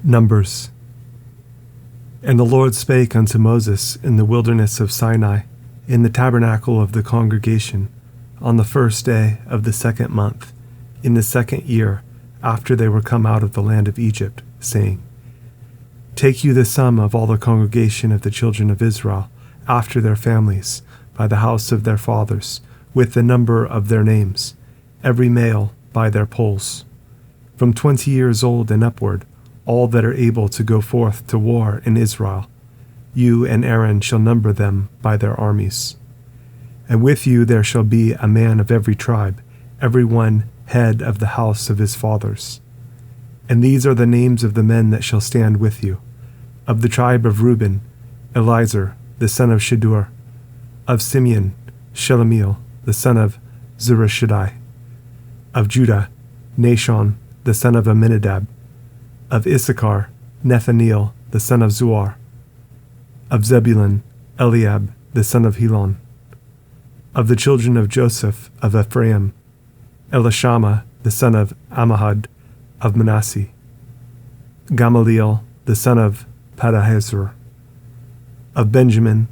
Numbers. And the Lord spake unto Moses in the wilderness of Sinai, in the tabernacle of the congregation, on the first day of the 2nd month, in the 2nd year, after they were come out of the land of Egypt, saying, Take you the sum of all the congregation of the children of Israel, after their families, by the house of their fathers, with the number of their names, every male by their polls, from 20 years old and upward, all that are able to go forth to war in Israel. You and Aaron shall number them by their armies. And with you there shall be a man of every tribe, every one head of the house of his fathers. And these are the names of the men that shall stand with you. Of the tribe of Reuben, Elizur, the son of Shedeur. Of Simeon, Shelemiel, the son of Zurishaddai. Of Judah, Nashon, the son of Amminadab. Of Issachar, Nethaneel, the son of Zuar. Of Zebulun, Eliab, the son of Helon. Of the children of Joseph of Ephraim, Elishama, the son of Ammihud, of Manasseh. Gamaliel, the son of Pedahezur. Of Benjamin,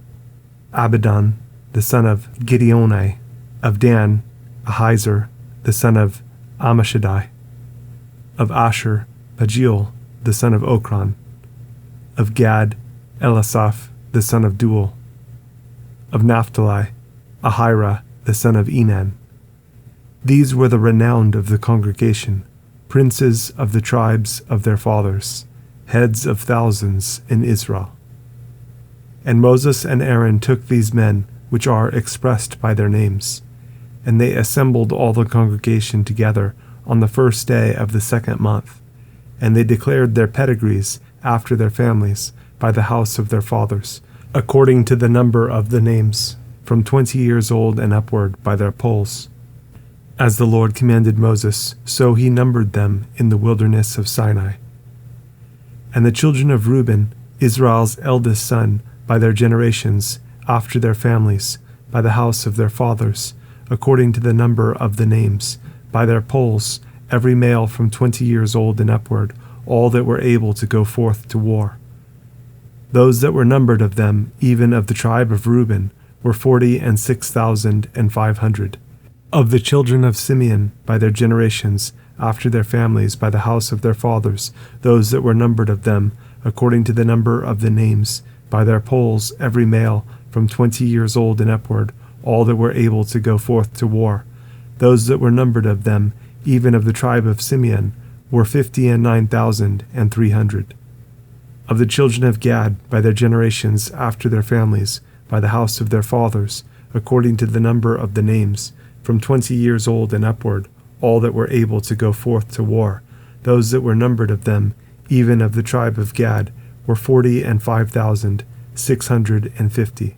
Abidan, the son of Gideoni. Of Dan, Ahiezer, the son of Ammishaddai. Of Asher, Pagiel, the son of Okran. Of Gad, Elisaph, the son of Duel. Of Naphtali, Ahira, the son of Enan. These were the renowned of the congregation, princes of the tribes of their fathers, heads of thousands in Israel. And Moses and Aaron took these men, which are expressed by their names, and they assembled all the congregation together on the first day of the 2nd month. And they declared their pedigrees after their families by the house of their fathers, according to the number of the names, from 20 years old and upward by their polls. As the Lord commanded Moses, so he numbered them in the wilderness of Sinai. And the children of Reuben, Israel's eldest son, by their generations, after their families, by the house of their fathers, according to the number of the names, by their polls, every male from 20 years old and upward, all that were able to go forth to war. Those that were numbered of them, even of the tribe of Reuben, were 46,500. Of the children of Simeon, by their generations, after their families, by the house of their fathers, those that were numbered of them, according to the number of the names, by their polls, every male from 20 years old and upward, all that were able to go forth to war. Those that were numbered of them, even of the tribe of Simeon, were 59,300. Of the children of Gad, by their generations, after their families, by the house of their fathers, according to the number of the names, from 20 years old and upward, all that were able to go forth to war. Those that were numbered of them, even of the tribe of Gad, were 45,650.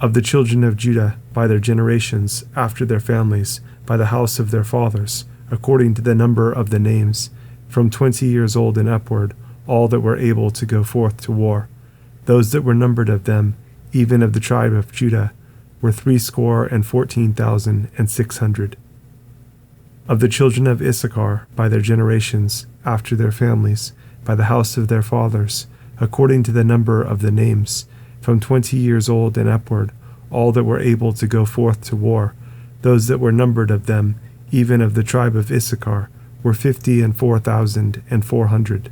Of the children of Judah, by their generations, after their families, by the house of their fathers, according to the number of the names, from 20 years old and upward, all that were able to go forth to war. Those that were numbered of them, even of the tribe of Judah, were 314,600. Of the children of Issachar, by their generations, after their families, by the house of their fathers, according to the number of the names, from 20 years old and upward, all that were able to go forth to war. Those that were numbered of them, even of the tribe of Issachar, were 54,400.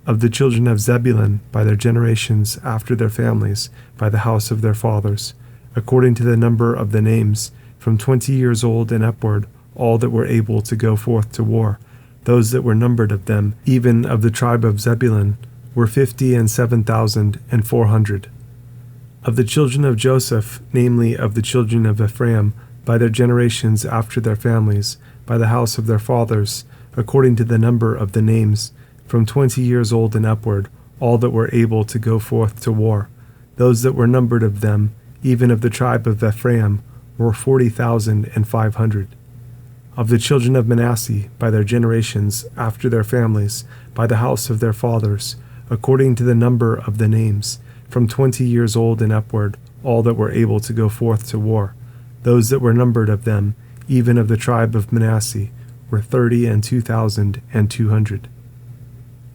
Of the children of Zebulun, by their generations, after their families, by the house of their fathers, according to the number of the names, from 20 years old and upward, all that were able to go forth to war. Those that were numbered of them, even of the tribe of Zebulun, were 57,400. Of the children of Joseph, namely of the children of Ephraim, by their generations after their families, by the house of their fathers, according to the number of the names, from 20 years old and upward, all that were able to go forth to war. Those that were numbered of them, even of the tribe of Ephraim, were 40,500. Of the children of Manasseh, by their generations, after their families, by the house of their fathers, according to the number of the names, from 20 years old and upward, all that were able to go forth to war. Those that were numbered of them, even of the tribe of Manasseh, were 32,200.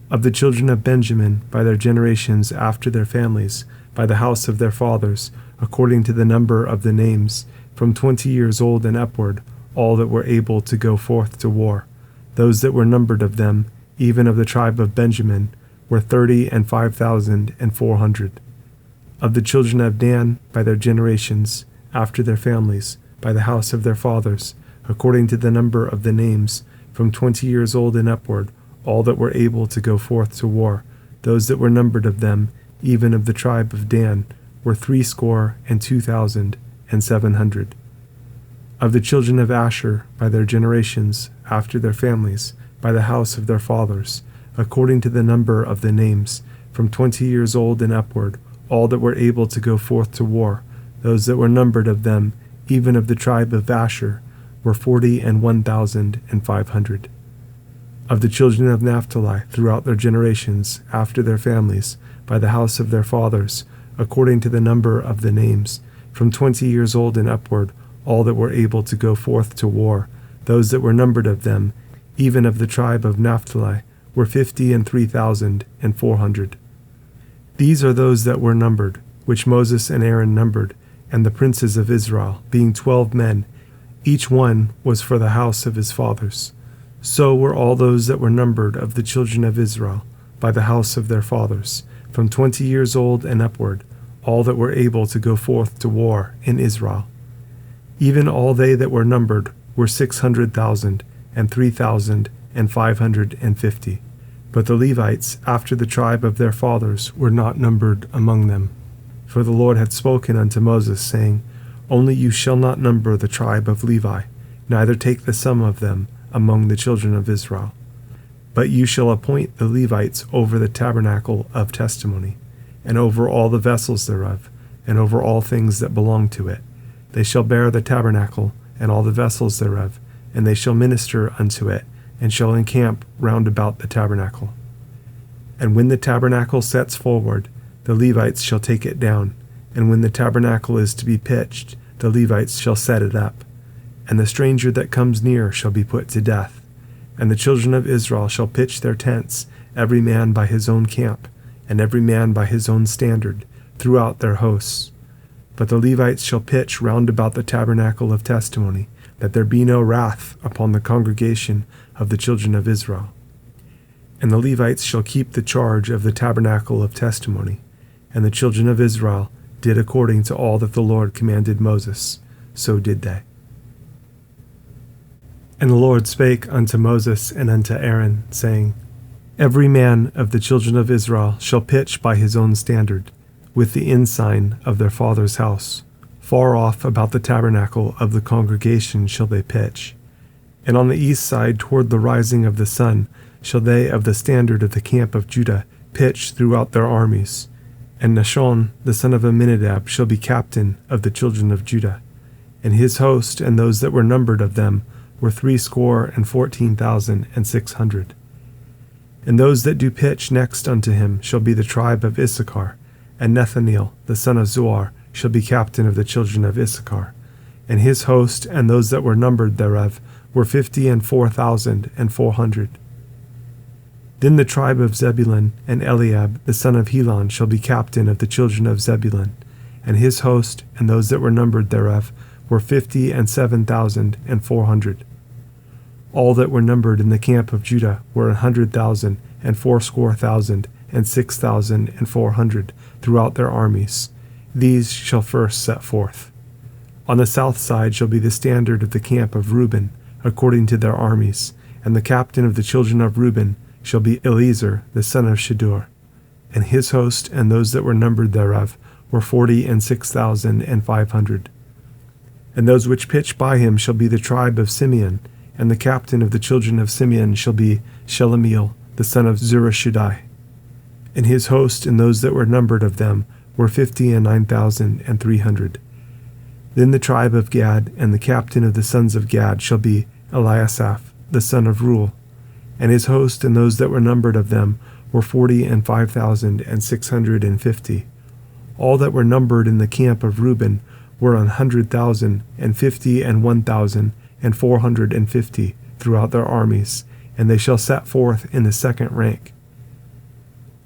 Of the children of Benjamin, by their generations after their families, by the house of their fathers, according to the number of the names, from 20 years old and upward, all that were able to go forth to war. Those that were numbered of them, even of the tribe of Benjamin, were 30,005,400. Of the children of Dan, by their generations, after their families, by the house of their fathers, according to the number of the names, from 20 years old and upward, all that were able to go forth to war. Those that were numbered of them, even of the tribe of Dan, were 62,700. Of the children of Asher, by their generations, after their families, by the house of their fathers, according to the number of the names, from 20 years old and upward, all that were able to go forth to war. Those that were numbered of them, even of the tribe of Asher, were 41,500. Of the children of Naphtali, throughout their generations, after their families, by the house of their fathers, according to the number of the names, from 20 years old and upward, all that were able to go forth to war. Those that were numbered of them, even of the tribe of Naphtali, were 53,400. These are those that were numbered, which Moses and Aaron numbered, and the princes of Israel, being 12 men, each one was for the house of his fathers. So were all those that were numbered of the children of Israel, by the house of their fathers, from 20 years old and upward, all that were able to go forth to war in Israel. Even all they that were numbered were 600,000 and 3,550. But the Levites, after the tribe of their fathers, were not numbered among them. For the Lord had spoken unto Moses, saying, Only you shall not number the tribe of Levi, neither take the sum of them among the children of Israel. But you shall appoint the Levites over the tabernacle of testimony, and over all the vessels thereof, and over all things that belong to it. They shall bear the tabernacle, and all the vessels thereof, and they shall minister unto it, and shall encamp round about the tabernacle. And when the tabernacle sets forward, the Levites shall take it down, and when the tabernacle is to be pitched, the Levites shall set it up. And the stranger that comes near shall be put to death. And the children of Israel shall pitch their tents, every man by his own camp, and every man by his own standard, throughout their hosts. But the Levites shall pitch round about the tabernacle of testimony, that there be no wrath upon the congregation of the children of Israel. And the Levites shall keep the charge of the tabernacle of testimony. And the children of Israel did according to all that the Lord commanded Moses, so did they. And the Lord spake unto Moses and unto Aaron, saying, Every man of the children of Israel shall pitch by his own standard, with the ensign of their father's house. Far off about the tabernacle of the congregation shall they pitch. And on the east side toward the rising of the sun shall they of the standard of the camp of Judah pitch throughout their armies. And Nahshon the son of Amminadab shall be captain of the children of Judah. And his host and those that were numbered of them were 314,600. And those that do pitch next unto him shall be the tribe of Issachar, and Nethaneel the son of Zuar shall be captain of the children of Issachar. And his host and those that were numbered thereof were 54,400. Then the tribe of Zebulun and Eliab the son of Helon shall be captain of the children of Zebulun, and his host and those that were numbered thereof were 57,400. All that were numbered in the camp of Judah were 100,000 and 80,000 and 6,400 throughout their armies. These shall first set forth. On the south side shall be the standard of the camp of Reuben, according to their armies, and the captain of the children of Reuben shall be Elizur the son of Shedeur. And his host and those that were numbered thereof were 46,500. And those which pitch by him shall be the tribe of Simeon, and the captain of the children of Simeon shall be Shelemiel the son of Zurishaddai. And his host and those that were numbered of them were 59,300. Then the tribe of Gad and the captain of the sons of Gad shall be Eliasaph the son of Reuel. And his host and those that were numbered of them were 45,650. All that were numbered in the camp of Reuben were 100,000 and 50 and 1,450 throughout their armies, and they shall set forth in the second rank.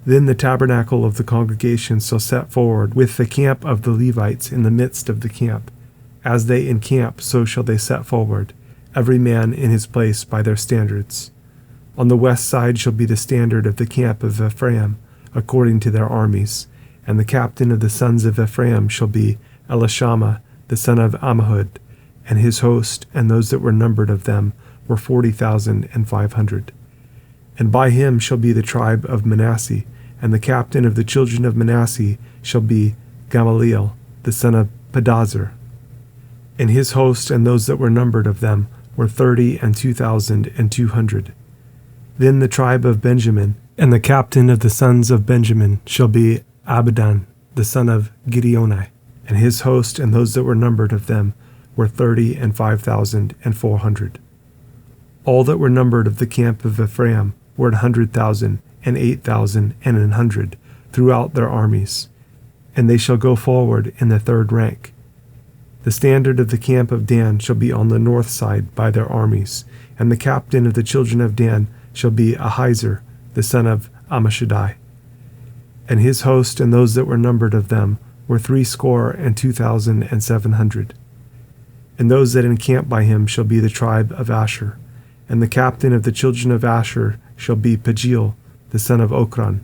Then the tabernacle of the congregation shall set forward with the camp of the Levites in the midst of the camp. As they encamp, so shall they set forward, every man in his place by their standards. On the west side shall be the standard of the camp of Ephraim, according to their armies. And the captain of the sons of Ephraim shall be Elishama, the son of Ammihud, and his host, and those that were numbered of them were 40,500. And by him shall be the tribe of Manasseh, and the captain of the children of Manasseh shall be Gamaliel, the son of Pedazur. And his host, and those that were numbered of them were 32,200. Then the tribe of Benjamin, and the captain of the sons of Benjamin shall be Abidan, the son of Gideoni, and his host, and those that were numbered of them were 35,400. All that were numbered of the camp of Ephraim were 100,000, and 8,000, and 100, throughout their armies. And they shall go forward in the third rank. The standard of the camp of Dan shall be on the north side by their armies, and the captain of the children of Dan shall be Ahiezer, the son of Ammishaddai. And his host, and those that were numbered of them, were 62,700. And those that encamp by him shall be the tribe of Asher. And the captain of the children of Asher shall be Pagiel, the son of Okran.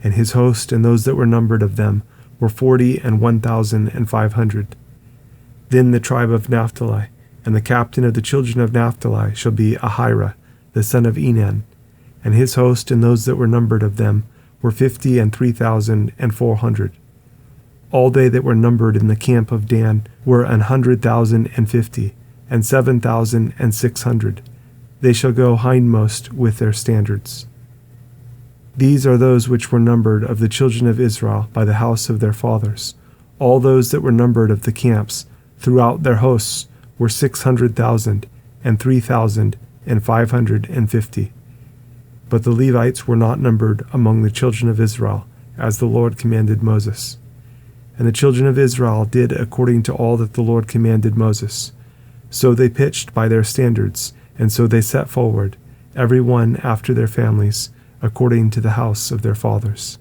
And his host, and those that were numbered of them, were 41,500. Then the tribe of Naphtali, and the captain of the children of Naphtali shall be Ahira, the son of Enan. And his host, and those that were numbered of them, were 53,400. All they that were numbered in the camp of Dan were 100,050, and 7,600. They shall go hindmost with their standards. These are those which were numbered of the children of Israel by the house of their fathers. All those that were numbered of the camps throughout their hosts were 600,000, and 3,550. But the Levites were not numbered among the children of Israel, as the Lord commanded Moses. And the children of Israel did according to all that the Lord commanded Moses. So they pitched by their standards, and so they set forward, every one after their families, according to the house of their fathers.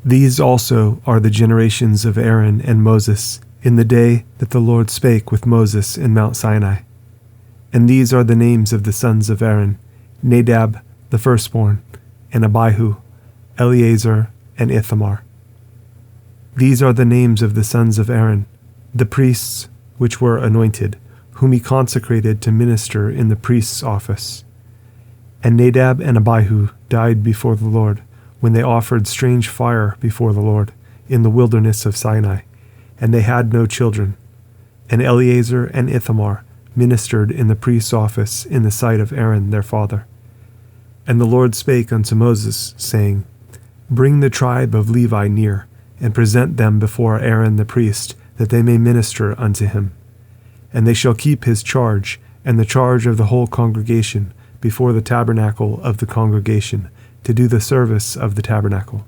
These also are the generations of Aaron and Moses in the day that the Lord spake with Moses in Mount Sinai. And these are the names of the sons of Aaron: Nadab the firstborn, and Abihu, Eleazar, and Ithamar. These are the names of the sons of Aaron, the priests which were anointed, whom he consecrated to minister in the priest's office. And Nadab and Abihu died before the Lord, when they offered strange fire before the Lord in the wilderness of Sinai, and they had no children. And Eleazar and Ithamar ministered in the priest's office in the sight of Aaron their father. And the Lord spake unto Moses, saying, Bring the tribe of Levi near, and present them before Aaron the priest, that they may minister unto him. And they shall keep his charge, and the charge of the whole congregation, before the tabernacle of the congregation, to do the service of the tabernacle.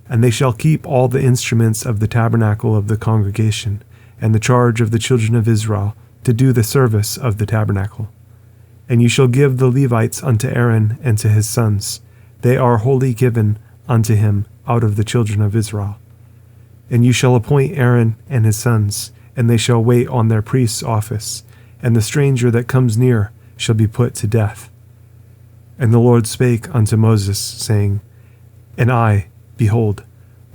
And they shall keep all the instruments of the tabernacle of the congregation, and the charge of the children of Israel, to do the service of the tabernacle. And you shall give the Levites unto Aaron and to his sons. They are wholly given unto him out of the children of Israel. And you shall appoint Aaron and his sons, and they shall wait on their priest's office, and the stranger that comes near shall be put to death. And the Lord spake unto Moses, saying, And I, behold,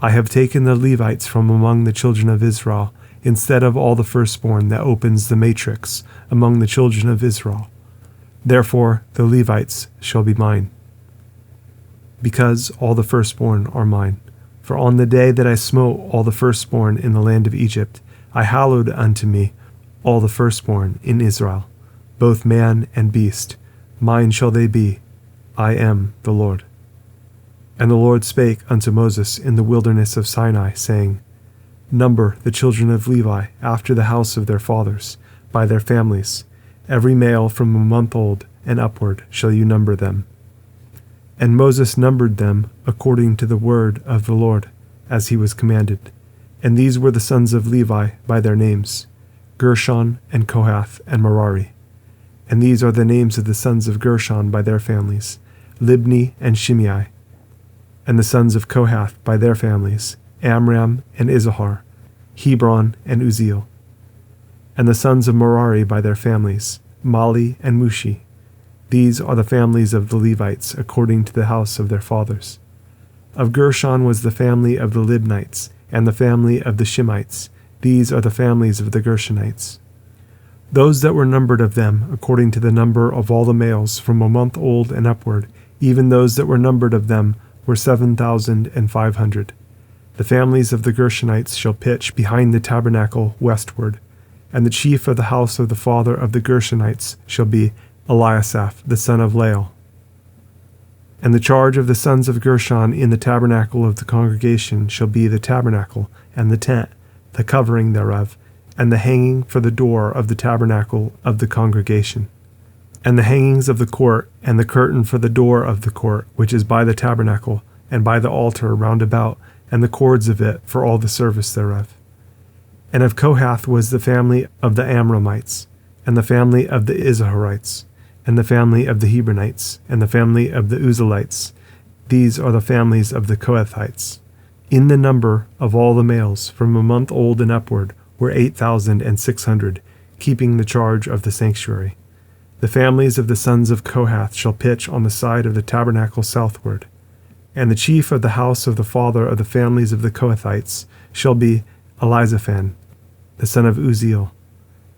I have taken the Levites from among the children of Israel, instead of all the firstborn that opens the matrix among the children of Israel. Therefore the Levites shall be mine, because all the firstborn are mine. For on the day that I smote all the firstborn in the land of Egypt, I hallowed unto me all the firstborn in Israel, both man and beast. Mine shall they be. I am the Lord. And the Lord spake unto Moses in the wilderness of Sinai, saying, Number the children of Levi after the house of their fathers, by their families. Every male from a month old and upward shall you number them. And Moses numbered them according to the word of the Lord, as he was commanded. And these were the sons of Levi by their names, Gershon and Kohath and Merari. And these are the names of the sons of Gershon by their families, Libni and Shimei. And the sons of Kohath by their families, Amram and Izahar, Hebron and Uzziel. And the sons of Merari by their families, Mahli and Mushi. These are the families of the Levites according to the house of their fathers. Of Gershon was the family of the Libnites, and the family of the Shimites. These are the families of the Gershonites. Those that were numbered of them, according to the number of all the males from a month old and upward, even those that were numbered of them, were 7,500. The families of the Gershonites shall pitch behind the tabernacle westward, and the chief of the house of the father of the Gershonites shall be Eliasaph the son of Lael. And the charge of the sons of Gershon in the tabernacle of the congregation shall be the tabernacle, and the tent, the covering thereof, and the hanging for the door of the tabernacle of the congregation, and the hangings of the court, and the curtain for the door of the court, which is by the tabernacle, and by the altar round about, and the cords of it for all the service thereof. And of Kohath was the family of the Amramites, and the family of the Izaharites, and the family of the Hebronites, and the family of the Uzzielites. These are the families of the Kohathites. In the number of all the males from a month old and upward were 8,600, keeping the charge of the sanctuary. The families of the sons of Kohath shall pitch on the side of the tabernacle southward. And the chief of the house of the father of the families of the Kohathites shall be Elizaphan, the son of Uzziel.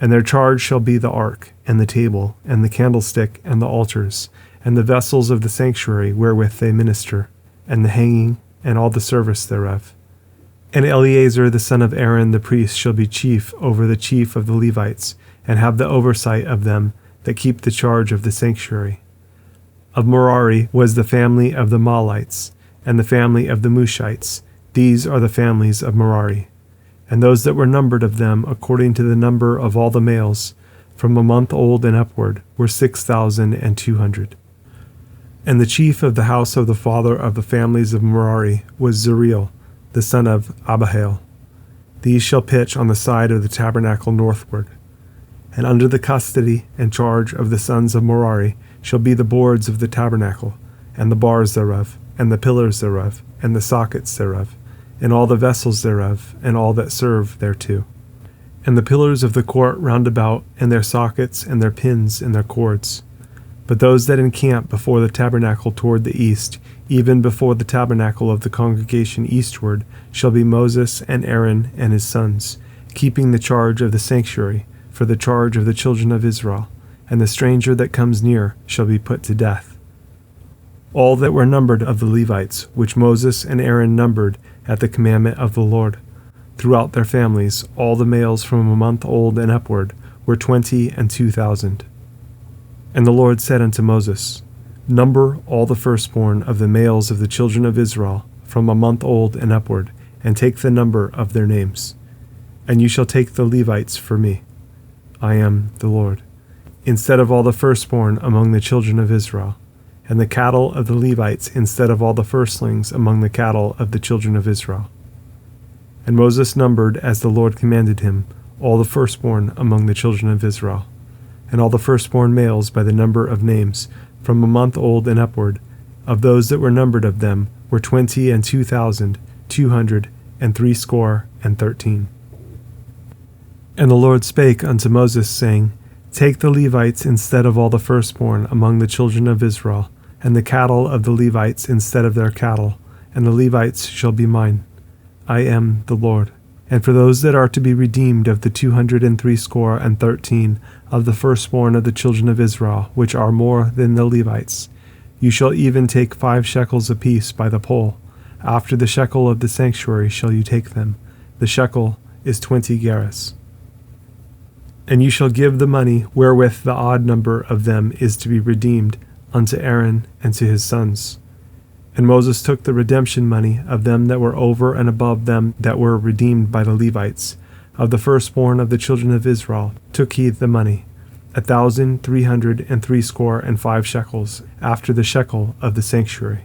And their charge shall be the ark, and the table, and the candlestick, and the altars, and the vessels of the sanctuary wherewith they minister, and the hanging, and all the service thereof. And Eleazar the son of Aaron the priest shall be chief over the chief of the Levites, and have the oversight of them that keep the charge of the sanctuary. Of Merari was the family of the Mahlites, and the family of the Mushites. These are the families of Merari. And those that were numbered of them, according to the number of all the males, from a month old and upward, were 6,200. And the chief of the house of the father of the families of Merari was Zuriel, the son of Abihail. These shall pitch on the side of the tabernacle northward. And under the custody and charge of the sons of Merari shall be the boards of the tabernacle, and the bars thereof, and the pillars thereof, and the sockets thereof, and all the vessels thereof, and all that serve thereto. And the pillars of the court round about, and their sockets, and their pins, and their cords. But those that encamp before the tabernacle toward the east, even before the tabernacle of the congregation eastward, shall be Moses and Aaron and his sons, keeping the charge of the sanctuary, for the charge of the children of Israel, and the stranger that comes near shall be put to death. All that were numbered of the Levites, which Moses and Aaron numbered at the commandment of the Lord, throughout their families, all the males from a month old and upward, were 22,000. And the Lord said unto Moses, Number all the firstborn of the males of the children of Israel, from a month old and upward, and take the number of their names. And you shall take the Levites for me. I am the Lord. Instead of all the firstborn among the children of Israel, and the cattle of the Levites instead of all the firstlings among the cattle of the children of Israel. And Moses numbered, as the Lord commanded him, all the firstborn among the children of Israel, and all the firstborn males by the number of names, from a month old and upward, of those that were numbered of them, were 22,213. And the Lord spake unto Moses, saying, Take the Levites instead of all the firstborn among the children of Israel, and the cattle of the Levites instead of their cattle, and the Levites shall be mine. I am the Lord. And for those that are to be redeemed of the 213 of the firstborn of the children of Israel, which are more than the Levites, you shall even take 5 shekels apiece by the poll. After the shekel of the sanctuary shall you take them. The shekel is 20 gerahs. And you shall give the money wherewith the odd number of them is to be redeemed unto Aaron and to his sons. And Moses took the redemption money of them that were over and above them that were redeemed by the Levites. Of the firstborn of the children of Israel took he the money, 1,365 shekels, after the shekel of the sanctuary.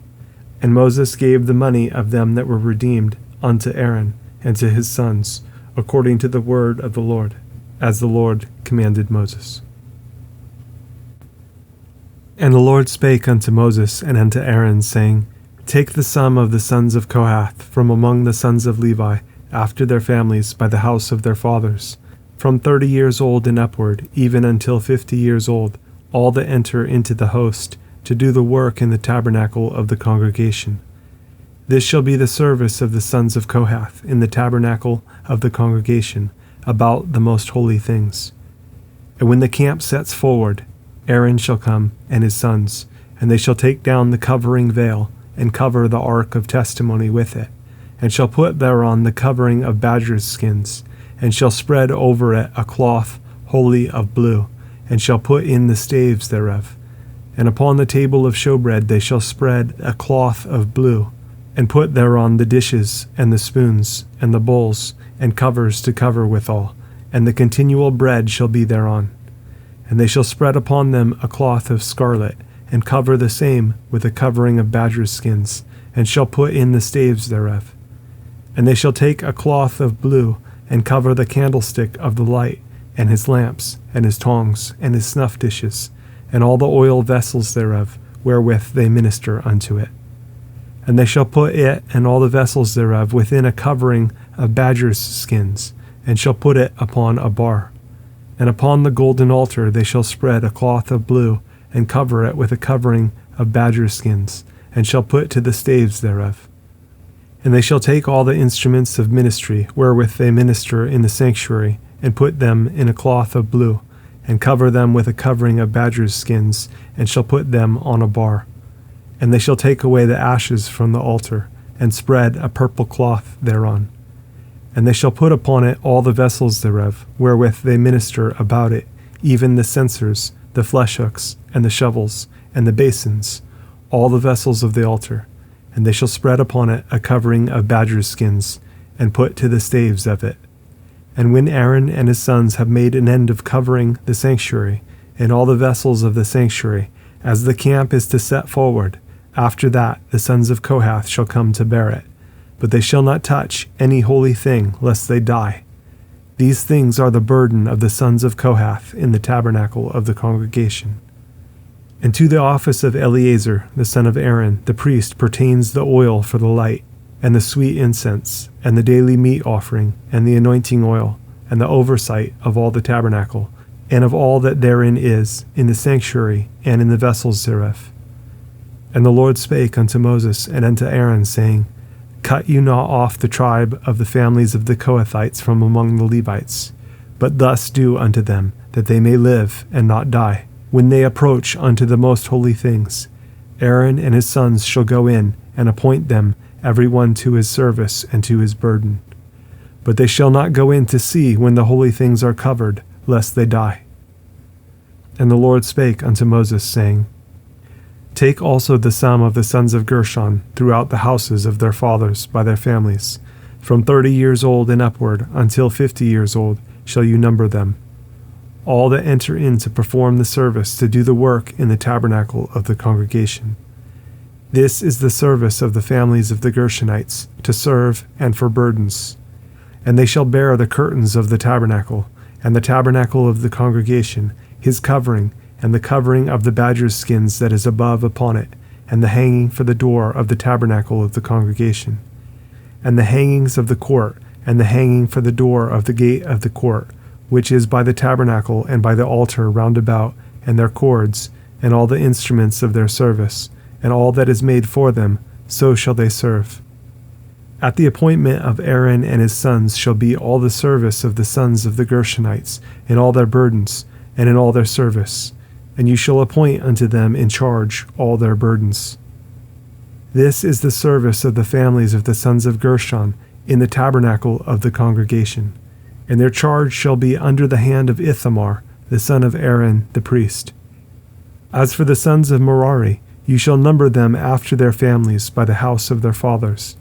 And Moses gave the money of them that were redeemed unto Aaron and to his sons, according to the word of the Lord, as the Lord commanded Moses. And the Lord spake unto Moses and unto Aaron, saying, Take the sum of the sons of Kohath from among the sons of Levi, after their families, by the house of their fathers, from 30 years old and upward, even until 50 years old, all that enter into the host, to do the work in the tabernacle of the congregation. This shall be the service of the sons of Kohath in the tabernacle of the congregation, about the most holy things. And when the camp sets forward, Aaron shall come, and his sons, and they shall take down the covering veil, and cover the ark of testimony with it, and shall put thereon the covering of badgers' skins, and shall spread over it a cloth wholly of blue, and shall put in the staves thereof. And upon the table of showbread they shall spread a cloth of blue, and put thereon the dishes, and the spoons, and the bowls, and covers to cover withal, and the continual bread shall be thereon. And they shall spread upon them a cloth of scarlet, and cover the same with a covering of badgers' skins, and shall put in the staves thereof. And they shall take a cloth of blue, and cover the candlestick of the light, and his lamps, and his tongs, and his snuff dishes, and all the oil vessels thereof, wherewith they minister unto it. And they shall put it and all the vessels thereof within a covering of badgers' skins, and shall put it upon a bar. And upon the golden altar they shall spread a cloth of blue, and cover it with a covering of badgers' skins, and shall put to the staves thereof. And they shall take all the instruments of ministry, wherewith they minister in the sanctuary, and put them in a cloth of blue, and cover them with a covering of badgers' skins, and shall put them on a bar. And they shall take away the ashes from the altar, and spread a purple cloth thereon. And they shall put upon it all the vessels thereof, wherewith they minister about it, even the censers, the flesh hooks, and the shovels, and the basins, all the vessels of the altar. And they shall spread upon it a covering of badgers' skins, and put to the staves of it. And when Aaron and his sons have made an end of covering the sanctuary, and all the vessels of the sanctuary, as the camp is to set forward, after that the sons of Kohath shall come to bear it. But they shall not touch any holy thing, lest they die. These things are the burden of the sons of Kohath in the tabernacle of the congregation. And to the office of Eleazar, the son of Aaron, the priest, pertains the oil for the light, and the sweet incense, and the daily meat offering, and the anointing oil, and the oversight of all the tabernacle, and of all that therein is, in the sanctuary, and in the vessels thereof. And the Lord spake unto Moses and unto Aaron, saying, Cut you not off the tribe of the families of the Kohathites from among the Levites, but thus do unto them, that they may live and not die. When they approach unto the most holy things, Aaron and his sons shall go in, and appoint them every one to his service and to his burden. But they shall not go in to see when the holy things are covered, lest they die. And the Lord spake unto Moses, saying, Take also the sum of the sons of Gershon throughout the houses of their fathers by their families. From 30 years old and upward until 50 years old shall you number them. All that enter in to perform the service to do the work in the tabernacle of the congregation. This is the service of the families of the Gershonites, to serve and for burdens. And they shall bear the curtains of the tabernacle, and the tabernacle of the congregation, his covering, and the covering of the badger's skins that is above upon it, and the hanging for the door of the tabernacle of the congregation, and the hangings of the court, and the hanging for the door of the gate of the court, which is by the tabernacle and by the altar round about, and their cords, and all the instruments of their service, and all that is made for them, so shall they serve. At the appointment of Aaron and his sons shall be all the service of the sons of the Gershonites, in all their burdens, and in all their service, and you shall appoint unto them in charge all their burdens. This is the service of the families of the sons of Gershon in the tabernacle of the congregation, and their charge shall be under the hand of Ithamar, the son of Aaron the priest. As for the sons of Merari, you shall number them after their families by the house of their fathers.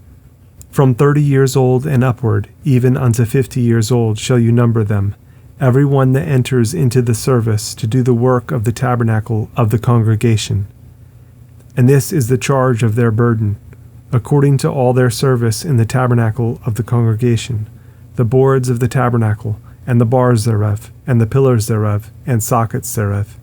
From 30 years old and upward, even unto 50 years old, shall you number them, every one that enters into the service to do the work of the tabernacle of the congregation. And this is the charge of their burden, according to all their service in the tabernacle of the congregation, the boards of the tabernacle, and the bars thereof, and the pillars thereof, and sockets thereof,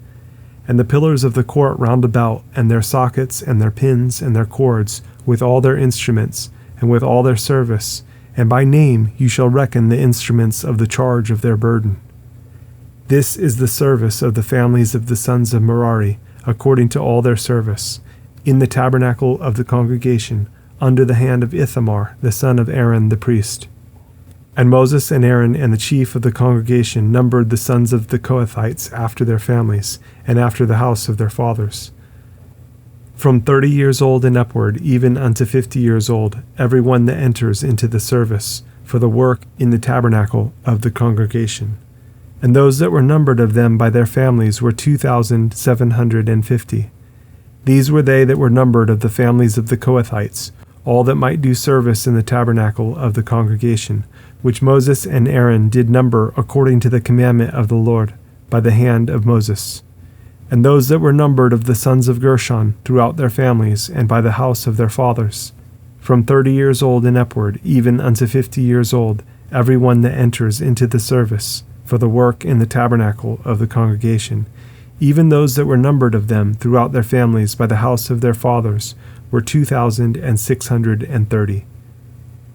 and the pillars of the court round about, and their sockets, and their pins, and their cords, with all their instruments, and with all their service, and by name you shall reckon the instruments of the charge of their burden. This is the service of the families of the sons of Merari, according to all their service, in the tabernacle of the congregation, under the hand of Ithamar, the son of Aaron the priest. And Moses and Aaron and the chief of the congregation numbered the sons of the Kohathites after their families, and after the house of their fathers. From 30 years old and upward, even unto 50 years old, every one that enters into the service, for the work in the tabernacle of the congregation. And those that were numbered of them by their families were 2,750. These were they that were numbered of the families of the Kohathites, all that might do service in the tabernacle of the congregation, which Moses and Aaron did number according to the commandment of the Lord, by the hand of Moses. And those that were numbered of the sons of Gershon throughout their families, and by the house of their fathers, from 30 years old and upward, even unto 50 years old, every one that enters into the service, for the work in the tabernacle of the congregation, even those that were numbered of them throughout their families by the house of their fathers, were 2,630.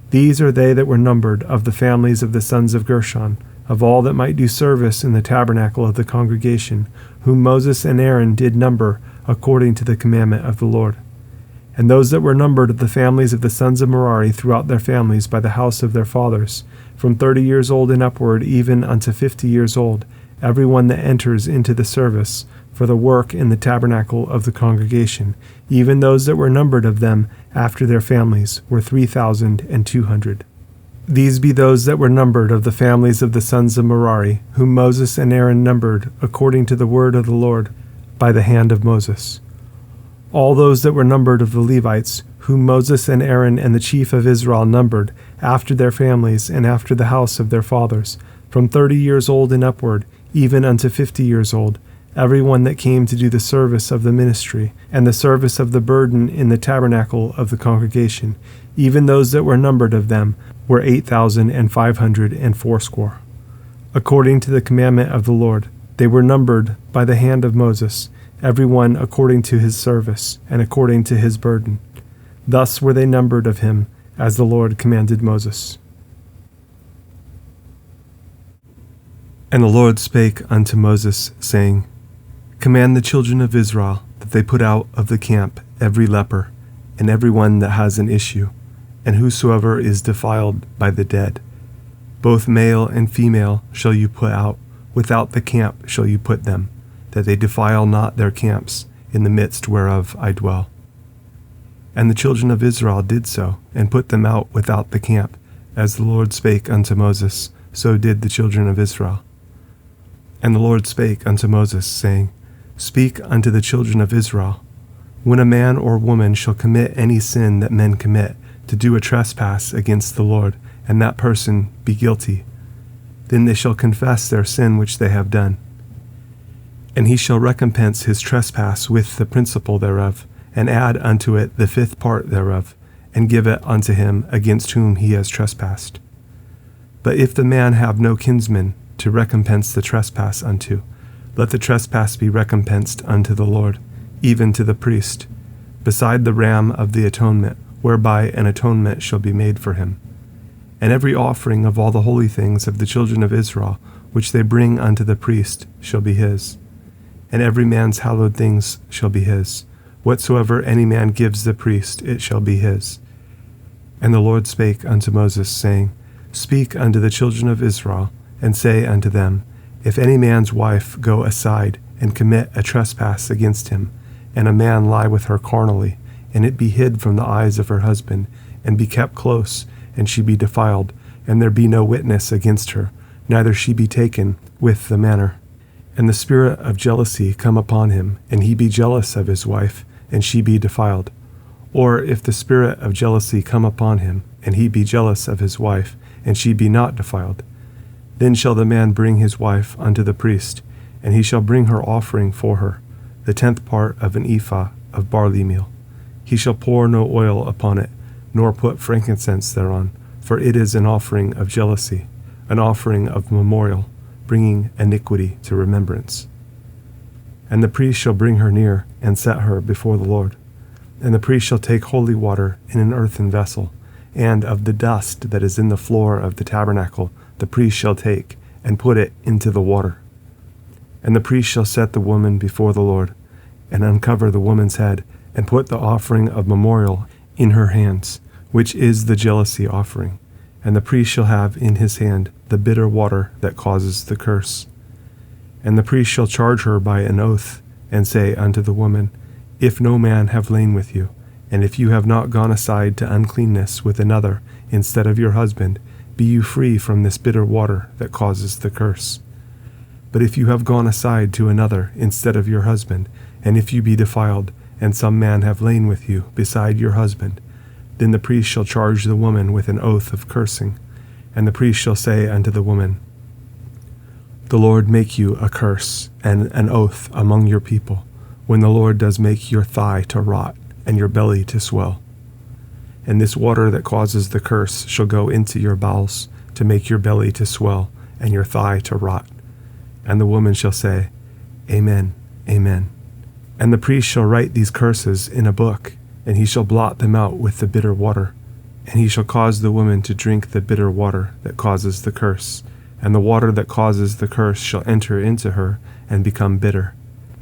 These are they that were numbered of the families of the sons of Gershon, of all that might do service in the tabernacle of the congregation, whom Moses and Aaron did number according to the commandment of the Lord. And those that were numbered of the families of the sons of Merari throughout their families by the house of their fathers, from 30 years old and upward, even unto 50 years old, every one that enters into the service, for the work in the tabernacle of the congregation, even those that were numbered of them after their families, were 3,200. These be those that were numbered of the families of the sons of Merari, whom Moses and Aaron numbered, according to the word of the Lord, by the hand of Moses. All those that were numbered of the Levites, whom Moses and Aaron and the chief of Israel numbered, after their families and after the house of their fathers, from 30 years old and upward, even unto 50 years old, every one that came to do the service of the ministry, and the service of the burden in the tabernacle of the congregation, even those that were numbered of them, were 8,580. According to the commandment of the Lord, they were numbered by the hand of Moses, every one according to his service, and according to his burden. Thus were they numbered of him, as the Lord commanded Moses. And the Lord spake unto Moses, saying, Command the children of Israel that they put out of the camp every leper, and every one that has an issue, and whosoever is defiled by the dead. Both male and female shall you put out, without the camp shall you put them, that they defile not their camps, in the midst whereof I dwell. And the children of Israel did so, and put them out without the camp, as the Lord spake unto Moses, so did the children of Israel. And the Lord spake unto Moses, saying, Speak unto the children of Israel, when a man or woman shall commit any sin that men commit, to do a trespass against the Lord, and that person be guilty, then they shall confess their sin which they have done. And he shall recompense his trespass with the principal thereof, and add unto it the 5th part thereof, and give it unto him against whom he has trespassed. But if the man have no kinsman to recompense the trespass unto, let the trespass be recompensed unto the Lord, even to the priest, beside the ram of the atonement, whereby an atonement shall be made for him. And every offering of all the holy things of the children of Israel, which they bring unto the priest, shall be his. And every man's hallowed things shall be his. Whatsoever any man gives the priest, it shall be his. And the Lord spake unto Moses, saying, Speak unto the children of Israel, and say unto them, If any man's wife go aside, and commit a trespass against him, and a man lie with her carnally, and it be hid from the eyes of her husband, and be kept close, and she be defiled, and there be no witness against her, neither she be taken with the manner. And the spirit of jealousy come upon him, and he be jealous of his wife, and she be defiled. Or if the spirit of jealousy come upon him, and he be jealous of his wife, and she be not defiled, then shall the man bring his wife unto the priest, and he shall bring her offering for her, the 10th part of an ephah of barley meal. He shall pour no oil upon it, nor put frankincense thereon, for it is an offering of jealousy, an offering of memorial, bringing iniquity to remembrance. And the priest shall bring her near, and set her before the Lord. And the priest shall take holy water in an earthen vessel, and of the dust that is in the floor of the tabernacle the priest shall take, and put it into the water. And the priest shall set the woman before the Lord, and uncover the woman's head, and put the offering of memorial in her hands, which is the jealousy offering. And the priest shall have in his hand the bitter water that causes the curse. And the priest shall charge her by an oath, and say unto the woman, If no man have lain with you, and if you have not gone aside to uncleanness with another instead of your husband, be you free from this bitter water that causes the curse. But if you have gone aside to another instead of your husband, and if you be defiled, and some man have lain with you beside your husband, then the priest shall charge the woman with an oath of cursing. And the priest shall say unto the woman, The Lord make you a curse and an oath among your people, when the Lord does make your thigh to rot, and your belly to swell. And this water that causes the curse shall go into your bowels, to make your belly to swell, and your thigh to rot. And the woman shall say, Amen, Amen. And the priest shall write these curses in a book, and he shall blot them out with the bitter water. And he shall cause the woman to drink the bitter water that causes the curse, and the water that causes the curse shall enter into her, and become bitter.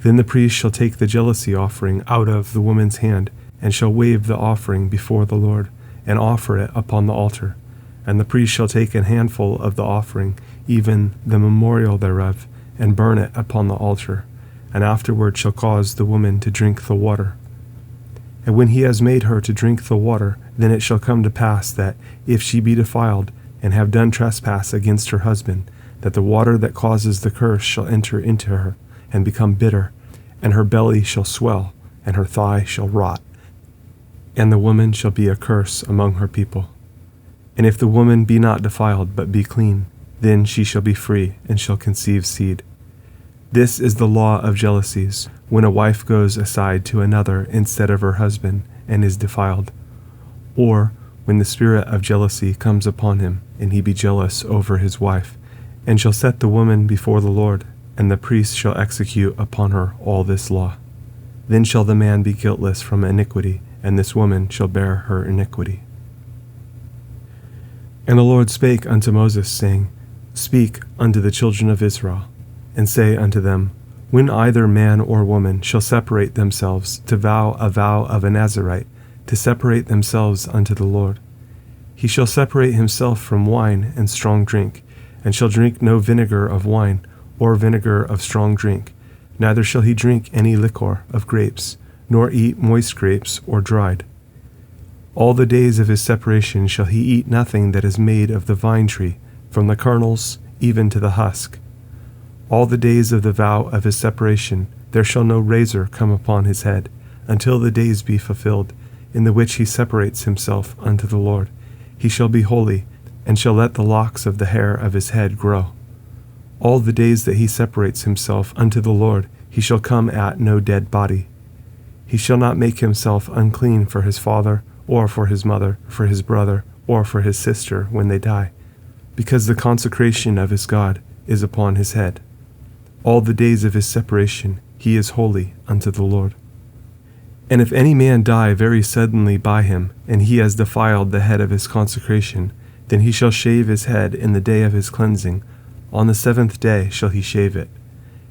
Then the priest shall take the jealousy offering out of the woman's hand, and shall wave the offering before the Lord, and offer it upon the altar. And the priest shall take a handful of the offering, even the memorial thereof, and burn it upon the altar, and afterward shall cause the woman to drink the water. And when he has made her to drink the water, then it shall come to pass that, if she be defiled, and have done trespass against her husband, that the water that causes the curse shall enter into her, and become bitter, and her belly shall swell, and her thigh shall rot. And the woman shall be a curse among her people. And if the woman be not defiled, but be clean, then she shall be free, and shall conceive seed. This is the law of jealousies, when a wife goes aside to another instead of her husband, and is defiled. Or when the spirit of jealousy comes upon him, and he be jealous over his wife, and shall set the woman before the Lord, and the priest shall execute upon her all this law. Then shall the man be guiltless from iniquity, and this woman shall bear her iniquity. And the Lord spake unto Moses, saying, Speak unto the children of Israel, and say unto them, When either man or woman shall separate themselves to vow a vow of a Nazarite, to separate themselves unto the Lord, he shall separate himself from wine and strong drink, and shall drink no vinegar of wine, or vinegar of strong drink, neither shall he drink any liquor of grapes, nor eat moist grapes or dried. All the days of his separation shall he eat nothing that is made of the vine tree, from the kernels even to the husk. All the days of the vow of his separation there shall no razor come upon his head, until the days be fulfilled, in the which he separates himself unto the Lord. He shall be holy, and shall let the locks of the hair of his head grow. All the days that he separates himself unto the Lord, he shall come at no dead body. He shall not make himself unclean for his father, or for his mother, for his brother, or for his sister when they die, because the consecration of his God is upon his head. All the days of his separation he is holy unto the Lord. And if any man die very suddenly by him, and he has defiled the head of his consecration, then he shall shave his head in the day of his cleansing. On the 7th day shall he shave it.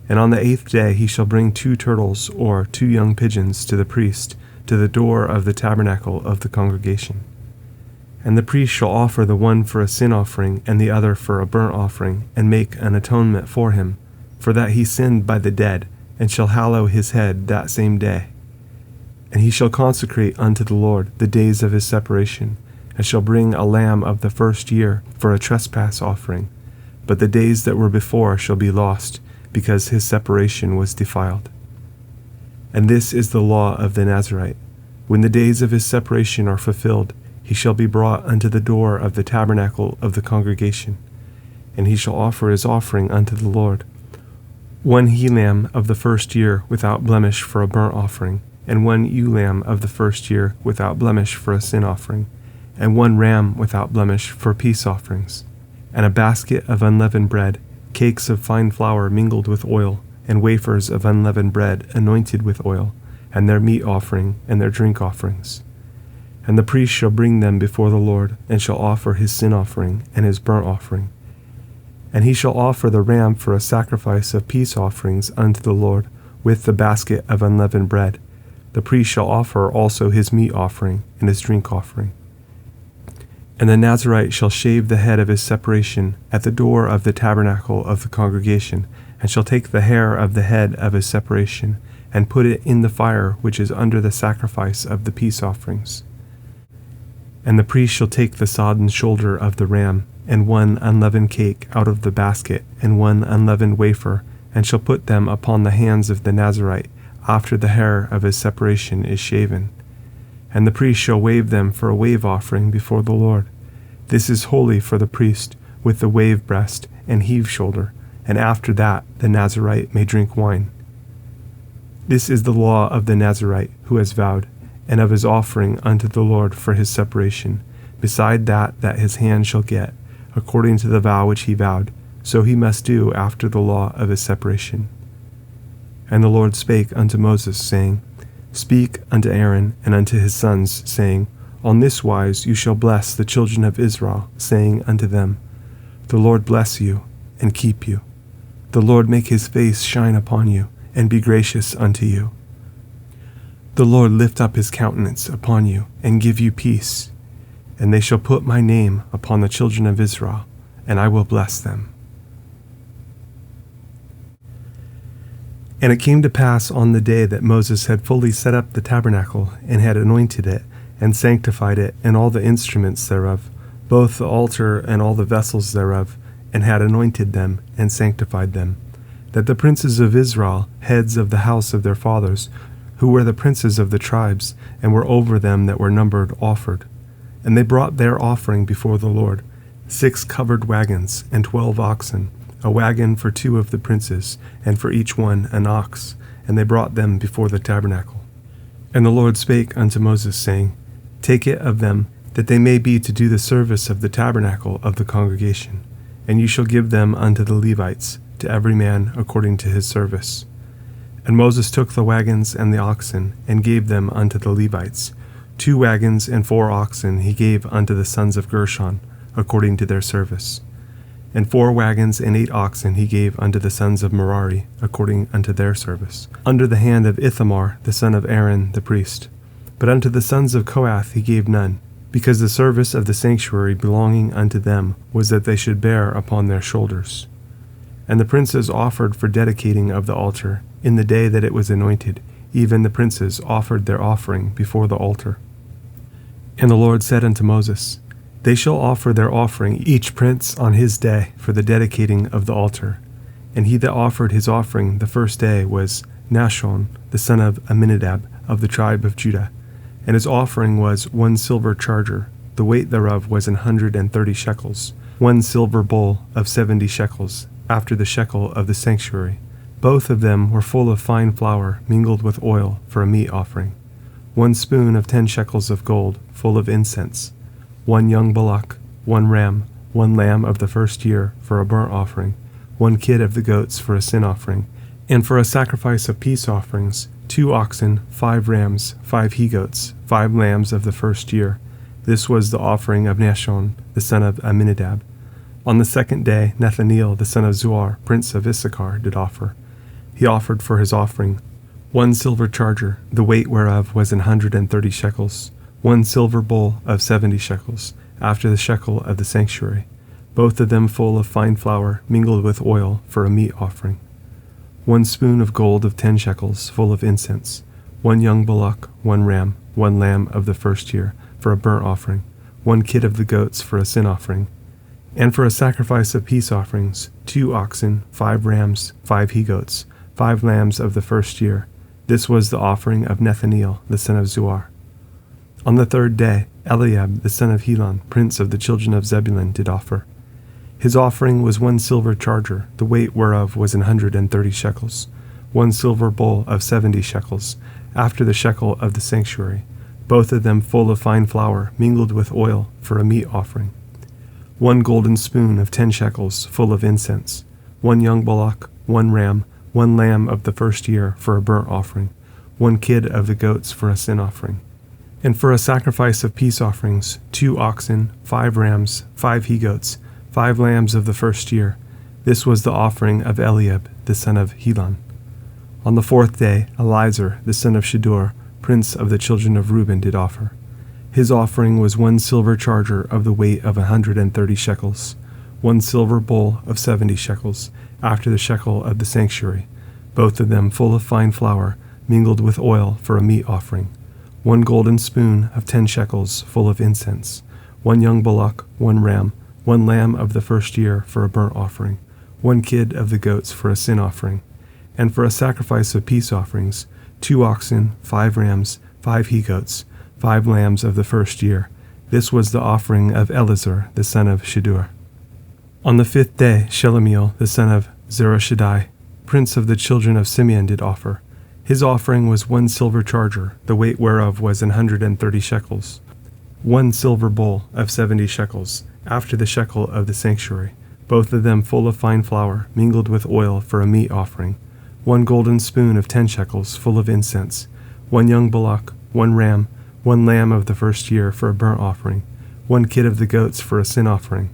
And on the 8th day he shall bring 2 turtles or 2 young pigeons to the priest, to the door of the tabernacle of the congregation. And the priest shall offer the one for a sin offering, and the other for a burnt offering, and make an atonement for him, for that he sinned by the dead, and shall hallow his head that same day. And he shall consecrate unto the Lord the days of his separation, and shall bring a lamb of the first year for a trespass offering. But the days that were before shall be lost, because his separation was defiled. And this is the law of the Nazarite. When the days of his separation are fulfilled, he shall be brought unto the door of the tabernacle of the congregation, and he shall offer his offering unto the Lord, 1 he-lamb of the first year without blemish for a burnt offering, and 1 ewe-lamb of the first year without blemish for a sin offering, and 1 ram without blemish for peace offerings, and a basket of unleavened bread, cakes of fine flour mingled with oil, and wafers of unleavened bread anointed with oil, and their meat offering and their drink offerings. And the priest shall bring them before the Lord, and shall offer his sin offering and his burnt offering. And he shall offer the ram for a sacrifice of peace offerings unto the Lord, with the basket of unleavened bread. The priest shall offer also his meat offering and his drink offering. And the Nazarite shall shave the head of his separation at the door of the tabernacle of the congregation, and shall take the hair of the head of his separation, and put it in the fire which is under the sacrifice of the peace offerings. And the priest shall take the sodden shoulder of the ram, and one unleavened cake out of the basket, and one unleavened wafer, and shall put them upon the hands of the Nazarite, after the hair of his separation is shaven. And the priest shall wave them for a wave offering before the Lord. This is holy for the priest, with the wave breast and heave shoulder, and after that the Nazarite may drink wine. This is the law of the Nazarite who has vowed, and of his offering unto the Lord for his separation, beside that his hand shall get, according to the vow which he vowed, so he must do after the law of his separation. And the Lord spake unto Moses, saying, Speak unto Aaron and unto his sons, saying, On this wise you shall bless the children of Israel, saying unto them, The Lord bless you, and keep you. The Lord make his face shine upon you, and be gracious unto you. The Lord lift up his countenance upon you, and give you peace. And they shall put my name upon the children of Israel, and I will bless them. And it came to pass on the day that Moses had fully set up the tabernacle, and had anointed it, and sanctified it, and all the instruments thereof, both the altar and all the vessels thereof, and had anointed them, and sanctified them, that the princes of Israel, heads of the house of their fathers, who were the princes of the tribes, and were over them that were numbered, offered. And they brought their offering before the Lord, 6 covered wagons, and 12 oxen, a wagon for 2 of the princes, and for each one an ox, and they brought them before the tabernacle. And the Lord spake unto Moses, saying, Take it of them, that they may be to do the service of the tabernacle of the congregation, and you shall give them unto the Levites, to every man according to his service. And Moses took the wagons and the oxen, and gave them unto the Levites. 2 wagons and 4 oxen he gave unto the sons of Gershon, according to their service. And 4 wagons and 8 oxen he gave unto the sons of Merari, according unto their service, under the hand of Ithamar the son of Aaron the priest. But unto the sons of Kohath he gave none, because the service of the sanctuary belonging unto them was that they should bear upon their shoulders. And the princes offered for dedicating of the altar, in the day that it was anointed, even the princes offered their offering before the altar. And the Lord said unto Moses, They shall offer their offering each prince on his day for the dedicating of the altar. And he that offered his offering the first day was Nahshon, the son of Amminadab, of the tribe of Judah. And his offering was 1 silver charger, the weight thereof was 130 shekels, 1 silver bowl of 70 shekels, after the shekel of the sanctuary. Both of them were full of fine flour mingled with oil for a meat offering. 1 spoon of 10 shekels of gold, full of incense. 1 young bullock, 1 ram, 1 lamb of the first year for a burnt offering, 1 kid of the goats for a sin offering, and for a sacrifice of peace offerings, 2 oxen, 5 rams, 5 he-goats, 5 lambs of the first year. This was the offering of Nahshon, the son of Amminadab. On the 2nd day, Nethaneel, the son of Zuar, prince of Issachar, did offer. He offered for his offering 1 silver charger, the weight whereof was 130 shekels, 1 silver bowl of 70 shekels, after the shekel of the sanctuary, both of them full of fine flour mingled with oil for a meat offering. 1 spoon of gold of 10 shekels, full of incense. 1 young bullock, 1 ram, 1 lamb of the first year, for a burnt offering. 1 kid of the goats for a sin offering. And for a sacrifice of peace offerings, 2 oxen, 5 rams, 5 he-goats, 5 lambs of the first year. This was the offering of Nethaneel, the son of Zuar. On the 3rd day, Eliab, the son of Helon, prince of the children of Zebulun, did offer. His offering was 1 silver charger, the weight whereof was 130 shekels, 1 silver bowl of 70 shekels, after the shekel of the sanctuary, both of them full of fine flour mingled with oil for a meat offering. 1 golden spoon of 10 shekels, full of incense. 1 young bullock, 1 ram, one lamb of the first year for a burnt offering, one kid of the goats for a sin offering. And for a sacrifice of peace offerings, 2 oxen, 5 rams, 5 he-goats, 5 lambs of the first year. This was the offering of Eliab, the son of Helon. On the 4th day, Elizur, the son of Shedeur, prince of the children of Reuben, did offer. His offering was 1 silver charger of the weight of 130 shekels, 1 silver bowl of 70 shekels, after the shekel of the sanctuary, both of them full of fine flour, mingled with oil for a meat offering, 1 golden spoon of 10 shekels full of incense, 1 young bullock, 1 ram, 1 lamb of the first year for a burnt offering, 1 kid of the goats for a sin offering, and for a sacrifice of peace offerings, 2 oxen, 5 rams, 5 he-goats, 5 lambs of the first year. This was the offering of Elizur, the son of Shedeur. On the 5th day, Shelumiel, the son of Zurishaddai, prince of the children of Simeon, did offer. His offering was 1 silver charger, the weight whereof was 130 shekels, 1 silver bowl of 70 shekels, after the shekel of the sanctuary, both of them full of fine flour, mingled with oil for a meat offering, 1 golden spoon of 10 shekels full of incense, 1 young bullock, 1 ram, 1 lamb of the first year for a burnt offering, 1 kid of the goats for a sin offering,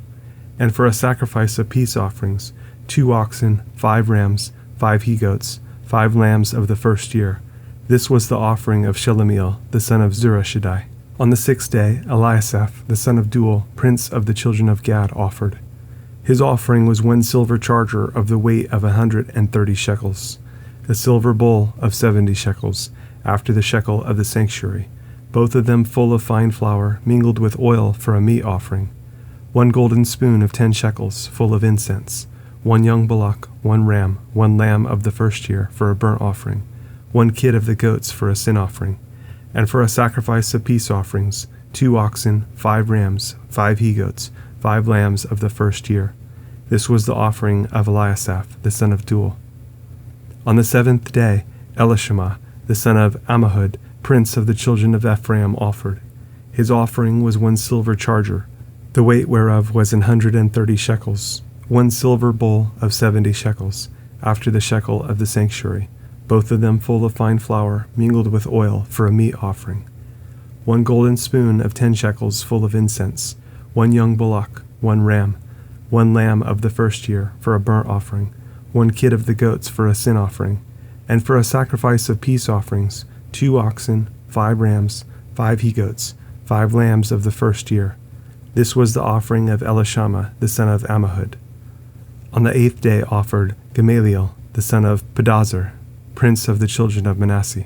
and for a sacrifice of peace offerings, 2 oxen, 5 rams, 5 he-goats, 5 lambs of the first year. This was the offering of Shelumiel, the son of Zurishaddai. On the 6th day, Eliasaph, the son of Duel, prince of the children of Gad, offered. His offering was 1 silver charger of the weight of 130 shekels, a silver bowl of 70 shekels, after the shekel of the sanctuary, both of them full of fine flour, mingled with oil for a meat offering, 1 golden spoon of 10 shekels full of incense, 1 young bullock, 1 ram, 1 lamb of the first year for a burnt offering, 1 kid of the goats for a sin offering, and for a sacrifice of peace offerings, 2 oxen, 5 rams, 5 he-goats, 5 lambs of the first year. This was the offering of Eliasaph, the son of Duel. On the 7th day, Elishama, the son of Ammihud, prince of the children of Ephraim, offered. His offering was 1 silver charger, the weight whereof was 130 shekels, 1 silver bowl of 70 shekels, after the shekel of the sanctuary, both of them full of fine flour, mingled with oil for a meat offering, 1 golden spoon of 10 shekels full of incense, 1 young bullock, 1 ram, 1 lamb of the first year for a burnt offering, 1 kid of the goats for a sin offering, and for a sacrifice of peace offerings, 2 oxen, 5 rams, 5 he-goats, 5 lambs of the first year. This was the offering of Elishama, the son of Ammihud. On the 8th day offered Gamaliel, the son of Pedazur, prince of the children of Manasseh.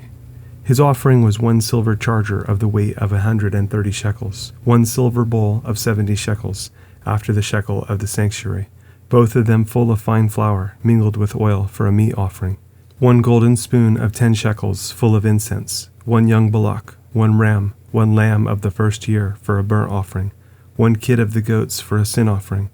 His offering was 1 silver charger of the weight of 130 shekels, 1 silver bowl of 70 shekels, after the shekel of the sanctuary, both of them full of fine flour, mingled with oil for a meat offering, 1 golden spoon of 10 shekels full of incense, 1 young bullock, 1 ram, 1 lamb of the first year for a burnt offering, 1 kid of the goats for a sin offering,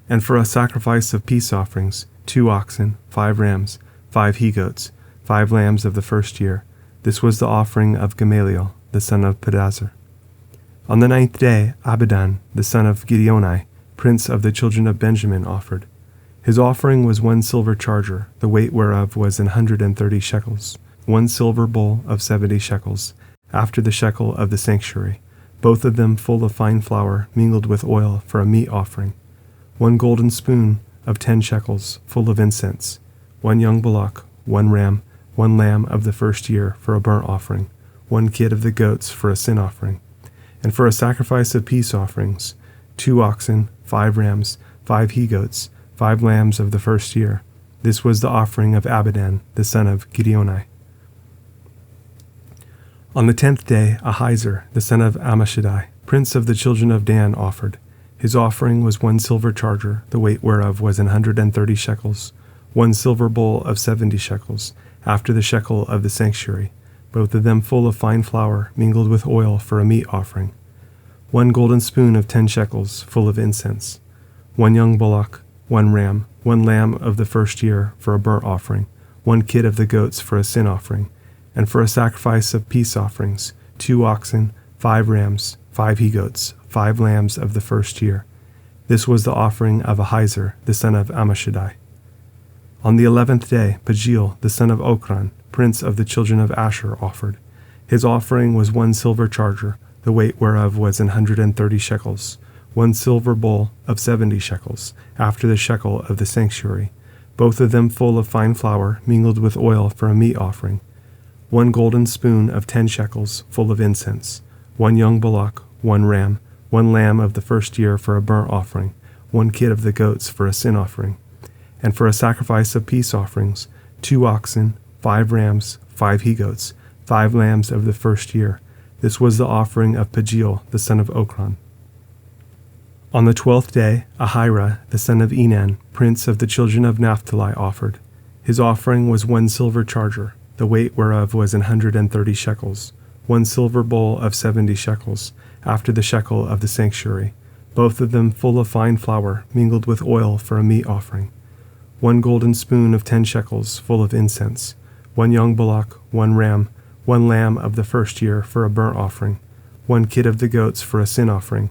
and for a sacrifice of peace offerings, 2 oxen, 5 rams, 5 he-goats, 5 lambs of the first year. This was the offering of Gamaliel, the son of Pedazur. On the 9th day, Abidan, the son of Gideoni, prince of the children of Benjamin, offered. His offering was 1 silver charger, the weight whereof was 130 shekels, 1 silver bowl of 70 shekels, after the shekel of the sanctuary, both of them full of fine flour, mingled with oil for a meat offering, 1 golden spoon of 10 shekels, full of incense, 1 young bullock, 1 ram, 1 lamb of the first year for a burnt offering, 1 kid of the goats for a sin offering, and for a sacrifice of peace offerings, 2 oxen, 5 rams, 5 he-goats, 5 lambs of the first year. This was the offering of Abidan, the son of Gideoni. On the 10th day, Ahiezer, the son of Ammishaddai, prince of the children of Dan, offered. His offering was 1 silver charger, the weight whereof was 130 shekels, 1 silver bowl of 70 shekels, after the shekel of the sanctuary, both of them full of fine flour, mingled with oil for a meat offering, 1 golden spoon of 10 shekels, full of incense, 1 young bullock, 1 ram, 1 lamb of the first year for a burnt offering, 1 kid of the goats for a sin offering, and for a sacrifice of peace offerings, 2 oxen, 5 rams, 5 he-goats, 5 lambs of the first year. This was the offering of Ahiezer, the son of Ammishaddai. On the 11th day, Pagiel, the son of Ochran, prince of the children of Asher, offered. His offering was 1 silver charger, the weight whereof was 130 shekels, 1 silver bowl of 70 shekels, after the shekel of the sanctuary, both of them full of fine flour mingled with oil for a meat offering, 1 golden spoon of 10 shekels, full of incense, 1 young bullock, 1 ram, 1 lamb of the first year for a burnt offering, 1 kid of the goats for a sin offering, and for a sacrifice of peace offerings, 2 oxen, 5 rams, 5 he-goats, 5 lambs of the first year. This was the offering of Pagiel, the son of Ochran. On the 12th day, Ahira, the son of Enan, prince of the children of Naphtali, offered. His offering was 1 silver charger, the weight whereof was 130 shekels, 1 silver bowl of 70 shekels, after the shekel of the sanctuary, both of them full of fine flour mingled with oil for a meat offering, 1 golden spoon of 10 shekels, full of incense, 1 young bullock, 1 ram, 1 lamb of the first year for a burnt offering, 1 kid of the goats for a sin offering,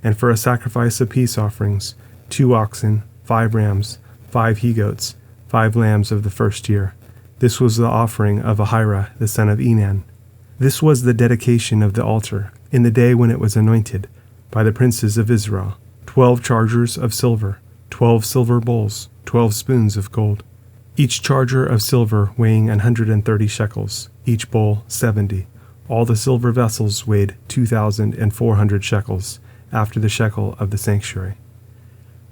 and for a sacrifice of peace offerings, 2 oxen, 5 rams, 5 he-goats, 5 lambs of the first year. This was the offering of Ahira, the son of Enan. This was the dedication of the altar, in the day when it was anointed, by the princes of Israel, 12 chargers of silver, 12 silver bowls, 12 spoons of gold, each charger of silver weighing 130 shekels, each bowl 70. All the silver vessels weighed 2,400 shekels, after the shekel of the sanctuary.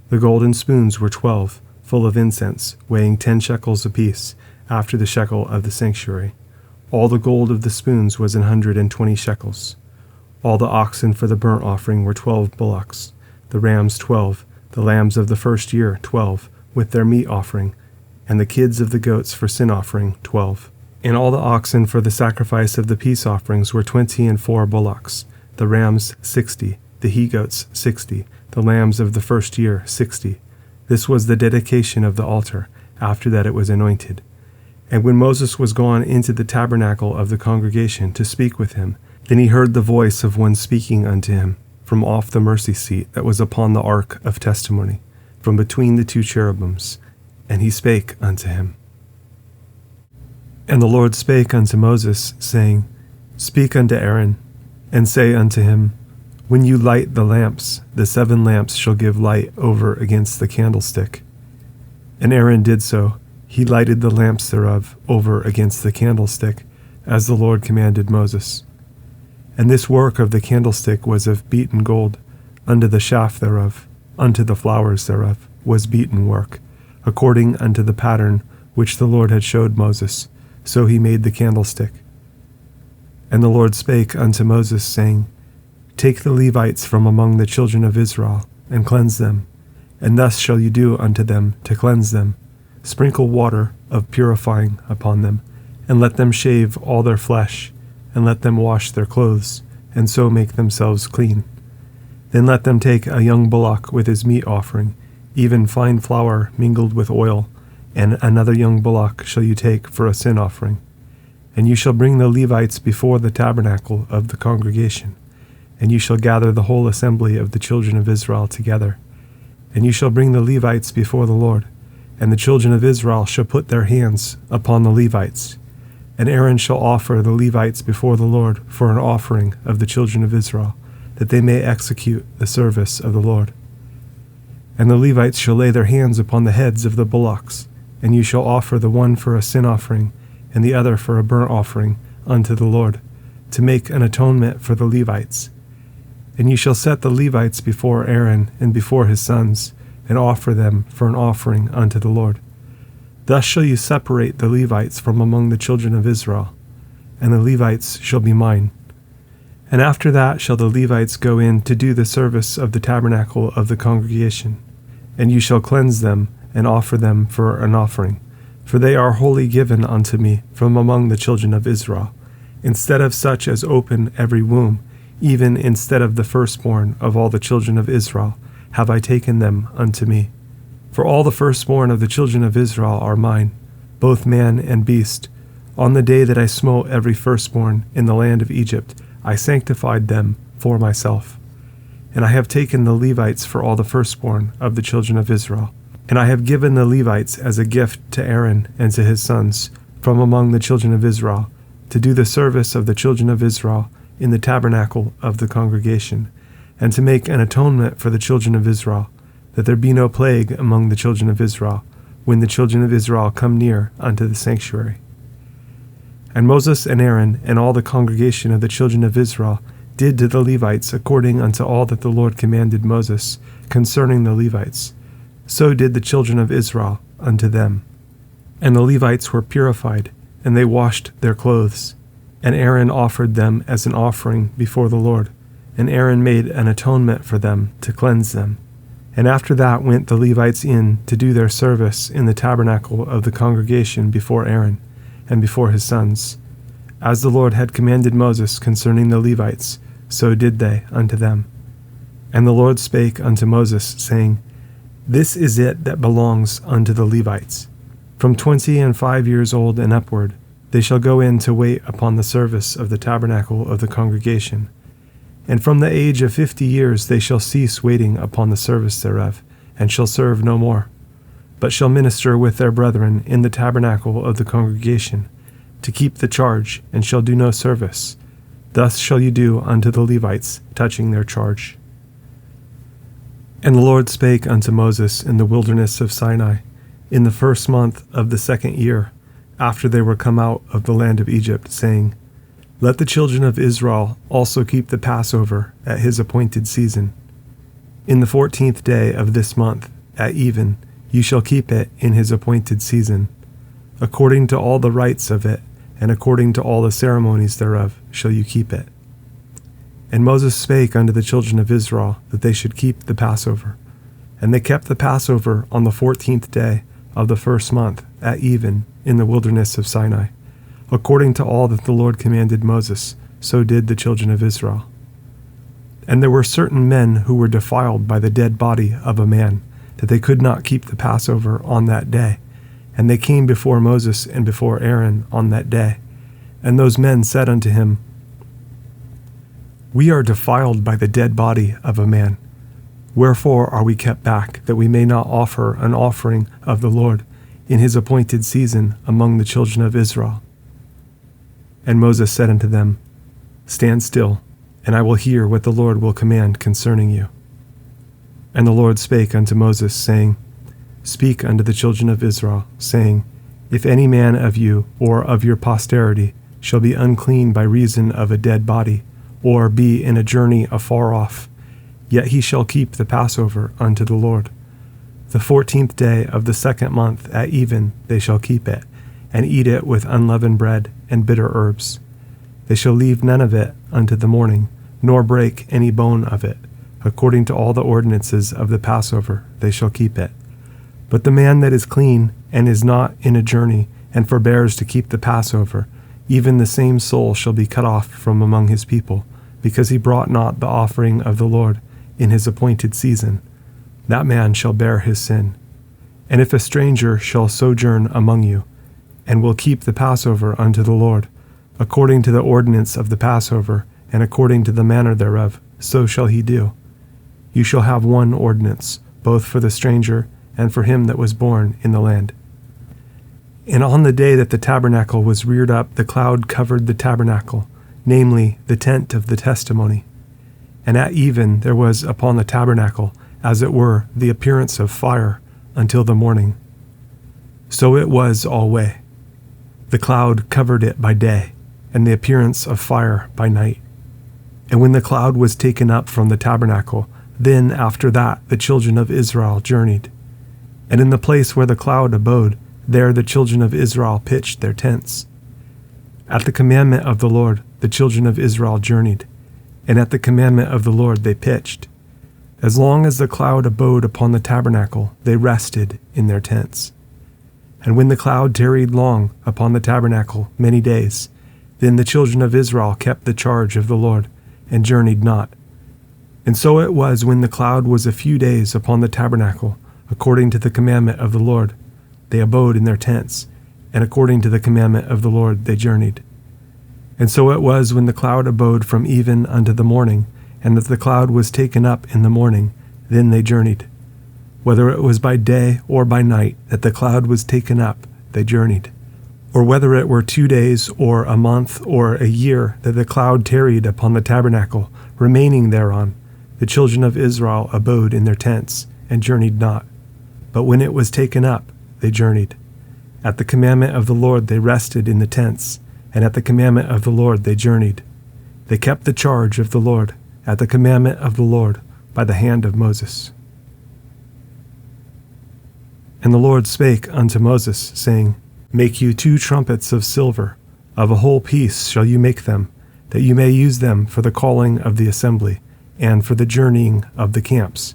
The golden spoons were 12, full of incense, weighing 10 shekels apiece, after the shekel of the sanctuary. All the gold of the spoons was 120 shekels. All the oxen for the burnt offering were 12 bullocks, the rams 12, the lambs of the first year 12, with their meat offering, and the kids of the goats for sin offering 12. And all the oxen for the sacrifice of the peace offerings were 24 bullocks, the rams 60, the he-goats 60, the lambs of the first year 60. This was the dedication of the altar, after that it was anointed. And when Moses was gone into the tabernacle of the congregation to speak with him, then he heard the voice of one speaking unto him, from off the mercy seat that was upon the ark of testimony, from between the 2 cherubims, and he spake unto him. And the Lord spake unto Moses, saying, Speak unto Aaron, and say unto him, When you light the lamps, the 7 lamps shall give light over against the candlestick. And Aaron did so. He lighted the lamps thereof over against the candlestick, as the Lord commanded Moses. And this work of the candlestick was of beaten gold, unto the shaft thereof, unto the flowers thereof, was beaten work, according unto the pattern which the Lord had showed Moses. So he made the candlestick. And the Lord spake unto Moses, saying, Take the Levites from among the children of Israel, and cleanse them, and thus shall you do unto them to cleanse them. Sprinkle water of purifying upon them, and let them shave all their flesh, and let them wash their clothes, and so make themselves clean. Then let them take a young bullock with his meat offering, even fine flour mingled with oil, and another young bullock shall you take for a sin offering. And you shall bring the Levites before the tabernacle of the congregation, and you shall gather the whole assembly of the children of Israel together. And you shall bring the Levites before the Lord, and the children of Israel shall put their hands upon the Levites. And Aaron shall offer the Levites before the Lord for an offering of the children of Israel, that they may execute the service of the Lord. And the Levites shall lay their hands upon the heads of the bullocks, and you shall offer the one for a sin offering, and the other for a burnt offering unto the Lord, to make an atonement for the Levites. And you shall set the Levites before Aaron and before his sons, and offer them for an offering unto the Lord. Thus shall you separate the Levites from among the children of Israel, and the Levites shall be mine. And after that shall the Levites go in to do the service of the tabernacle of the congregation, and you shall cleanse them, and offer them for an offering, for they are wholly given unto me from among the children of Israel, instead of such as open every womb, even instead of the firstborn of all the children of Israel, have I taken them unto me. For all the firstborn of the children of Israel are mine, both man and beast. On the day that I smote every firstborn in the land of Egypt, I sanctified them for myself. And I have taken the Levites for all the firstborn of the children of Israel, And I have given the Levites as a gift to Aaron and to his sons from among the children of Israel, to do the service of the children of Israel in the tabernacle of the congregation, and to make an atonement for the children of Israel, that there be no plague among the children of Israel, when the children of Israel come near unto the sanctuary. And Moses and Aaron and all the congregation of the children of Israel did to the Levites according unto all that the Lord commanded Moses concerning the Levites. So did the children of Israel unto them. And the Levites were purified, and they washed their clothes. And Aaron offered them as an offering before the Lord. And Aaron made an atonement for them to cleanse them. And after that went the Levites in to do their service in the tabernacle of the congregation before Aaron and before his sons. As the Lord had commanded Moses concerning the Levites, so did they unto them. And the Lord spake unto Moses, saying, This is it that belongs unto the Levites. From 25 years old and upward, they shall go in to wait upon the service of the tabernacle of the congregation. And from the age of 50 years they shall cease waiting upon the service thereof, and shall serve no more, but shall minister with their brethren in the tabernacle of the congregation, to keep the charge, and shall do no service. Thus shall you do unto the Levites touching their charge. And the Lord spake unto Moses in the wilderness of Sinai, in the 1st month of the 2nd year, after they were come out of the land of Egypt, saying, Let the children of Israel also keep the Passover at his appointed season. In the 14th day of this month, at even, you shall keep it in his appointed season. According to all the rites of it, and according to all the ceremonies thereof, shall you keep it. And Moses spake unto the children of Israel that they should keep the Passover. And they kept the Passover on the 14th day of the 1st month, at even, in the wilderness of Sinai. According to all that the Lord commanded Moses, so did the children of Israel. And there were certain men who were defiled by the dead body of a man, that they could not keep the Passover on that day. And they came before Moses and before Aaron on that day. And those men said unto him, We are defiled by the dead body of a man. Wherefore are we kept back, that we may not offer an offering of the Lord in his appointed season among the children of Israel? And Moses said unto them, Stand still, and I will hear what the Lord will command concerning you. And the Lord spake unto Moses, saying, Speak unto the children of Israel, saying, If any man of you or of your posterity shall be unclean by reason of a dead body, or be in a journey afar off, yet he shall keep the Passover unto the Lord. The 14th day of the 2nd month at even they shall keep it, and eat it with unleavened bread and bitter herbs. They shall leave none of it unto the morning, nor break any bone of it. According to all the ordinances of the Passover they shall keep it. But the man that is clean, and is not in a journey, and forbears to keep the Passover, even the same soul shall be cut off from among his people, because he brought not the offering of the Lord in his appointed season. That man shall bear his sin. And if a stranger shall sojourn among you, and will keep the Passover unto the Lord, according to the ordinance of the Passover, and according to the manner thereof, so shall he do. You shall have one ordinance, both for the stranger and for him that was born in the land. And on the day that the tabernacle was reared up, the cloud covered the tabernacle, namely the tent of the testimony. And at even there was upon the tabernacle, as it were, the appearance of fire until the morning. So it was alway. The cloud covered it by day, and the appearance of fire by night. And when the cloud was taken up from the tabernacle, then after that the children of Israel journeyed. And in the place where the cloud abode, there the children of Israel pitched their tents. At the commandment of the Lord the children of Israel journeyed, and at the commandment of the Lord they pitched. As long as the cloud abode upon the tabernacle, they rested in their tents. And when the cloud tarried long upon the tabernacle many days, then the children of Israel kept the charge of the Lord, and journeyed not. And so it was when the cloud was a few days upon the tabernacle, according to the commandment of the Lord, they abode in their tents, and according to the commandment of the Lord they journeyed. And so it was when the cloud abode from even unto the morning, and that the cloud was taken up in the morning, then they journeyed. Whether it was by day or by night that the cloud was taken up, they journeyed. Or whether it were 2 days or a month or a year that the cloud tarried upon the tabernacle, remaining thereon, the children of Israel abode in their tents, and journeyed not. But when it was taken up, they journeyed. At the commandment of the Lord they rested in the tents, and at the commandment of the Lord they journeyed. They kept the charge of the Lord, at the commandment of the Lord, by the hand of Moses. And the Lord spake unto Moses, saying, Make you 2 trumpets of silver, of a whole piece shall you make them, that you may use them for the calling of the assembly, and for the journeying of the camps.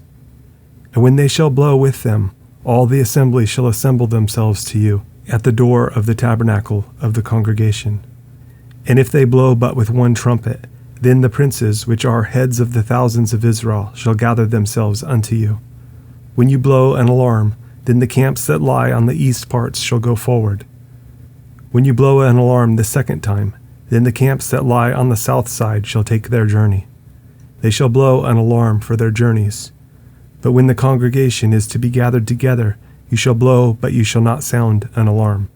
And when they shall blow with them, all the assembly shall assemble themselves to you, at the door of the tabernacle of the congregation. And if they blow but with 1 trumpet, then the princes which are heads of the thousands of Israel shall gather themselves unto you. When you blow an alarm, then the camps that lie on the east parts shall go forward. When you blow an alarm the 2nd time, then the camps that lie on the south side shall take their journey. They shall blow an alarm for their journeys. But when the congregation is to be gathered together, you shall blow, but you shall not sound an alarm.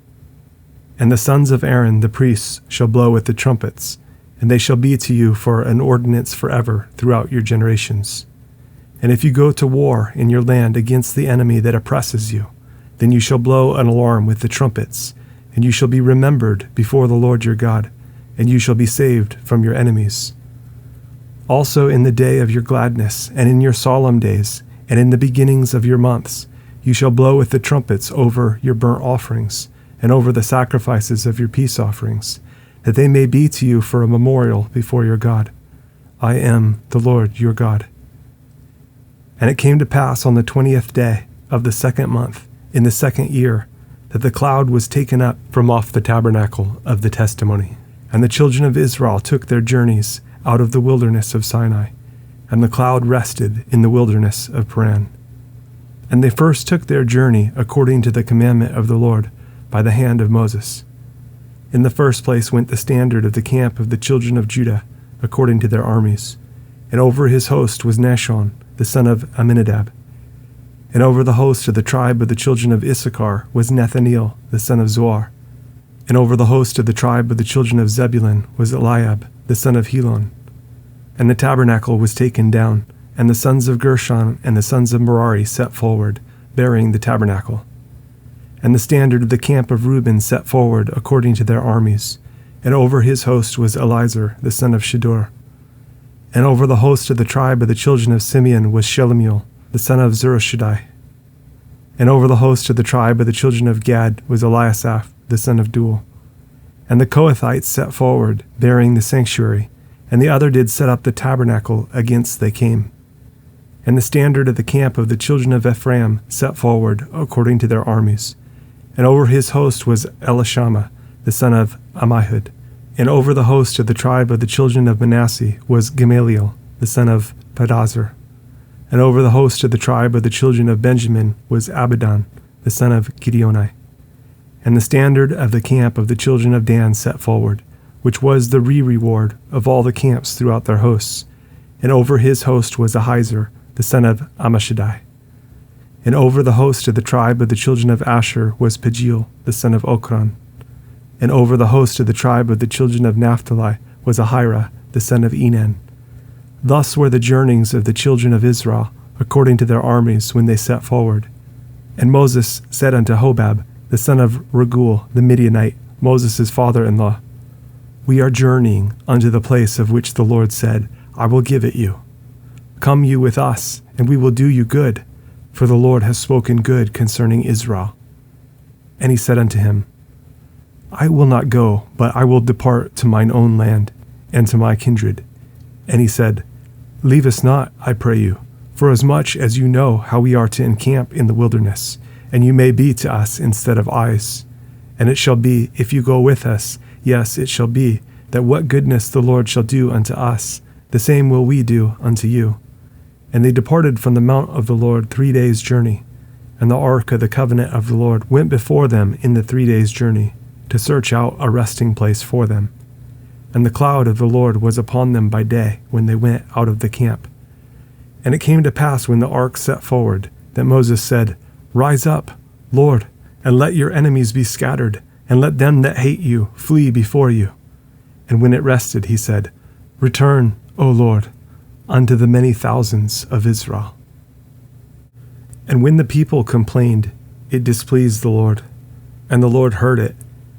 And the sons of Aaron the priests shall blow with the trumpets, and they shall be to you for an ordinance forever throughout your generations. And if you go to war in your land against the enemy that oppresses you, then you shall blow an alarm with the trumpets, and you shall be remembered before the Lord your God, and you shall be saved from your enemies. Also in the day of your gladness, and in your solemn days, and in the beginnings of your months, you shall blow with the trumpets over your burnt offerings, and over the sacrifices of your peace offerings, that they may be to you for a memorial before your God. I am the Lord your God. And it came to pass on the 20th day of the 2nd month, in the 2nd year, that the cloud was taken up from off the tabernacle of the testimony. And the children of Israel took their journeys out of the wilderness of Sinai, and the cloud rested in the wilderness of Paran. And they first took their journey according to the commandment of the Lord, by the hand of Moses. In the first place went the standard of the camp of the children of Judah, according to their armies. And over his host was Nahshon, the son of Amminadab. And over the host of the tribe of the children of Issachar was Nethaneel, the son of Zoar. And over the host of the tribe of the children of Zebulun was Eliab, the son of Helon. And the tabernacle was taken down, and the sons of Gershon and the sons of Merari set forward, bearing the tabernacle. And the standard of the camp of Reuben set forward according to their armies. And over his host was Elizur, the son of Shedeur. And over the host of the tribe of the children of Simeon was Shelumiel, the son of Zurishaddai. And over the host of the tribe of the children of Gad was Eliasaph, the son of Duel. And the Kohathites set forward, bearing the sanctuary, and the other did set up the tabernacle against they came. And the standard of the camp of the children of Ephraim set forward according to their armies. And over his host was Elishama, the son of Ammihud. And over the host of the tribe of the children of Manasseh was Gamaliel, the son of Pedazur. And over the host of the tribe of the children of Benjamin was Abidan, the son of Gideoni. And the standard of the camp of the children of Dan set forward, which was the reward of all the camps throughout their hosts. And over his host was Ahiezer, the son of Ammishaddai. And over the host of the tribe of the children of Asher was Pagiel, the son of Ochran. And over the host of the tribe of the children of Naphtali was Ahira, the son of Enan. Thus were the journeyings of the children of Israel, according to their armies, when they set forward. And Moses said unto Hobab, the son of Raguel the Midianite, Moses' father-in-law, We are journeying unto the place of which the Lord said, I will give it you. Come you with us, and we will do you good, for the Lord has spoken good concerning Israel. And he said unto him, I will not go, but I will depart to mine own land, and to my kindred. And he said, Leave us not, I pray you, for as much as you know how we are to encamp in the wilderness, and you may be to us instead of eyes. And it shall be, if you go with us, yes, it shall be, that what goodness the Lord shall do unto us, the same will we do unto you. And they departed from the mount of the Lord 3 days' journey, and the ark of the covenant of the Lord went before them in the 3 days' journey, to search out a resting place for them. And the cloud of the Lord was upon them by day when they went out of the camp. And it came to pass when the ark set forward, that Moses said, Rise up, Lord, and let your enemies be scattered, and let them that hate you flee before you. And when it rested, he said, Return, O Lord, unto the many thousands of Israel. And when the people complained, it displeased the Lord. And the Lord heard it,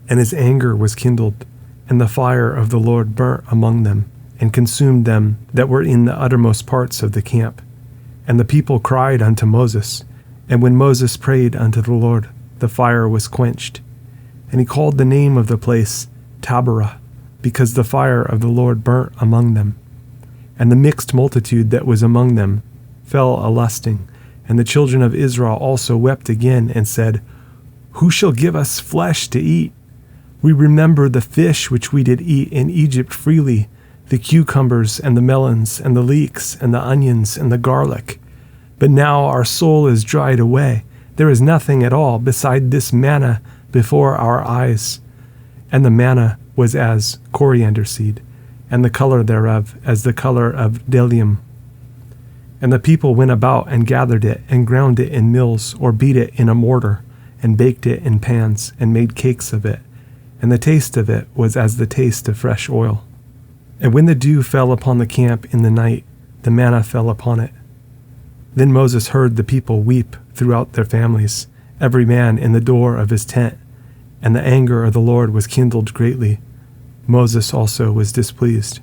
and his anger was kindled, and the fire of the Lord burnt among them, and consumed them that were in the uttermost parts of the camp. And the people cried unto Moses, and when Moses prayed unto the Lord, the fire was quenched. And he called the name of the place Taberah, because the fire of the Lord burnt among them. And the mixed multitude that was among them fell a-lusting, and the children of Israel also wept again, and said, Who shall give us flesh to eat? We remember the fish which we did eat in Egypt freely, the cucumbers and the melons and the leeks and the onions and the garlic. But now our soul is dried away. There is nothing at all beside this manna before our eyes. And the manna was as coriander seed, and the color thereof as the color of bdellium. And the people went about and gathered it, and ground it in mills, or beat it in a mortar, and baked it in pans, and made cakes of it. And the taste of it was as the taste of fresh oil. And when the dew fell upon the camp in the night, the manna fell upon it. Then Moses heard the people weep throughout their families, every man in the door of his tent. And the anger of the Lord was kindled greatly. Moses also was displeased.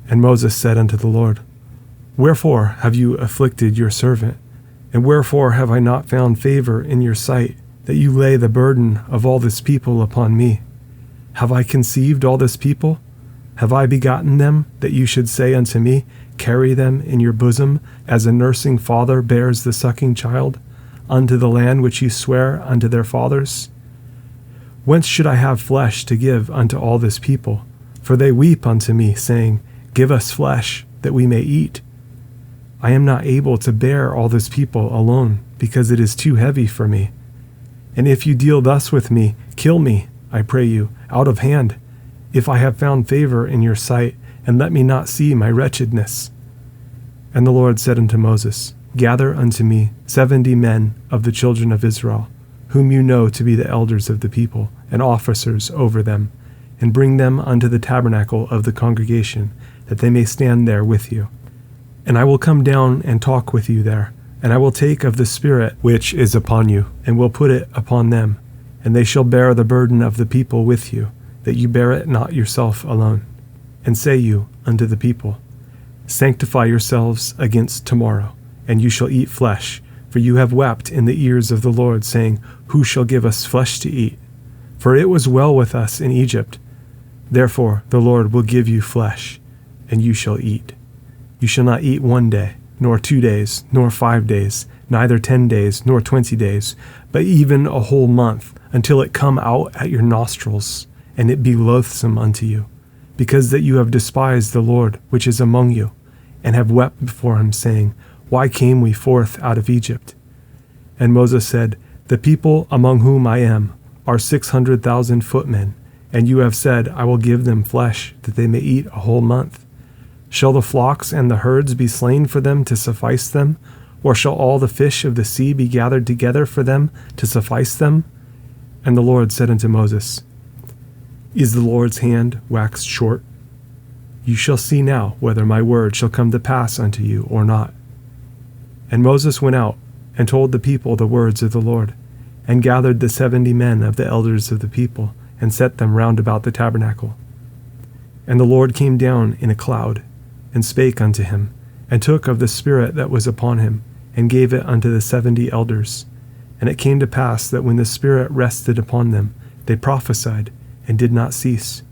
And Moses said unto the Lord, Wherefore have you afflicted your servant? And wherefore have I not found favor in your sight, that you lay the burden of all this people upon me? Have I conceived all this people? Have I begotten them, that you should say unto me, Carry them in your bosom, as a nursing father bears the sucking child, unto the land which you swear unto their fathers? Whence should I have flesh to give unto all this people? For they weep unto me, saying, Give us flesh, that we may eat. I am not able to bear all this people alone, because it is too heavy for me. And if you deal thus with me, kill me, I pray you, out of hand, if I have found favor in your sight, and let me not see my wretchedness. And the Lord said unto Moses, Gather unto me 70 men of the children of Israel, whom you know to be the elders of the people, and officers over them, and bring them unto the tabernacle of the congregation, that they may stand there with you. And I will come down and talk with you there, and I will take of the Spirit which is upon you, and will put it upon them, and they shall bear the burden of the people with you, that you bear it not yourself alone. And say you unto the people, Sanctify yourselves against tomorrow, and you shall eat flesh, for you have wept in the ears of the Lord, saying, Who shall give us flesh to eat? For it was well with us in Egypt. Therefore the Lord will give you flesh, and you shall eat. You shall not eat 1 day, nor 2 days, nor 5 days, neither 10 days, nor 20 days, but even a whole month, until it come out at your nostrils, and it be loathsome unto you, because that you have despised the Lord which is among you, and have wept before him, saying, Why came we forth out of Egypt? And Moses said, The people among whom I am are 600,000 footmen, and you have said, I will give them flesh, that they may eat a whole month. Shall the flocks and the herds be slain for them to suffice them? Or shall all the fish of the sea be gathered together for them to suffice them? And the Lord said unto Moses, Is the Lord's hand waxed short? You shall see now whether my word shall come to pass unto you or not. And Moses went out, and told the people the words of the Lord, and gathered the 70 men of the elders of the people, and set them round about the tabernacle. And the Lord came down in a cloud, and spake unto him, and took of the Spirit that was upon him, and gave it unto the 70 elders. And it came to pass that when the Spirit rested upon them, they prophesied, and did not cease.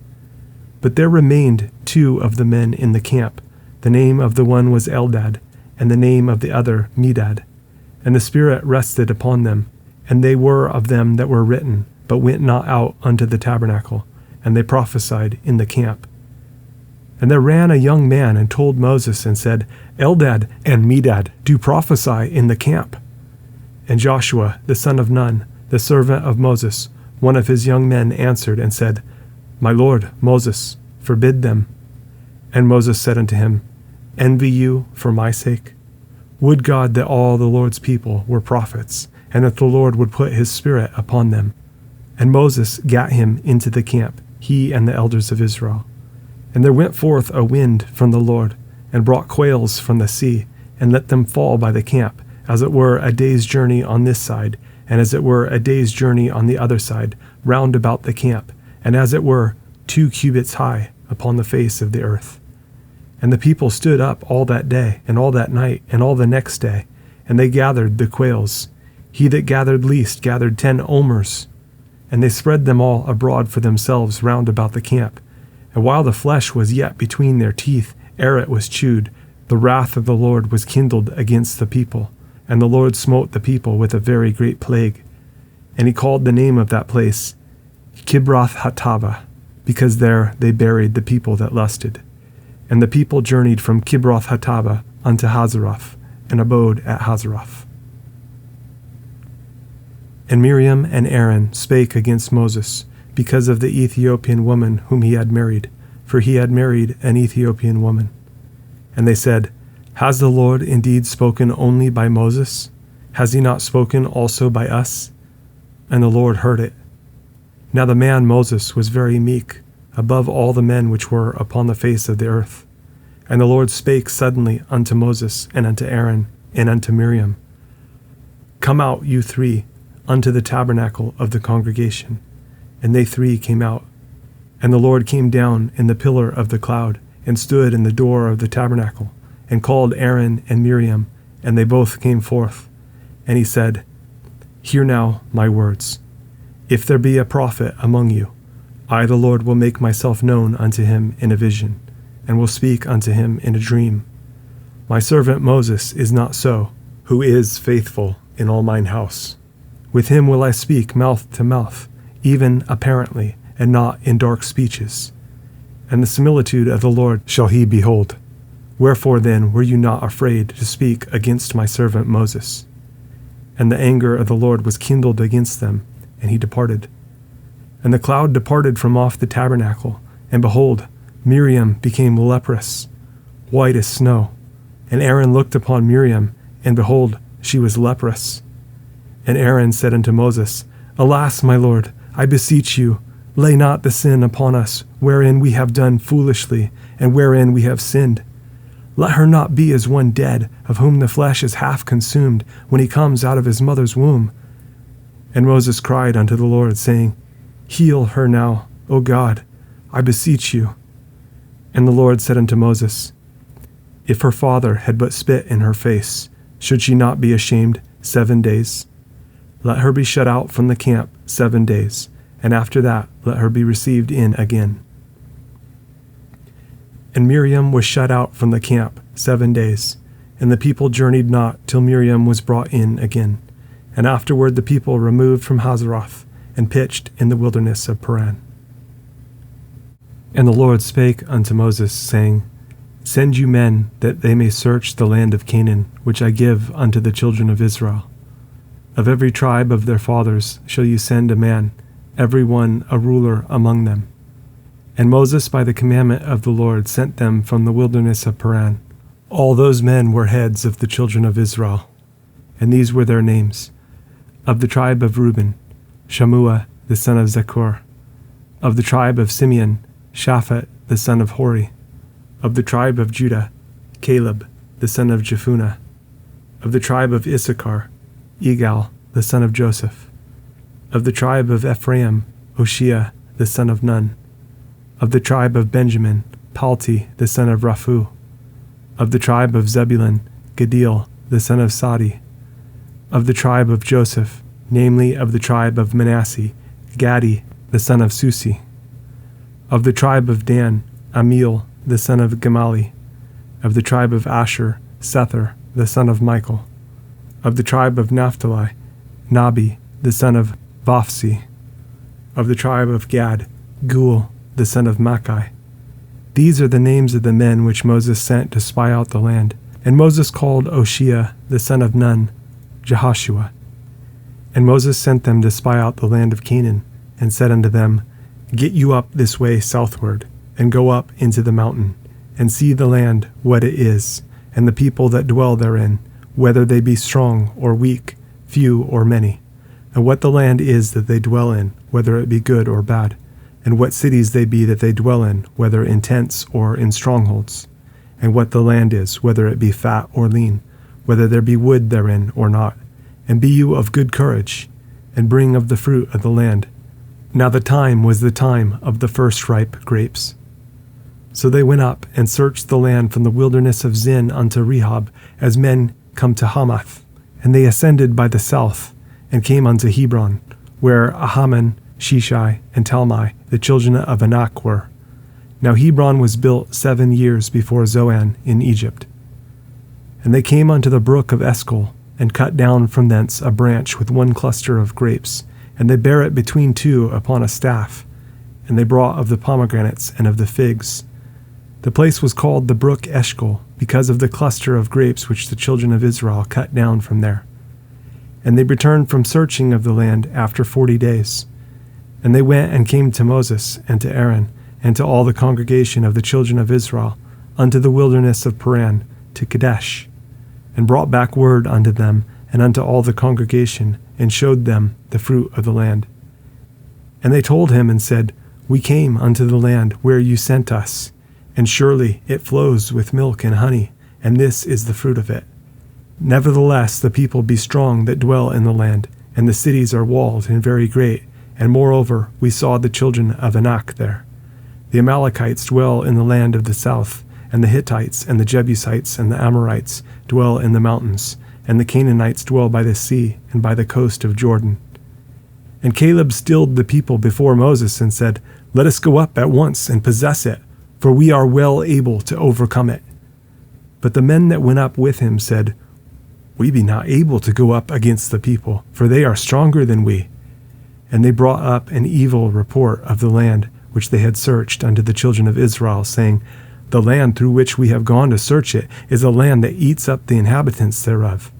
But there remained 2 of the men in the camp. The name of the one was Eldad, and the name of the other Medad. And the Spirit rested upon them, and they were of them that were written, but went not out unto the tabernacle, and they prophesied in the camp. And there ran a young man and told Moses, and said, Eldad and Medad do prophesy in the camp. And Joshua, the son of Nun, the servant of Moses, one of his young men, answered and said, My lord Moses, forbid them. And Moses said unto him, Envy you for my sake? Would God that all the Lord's people were prophets, and that the Lord would put his Spirit upon them. And Moses gat him into the camp, he and the elders of Israel. And there went forth a wind from the Lord, and brought quails from the sea, and let them fall by the camp, as it were a day's journey on this side, and as it were a day's journey on the other side, round about the camp, and as it were 2 cubits high upon the face of the earth. And the people stood up all that day, and all that night, and all the next day, and they gathered the quails. He that gathered least gathered 10 omers. And they spread them all abroad for themselves round about the camp. And while the flesh was yet between their teeth, ere it was chewed, the wrath of the Lord was kindled against the people, and the Lord smote the people with a very great plague. And he called the name of that place Kibroth-Hattaavah, because there they buried the people that lusted. And the people journeyed from Kibroth-Hattaavah unto Hazeroth, and abode at Hazeroth. And Miriam and Aaron spake against Moses, because of the Ethiopian woman whom he had married, for he had married an Ethiopian woman. And they said, Has the Lord indeed spoken only by Moses? Has he not spoken also by us? And the Lord heard it. Now the man Moses was very meek, above all the men which were upon the face of the earth. And the Lord spake suddenly unto Moses, and unto Aaron, and unto Miriam, Come out, you 3, unto the tabernacle of the congregation. And they 3 came out. And the Lord came down in the pillar of the cloud, and stood in the door of the tabernacle, and called Aaron and Miriam, and they both came forth. And he said, Hear now my words. If there be a prophet among you, I the Lord will make myself known unto him in a vision, and will speak unto him in a dream. My servant Moses is not so, who is faithful in all mine house. With him will I speak mouth to mouth, even apparently, and not in dark speeches. And the similitude of the Lord shall he behold. Wherefore then were you not afraid to speak against my servant Moses? And the anger of the Lord was kindled against them, and he departed. And the cloud departed from off the tabernacle, and behold, Miriam became leprous, white as snow. And Aaron looked upon Miriam, and behold, she was leprous. And Aaron said unto Moses, Alas, my Lord, I beseech you, lay not the sin upon us, wherein we have done foolishly, and wherein we have sinned. Let her not be as one dead, of whom the flesh is half consumed, when he comes out of his mother's womb. And Moses cried unto the Lord, saying, Heal her now, O God, I beseech you. And the Lord said unto Moses, If her father had but spit in her face, should she not be ashamed 7 days? Let her be shut out from the camp 7 days, and after that let her be received in again. And Miriam was shut out from the camp 7 days, and the people journeyed not till Miriam was brought in again. And afterward the people removed from Hazeroth, and pitched in the wilderness of Paran. And the Lord spake unto Moses, saying, Send you men, that they may search the land of Canaan, which I give unto the children of Israel. Of every tribe of their fathers shall you send a man, every one a ruler among them. And Moses by the commandment of the Lord sent them from the wilderness of Paran. All those men were heads of the children of Israel. And these were their names. Of the tribe of Reuben, Shammua the son of Zakur. Of the tribe of Simeon, Shaphat the son of Hori. Of the tribe of Judah, Caleb the son of Jephunneh. Of the tribe of Issachar, Igal the son of Joseph. Of the tribe of Ephraim, Hoshea the son of Nun. Of the tribe of Benjamin, Palti the son of Raphu. Of the tribe of Zebulun, Gadil the son of Sadi. Of the tribe of Joseph, namely of the tribe of Manasseh, Gadi the son of Susi. Of the tribe of Dan, Amiel the son of Gemali. Of the tribe of Asher, Sethur the son of Michael. Of the tribe of Naphtali, Nabi the son of Vophsi. Of the tribe of Gad, Gul the son of Machi. These are the names of the men which Moses sent to spy out the land. And Moses called Hoshea the son of Nun, Jehoshua. And Moses sent them to spy out the land of Canaan, and said unto them, Get you up this way southward, and go up into the mountain, and see the land what it is, and the people that dwell therein, whether they be strong or weak, few or many, and what the land is that they dwell in, whether it be good or bad, and what cities they be that they dwell in, whether in tents or in strongholds, and what the land is, whether it be fat or lean, whether there be wood therein or not. And be you of good courage, and bring of the fruit of the land. Now the time was the time of the first ripe grapes. So they went up and searched the land from the wilderness of Zin unto Rehob, as men come to Hamath. And they ascended by the south, and came unto Hebron, where Ahaman, Shishai, and Talmai, the children of Anak, were. Now Hebron was built 7 years before Zoan in Egypt. And they came unto the brook of Eshcol, and cut down from thence a branch with one cluster of grapes, and they bare it between two upon a staff. And they brought of the pomegranates and of the figs. The place was called the brook Eshcol, because of the cluster of grapes which the children of Israel cut down from there. And they returned from searching of the land after 40 days. And they went and came to Moses and to Aaron, and to all the congregation of the children of Israel, unto the wilderness of Paran, to Kadesh, and brought back word unto them and unto all the congregation, and showed them the fruit of the land. And they told him and said, We came unto the land where you sent us, and surely it flows with milk and honey, and this is the fruit of it. Nevertheless the people be strong that dwell in the land, and the cities are walled and very great, and moreover we saw the children of Anak there. The Amalekites dwell in the land of the south, and the Hittites and the Jebusites and the Amorites dwell in the mountains, and the Canaanites dwell by the sea and by the coast of Jordan. And Caleb stilled the people before Moses and said, Let us go up at once and possess it, for we are well able to overcome it. But the men that went up with him said, We be not able to go up against the people, for they are stronger than we. And they brought up an evil report of the land which they had searched unto the children of Israel, saying, The land through which we have gone to search it is a land that eats up the inhabitants thereof.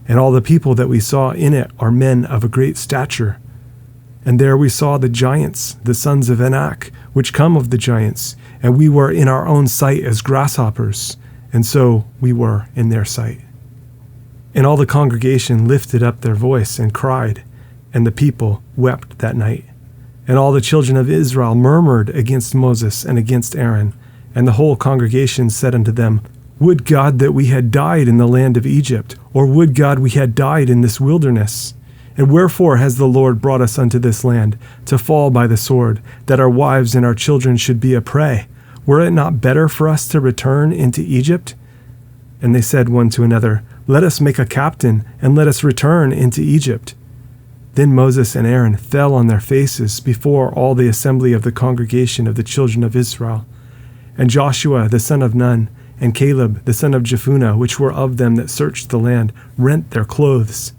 And all the people that we saw in it are men of a great stature. And there we saw the giants, the sons of Anak, which come of the giants, and we were in our own sight as grasshoppers, and so we were in their sight. And all the congregation lifted up their voice and cried, and the people wept that night. And all the children of Israel murmured against Moses and against Aaron. And the whole congregation said unto them, Would God that we had died in the land of Egypt, or would God we had died in this wilderness? And wherefore has the Lord brought us unto this land, to fall by the sword, that our wives and our children should be a prey? Were it not better for us to return into Egypt? And they said one to another, Let us make a captain, and let us return into Egypt. Then Moses and Aaron fell on their faces before all the assembly of the congregation of the children of Israel. And Joshua the son of Nun, and Caleb the son of Jephunneh, which were of them that searched the land, rent their clothes.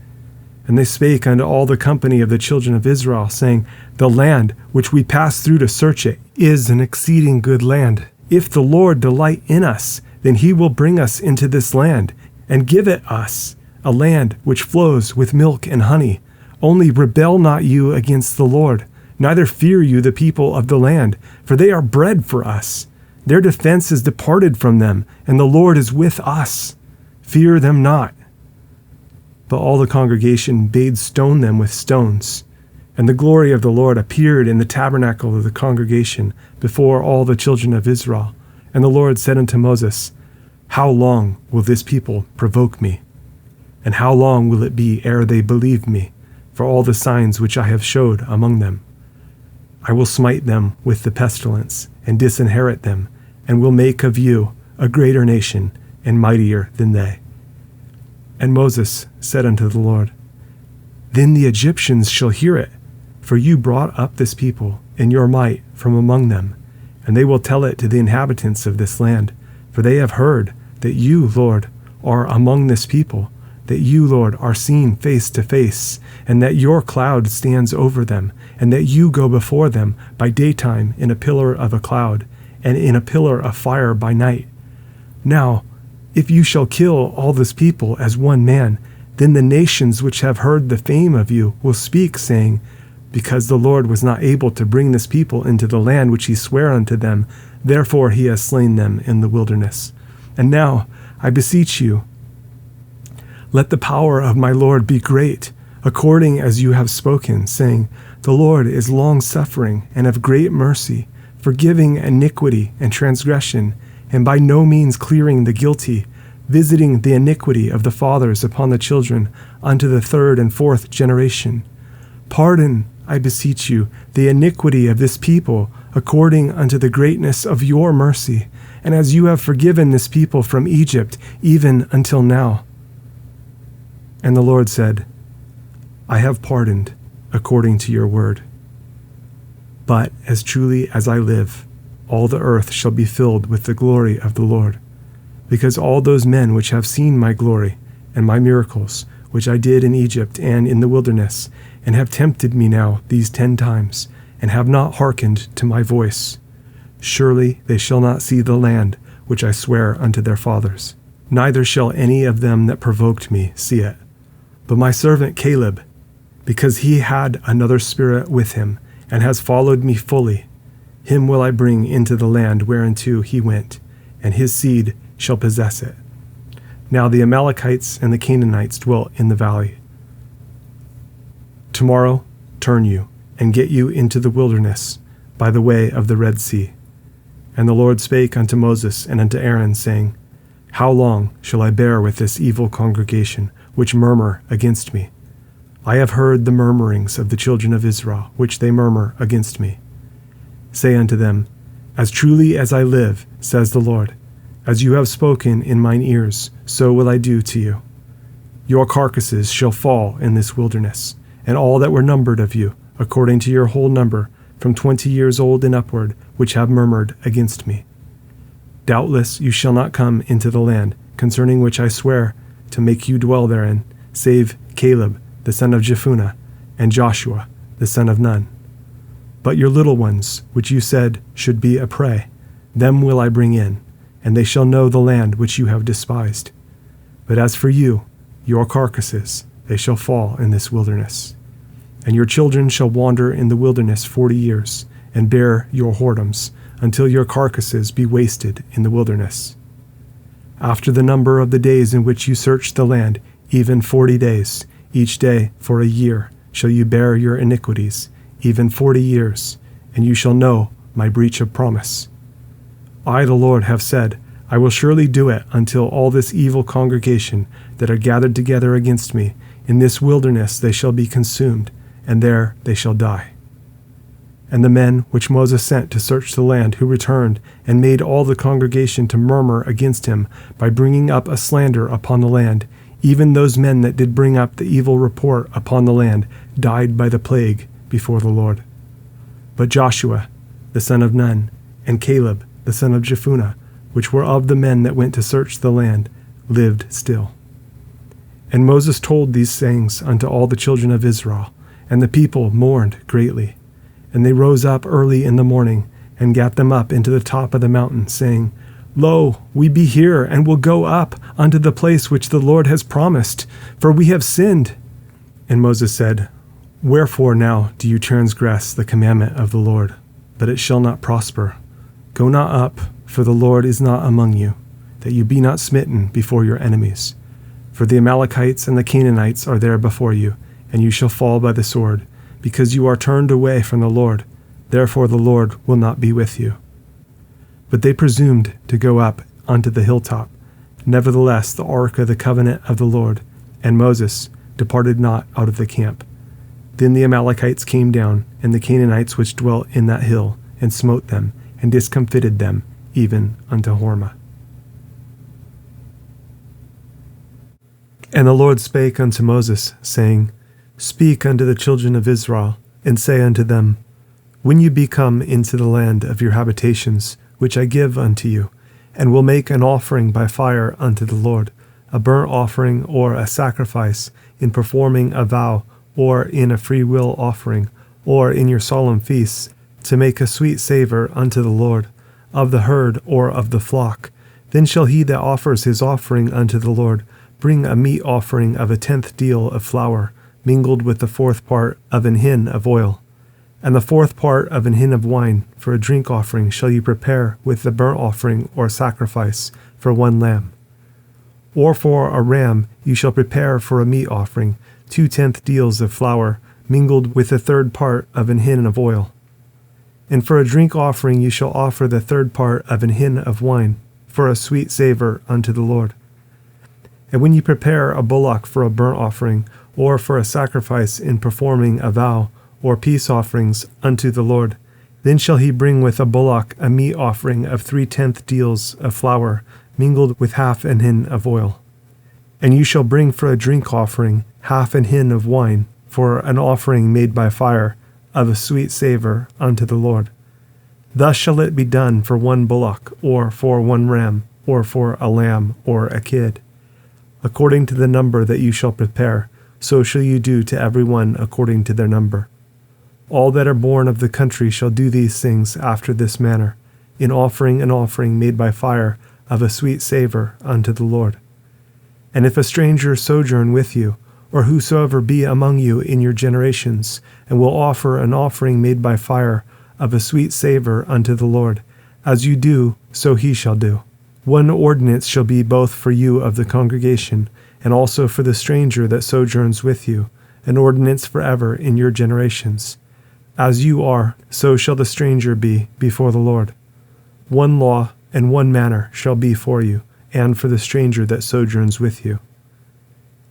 And they spake unto all the company of the children of Israel, saying, The land which we passed through to search it is an exceeding good land. If the Lord delight in us, then he will bring us into this land, and give it us, a land which flows with milk and honey. Only rebel not you against the Lord, neither fear you the people of the land, for they are bread for us. Their defense is departed from them, and the Lord is with us. Fear them not. But all the congregation bade stone them with stones. And the glory of the Lord appeared in the tabernacle of the congregation before all the children of Israel. And the Lord said unto Moses, How long will this people provoke me? And how long will it be ere they believe me, for all the signs which I have showed among them? I will smite them with the pestilence, and disinherit them, and will make of you a greater nation, and mightier than they. And Moses said unto the Lord, Then the Egyptians shall hear it, for you brought up this people in your might from among them, and they will tell it to the inhabitants of this land, for they have heard that you, Lord, are among this people, that you, Lord, are seen face to face, and that your cloud stands over them, and that you go before them by daytime in a pillar of a cloud, and in a pillar of fire by night. Now, if you shall kill all this people as one man, then the nations which have heard the fame of you will speak, saying, Because the Lord was not able to bring this people into the land which he sware unto them, therefore he has slain them in the wilderness. And now, I beseech you, Let the power of my Lord be great, according as you have spoken, saying, The Lord is long-suffering and of great mercy, forgiving iniquity and transgression, and by no means clearing the guilty, visiting the iniquity of the fathers upon the children unto the third and fourth generation. Pardon, I beseech you, the iniquity of this people, according unto the greatness of your mercy, and as you have forgiven this people from Egypt, even until now. And the Lord said, I have pardoned according to your word. But as truly as I live, all the earth shall be filled with the glory of the Lord, because all those men which have seen my glory and my miracles, which I did in Egypt and in the wilderness, and have tempted me now these 10 times, and have not hearkened to my voice, surely they shall not see the land which I swear unto their fathers, neither shall any of them that provoked me see it. But my servant Caleb, because he had another spirit with him, and has followed me fully, him will I bring into the land whereinto he went, and his seed shall possess it. Now the Amalekites and the Canaanites dwelt in the valley. Tomorrow turn you, and get you into the wilderness, by the way of the Red Sea. And the Lord spake unto Moses and unto Aaron, saying, How long shall I bear with this evil congregation, which murmur against me? I have heard the murmurings of the children of Israel, which they murmur against me. Say unto them, As truly as I live, says the Lord, as you have spoken in mine ears, so will I do to you. Your carcasses shall fall in this wilderness, and all that were numbered of you, according to your whole number, from 20 years old and upward, which have murmured against me. Doubtless you shall not come into the land, concerning which I swear to make you dwell therein, save Caleb the son of Jephunneh, and Joshua the son of Nun. But your little ones, which you said should be a prey, them will I bring in, and they shall know the land which you have despised. But as for you, your carcasses, they shall fall in this wilderness. And your children shall wander in the wilderness 40 years, and bear your whoredoms, until your carcasses be wasted in the wilderness. After the number of the days in which you search the land, even 40 days, each day for a year, shall you bear your iniquities, even 40 years, and you shall know my breach of promise. I, the Lord, have said, I will surely do it until all this evil congregation that are gathered together against me, in this wilderness they shall be consumed, and there they shall die. And the men which Moses sent to search the land, who returned, and made all the congregation to murmur against him, by bringing up a slander upon the land, even those men that did bring up the evil report upon the land, died by the plague before the Lord. But Joshua, the son of Nun, and Caleb, the son of Jephunneh, which were of the men that went to search the land, lived still. And Moses told these things unto all the children of Israel, and the people mourned greatly. And they rose up early in the morning, and gat them up into the top of the mountain, saying, Lo, we be here, and will go up unto the place which the Lord has promised, for we have sinned. And Moses said, Wherefore now do you transgress the commandment of the Lord? But it shall not prosper. Go not up, for the Lord is not among you, that you be not smitten before your enemies. For the Amalekites and the Canaanites are there before you, and you shall fall by the sword, because you are turned away from the Lord. Therefore the Lord will not be with you. But they presumed to go up unto the hilltop. Nevertheless the ark of the covenant of the Lord, and Moses, departed not out of the camp. Then the Amalekites came down, and the Canaanites which dwelt in that hill, and smote them, and discomfited them, even unto Hormah. And the Lord spake unto Moses, saying, Speak unto the children of Israel, and say unto them, When you be come into the land of your habitations, which I give unto you, and will make an offering by fire unto the Lord, a burnt offering or a sacrifice, in performing a vow, or in a freewill offering, or in your solemn feasts, to make a sweet savour unto the Lord, of the herd or of the flock, then shall he that offers his offering unto the Lord bring a meat offering of 1/10 deal of flour, mingled with the 4th part of an hin of oil. And the 4th part of an hin of wine for a drink offering shall you prepare with the burnt offering or sacrifice for 1 lamb. Or for a ram you shall prepare for a meat offering 2/10 deals of flour, mingled with a third part of an hin of oil. And for a drink offering you shall offer the third part of an hin of wine, for a sweet savor unto the Lord. And when you prepare a bullock for a burnt offering, or for a sacrifice in performing a vow, or peace offerings unto the Lord, then shall he bring with a bullock a meat offering of 3/10 deals of flour, mingled with half an hin of oil. And you shall bring for a drink offering half an hin of wine, for an offering made by fire, of a sweet savor unto the Lord. Thus shall it be done for one bullock, or for one ram, or for a lamb, or a kid. According to the number that you shall prepare, so shall you do to every one according to their number. All that are born of the country shall do these things after this manner, in offering an offering made by fire of a sweet savor unto the Lord. And if a stranger sojourn with you, or whosoever be among you in your generations, and will offer an offering made by fire of a sweet savor unto the Lord, as you do, so he shall do. One ordinance shall be both for you of the congregation, and also for the stranger that sojourns with you, an ordinance forever in your generations. As you are, so shall the stranger be before the Lord. One law and one manner shall be for you, and for the stranger that sojourns with you.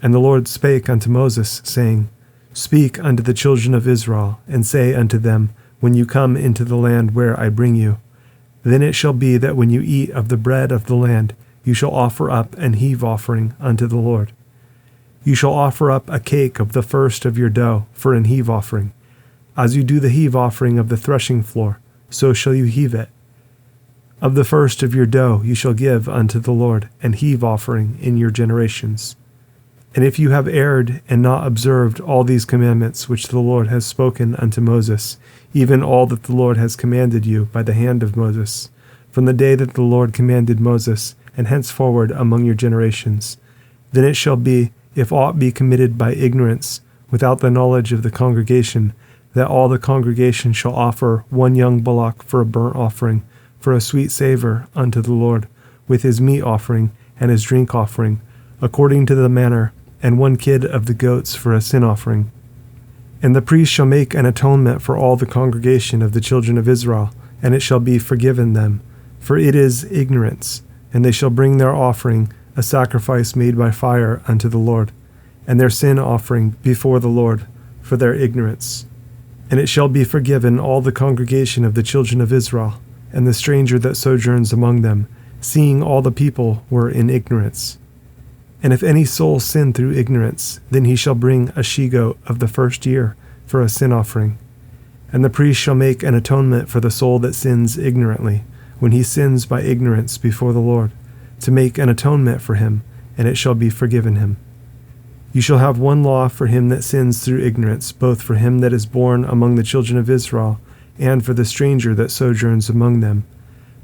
And the Lord spake unto Moses, saying, Speak unto the children of Israel, and say unto them, When you come into the land where I bring you, then it shall be that when you eat of the bread of the land, you shall offer up an heave offering unto the Lord. You shall offer up a cake of the first of your dough for an heave offering. As you do the heave offering of the threshing floor, so shall you heave it. Of the first of your dough you shall give unto the Lord an heave offering in your generations. And if you have erred and not observed all these commandments which the Lord has spoken unto Moses, even all that the Lord has commanded you by the hand of Moses, from the day that the Lord commanded Moses, and henceforward among your generations, then it shall be, if aught be committed by ignorance, without the knowledge of the congregation, that all the congregation shall offer one young bullock for a burnt offering, for a sweet savor unto the Lord, with his meat offering and his drink offering, according to the manner, and one kid of the goats for a sin offering. And the priest shall make an atonement for all the congregation of the children of Israel, and it shall be forgiven them, for it is ignorance. And they shall bring their offering, a sacrifice made by fire unto the Lord, and their sin offering before the Lord, for their ignorance. And it shall be forgiven all the congregation of the children of Israel, and the stranger that sojourns among them, seeing all the people were in ignorance. And if any soul sin through ignorance, then he shall bring a she-goat of the first year for a sin offering. And the priest shall make an atonement for the soul that sins ignorantly, when he sins by ignorance before the Lord, to make an atonement for him, and it shall be forgiven him. You shall have one law for him that sins through ignorance, both for him that is born among the children of Israel, and for the stranger that sojourns among them.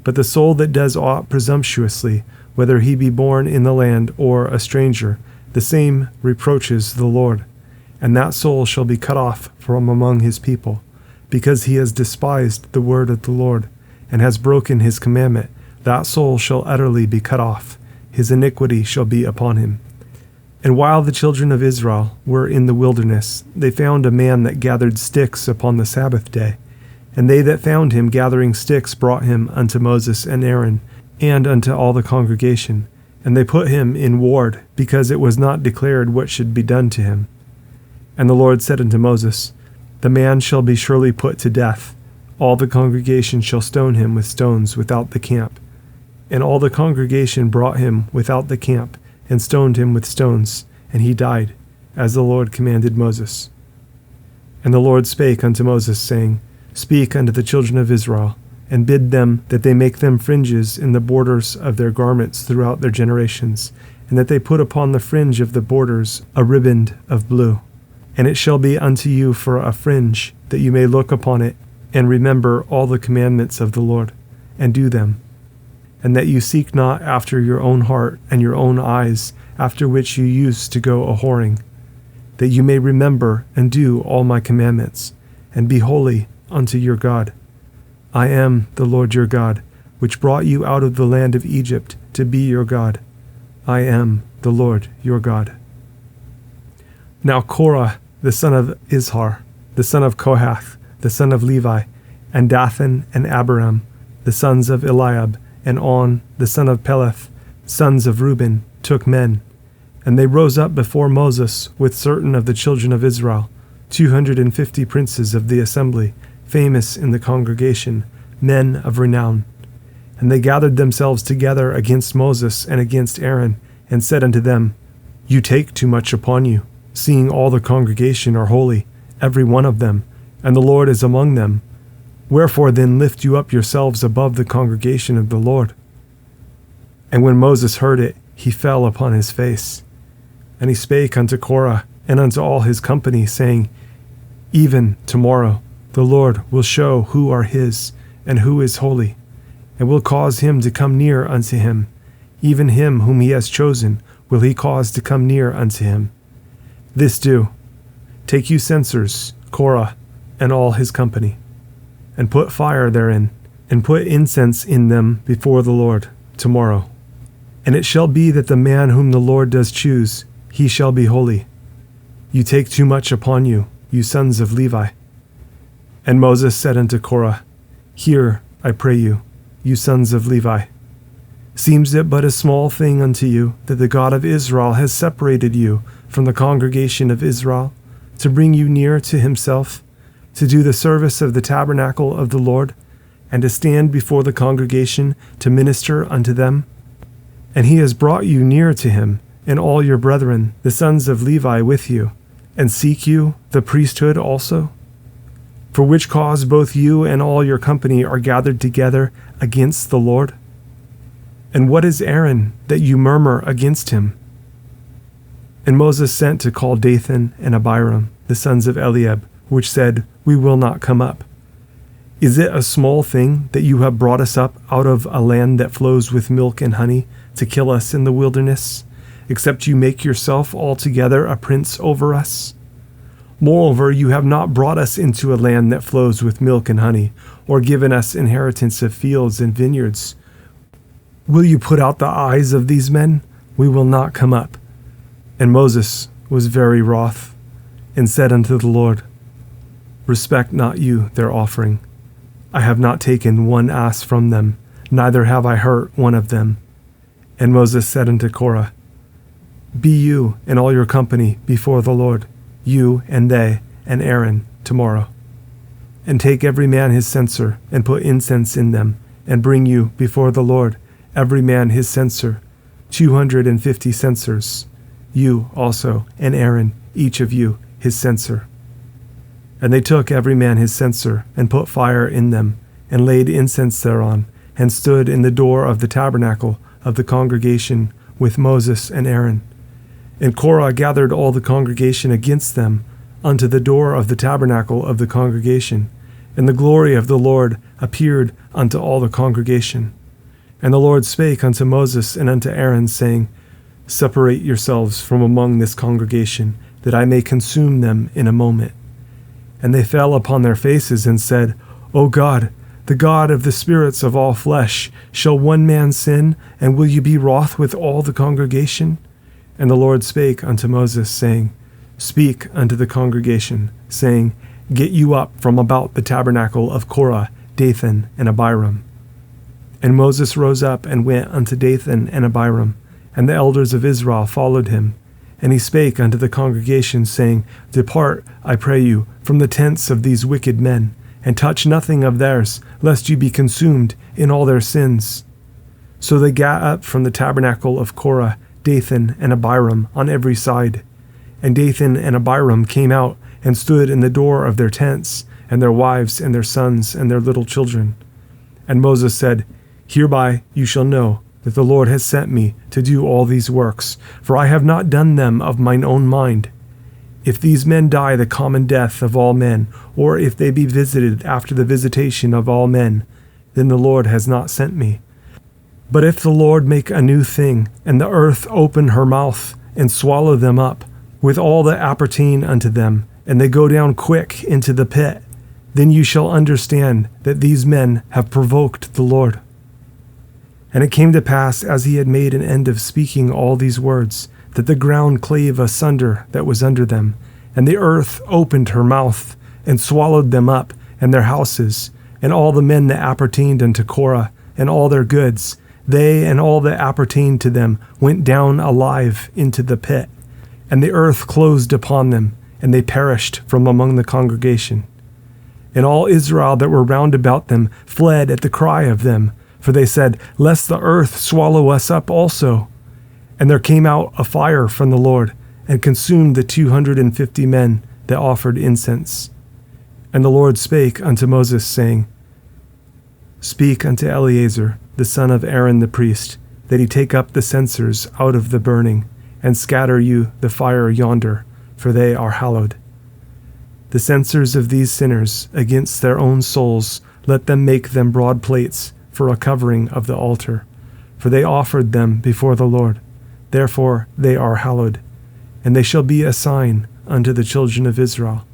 But the soul that does aught presumptuously, whether he be born in the land or a stranger, the same reproaches the Lord. And that soul shall be cut off from among his people, because he has despised the word of the Lord, and has broken his commandment. That soul shall utterly be cut off. His iniquity shall be upon him. And while the children of Israel were in the wilderness, they found a man that gathered sticks upon the Sabbath day. And they that found him gathering sticks brought him unto Moses and Aaron, and unto all the congregation. And they put him in ward, because it was not declared what should be done to him. And the Lord said unto Moses, The man shall be surely put to death. All the congregation shall stone him with stones without the camp. And all the congregation brought him without the camp, and stoned him with stones, and he died, as the Lord commanded Moses. And the Lord spake unto Moses, saying, Speak unto the children of Israel, and bid them that they make them fringes in the borders of their garments throughout their generations, and that they put upon the fringe of the borders a riband of blue. And it shall be unto you for a fringe, that you may look upon it, and remember all the commandments of the Lord, and do them. And that you seek not after your own heart and your own eyes, after which you used to go a-whoring, that you may remember and do all my commandments, and be holy unto your God. I am the Lord your God, which brought you out of the land of Egypt to be your God. I am the Lord your God. Now Korah, the son of Izhar, the son of Kohath, the son of Levi, and Dathan and Abiram, the sons of Eliab, and On, the son of Peleth, sons of Reuben, took men. And they rose up before Moses with certain of the children of Israel, 250 princes of the assembly, famous in the congregation, men of renown. And they gathered themselves together against Moses and against Aaron, and said unto them, You take too much upon you, seeing all the congregation are holy, every one of them, and the Lord is among them. Wherefore then lift you up yourselves above the congregation of the Lord? And when Moses heard it, he fell upon his face. And he spake unto Korah and unto all his company, saying, Even tomorrow the Lord will show who are his, and who is holy, and will cause him to come near unto him. Even him whom he has chosen will he cause to come near unto him. This do, take you censers, Korah, and all his company, and put fire therein, and put incense in them before the Lord tomorrow. And it shall be that the man whom the Lord does choose, he shall be holy. You take too much upon you, you sons of Levi. And Moses said unto Korah, Hear, I pray you, you sons of Levi. Seems it but a small thing unto you that the God of Israel has separated you from the congregation of Israel, to bring you near to himself, to do the service of the tabernacle of the Lord, and to stand before the congregation to minister unto them? And he has brought you near to him, and all your brethren, the sons of Levi, with you, and seek you the priesthood also? For which cause both you and all your company are gathered together against the Lord? And what is Aaron, that you murmur against him? And Moses sent to call Dathan and Abiram, the sons of Eliab, which said, We will not come up. Is it a small thing that you have brought us up out of a land that flows with milk and honey, to kill us in the wilderness, except you make yourself altogether a prince over us? Moreover, you have not brought us into a land that flows with milk and honey, or given us inheritance of fields and vineyards. Will you put out the eyes of these men? We will not come up. And Moses was very wroth, and said unto the Lord, Respect not you their offering. I have not taken one ass from them, neither have I hurt one of them. And Moses said unto Korah, Be you and all your company before the Lord, you and they and Aaron, tomorrow. And take every man his censer, and put incense in them, and bring you before the Lord, every man his censer, 250 censers, you also and Aaron, each of you his censer. And they took every man his censer, and put fire in them, and laid incense thereon, and stood in the door of the tabernacle of the congregation with Moses and Aaron. And Korah gathered all the congregation against them unto the door of the tabernacle of the congregation, and the glory of the Lord appeared unto all the congregation. And the Lord spake unto Moses and unto Aaron, saying, Separate yourselves from among this congregation, that I may consume them in a moment. And they fell upon their faces and said, O God, the God of the spirits of all flesh, shall one man sin, and will you be wroth with all the congregation? And the Lord spake unto Moses, saying, Speak unto the congregation, saying, Get you up from about the tabernacle of Korah, Dathan, and Abiram. And Moses rose up and went unto Dathan and Abiram, and the elders of Israel followed him. And he spake unto the congregation, saying, Depart, I pray you, from the tents of these wicked men, and touch nothing of theirs, lest you be consumed in all their sins. So they gat up from the tabernacle of Korah, Dathan, and Abiram on every side. And Dathan and Abiram came out, and stood in the door of their tents, and their wives, and their sons, and their little children. And Moses said, Hereby you shall know that the Lord has sent me to do all these works, for I have not done them of mine own mind. If these men die the common death of all men, or if they be visited after the visitation of all men, then the Lord has not sent me. But if the Lord make a new thing, and the earth open her mouth, and swallow them up, with all that appertain unto them, and they go down quick into the pit, then you shall understand that these men have provoked the Lord. And it came to pass, as he had made an end of speaking all these words, that the ground clave asunder that was under them, and the earth opened her mouth, and swallowed them up, and their houses, and all the men that appertained unto Korah, and all their goods. They and all that appertained to them went down alive into the pit, and the earth closed upon them, and they perished from among the congregation. And all Israel that were round about them fled at the cry of them, for they said, Lest the earth swallow us up also. And there came out a fire from the Lord, and consumed the 250 men that offered incense. And the Lord spake unto Moses, saying, Speak unto Eleazar, the son of Aaron the priest, that he take up the censers out of the burning, and scatter you the fire yonder, for they are hallowed. The censers of these sinners against their own souls, let them make them broad plates for a covering of the altar, for they offered them before the Lord. Therefore they are hallowed, and they shall be a sign unto the children of Israel.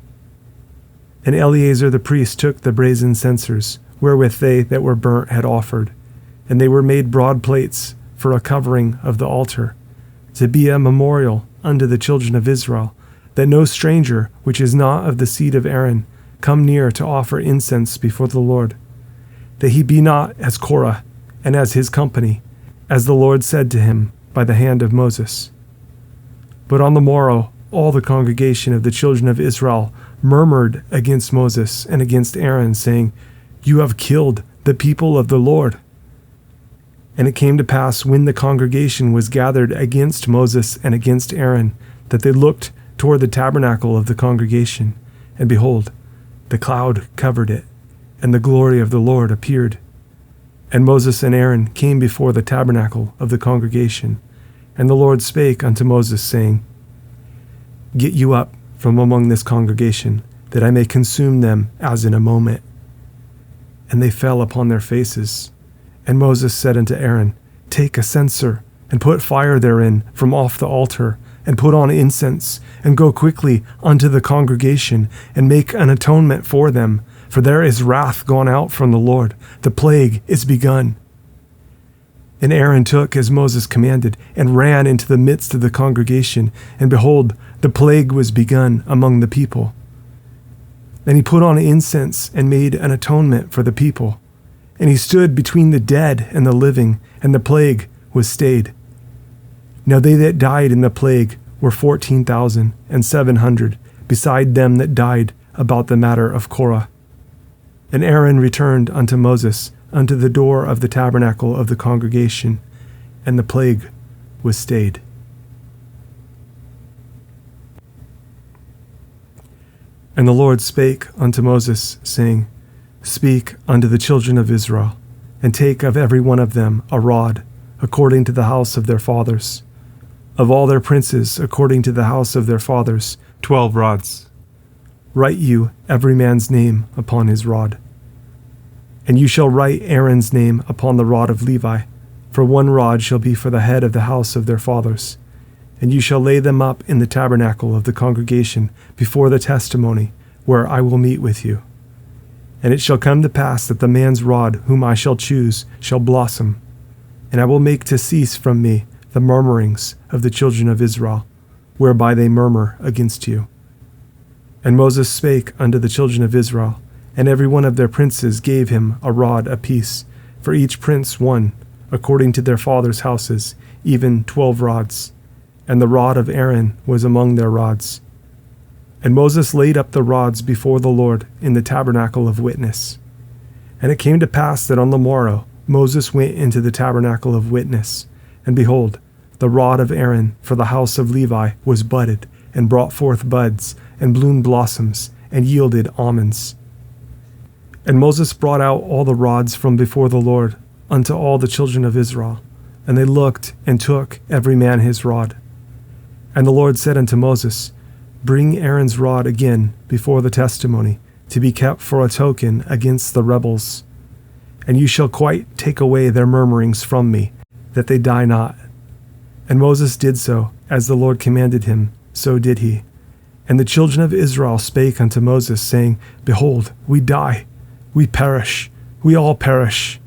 And Eleazar the priest took the brazen censers, wherewith they that were burnt had offered, and they were made broad plates for a covering of the altar, to be a memorial unto the children of Israel, that no stranger which is not of the seed of Aaron come near to offer incense before the Lord, that he be not as Korah and as his company, as the Lord said to him by the hand of Moses. But on the morrow all the congregation of the children of Israel murmured against Moses and against Aaron, saying, You have killed the people of the Lord. And it came to pass, when the congregation was gathered against Moses and against Aaron, that they looked toward the tabernacle of the congregation, and behold, the cloud covered it, and the glory of the Lord appeared. And Moses and Aaron came before the tabernacle of the congregation, and the Lord spake unto Moses, saying, Get you up from among this congregation, that I may consume them as in a moment. And they fell upon their faces. And Moses said unto Aaron, Take a censer, and put fire therein from off the altar, and put on incense, and go quickly unto the congregation, and make an atonement for them, for there is wrath gone out from the Lord, the plague is begun. And Aaron took as Moses commanded, and ran into the midst of the congregation, and behold, the plague was begun among the people. Then he put on incense, and made an atonement for the people. And he stood between the dead and the living, and the plague was stayed. Now they that died in the plague were 14,700, beside them that died about the matter of Korah. And Aaron returned unto Moses unto the door of the tabernacle of the congregation, and the plague was stayed. And the Lord spake unto Moses, saying, Speak unto the children of Israel, and take of every one of them a rod, according to the house of their fathers. Of all their princes, according to the house of their fathers, 12 rods. Write you every man's name upon his rod. And you shall write Aaron's name upon the rod of Levi, for 1 rod shall be for the head of the house of their fathers. And you shall lay them up in the tabernacle of the congregation before the testimony, where I will meet with you. And it shall come to pass that the man's rod whom I shall choose shall blossom, and I will make to cease from me the murmurings of the children of Israel, whereby they murmur against you. And Moses spake unto the children of Israel, and every one of their princes gave him a rod apiece, for each prince 1, according to their fathers' houses, even 12 rods. And the rod of Aaron was among their rods. And Moses laid up the rods before the Lord in the tabernacle of witness. And it came to pass that on the morrow Moses went into the tabernacle of witness, and behold, the rod of Aaron for the house of Levi was budded, and brought forth buds, and bloomed blossoms, and yielded almonds. And Moses brought out all the rods from before the Lord unto all the children of Israel, and they looked and took every man his rod. And the Lord said unto Moses, Bring Aaron's rod again before the testimony, to be kept for a token against the rebels. And you shall quite take away their murmurings from me, that they die not. And Moses did so, as the Lord commanded him, so did he. And the children of Israel spake unto Moses, saying, Behold, we die, we perish, we all perish.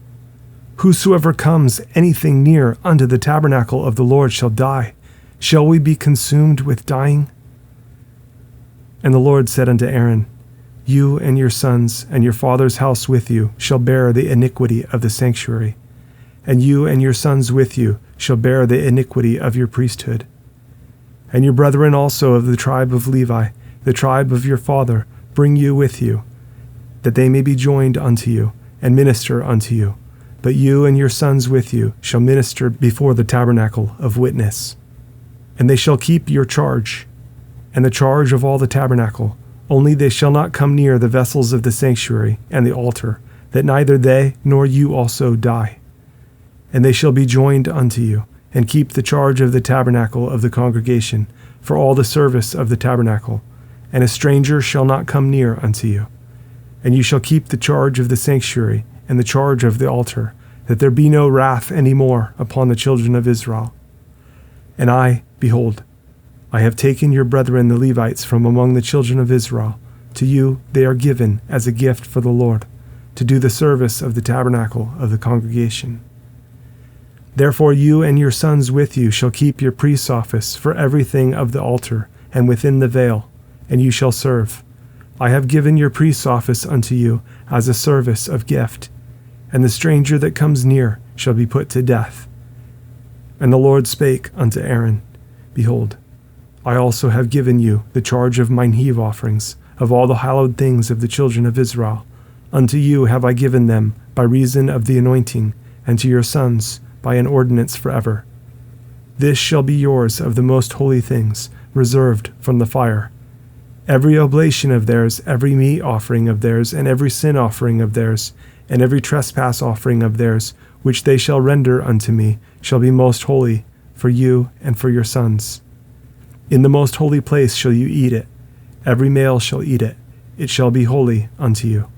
Whosoever comes anything near unto the tabernacle of the Lord shall die. Shall we be consumed with dying? And the Lord said unto Aaron, You and your sons and your father's house with you shall bear the iniquity of the sanctuary, and you and your sons with you shall bear the iniquity of your priesthood. And your brethren also of the tribe of Levi, the tribe of your father, bring you with you, that they may be joined unto you, and minister unto you. But you and your sons with you shall minister before the tabernacle of witness. And they shall keep your charge, and the charge of all the tabernacle. Only they shall not come near the vessels of the sanctuary and the altar, that neither they nor you also die. And they shall be joined unto you, and keep the charge of the tabernacle of the congregation, for all the service of the tabernacle. And a stranger shall not come near unto you. And you shall keep the charge of the sanctuary, and the charge of the altar, that there be no wrath any more upon the children of Israel. And I, behold, I have taken your brethren the Levites from among the children of Israel. To you they are given as a gift for the Lord, to do the service of the tabernacle of the congregation. Therefore you and your sons with you shall keep your priest's office for everything of the altar, and within the veil, and you shall serve. I have given your priest's office unto you as a service of gift, and the stranger that comes near shall be put to death. And the Lord spake unto Aaron, Behold, I also have given you the charge of mine heave offerings, of all the hallowed things of the children of Israel. Unto you have I given them by reason of the anointing, and to your sons by an ordinance forever. This shall be yours of the most holy things, reserved from the fire. Every oblation of theirs, every meat offering of theirs, and every sin offering of theirs, and every trespass offering of theirs, which they shall render unto me, shall be most holy for you and for your sons. In the most holy place shall you eat it. Every male shall eat it. It shall be holy unto you.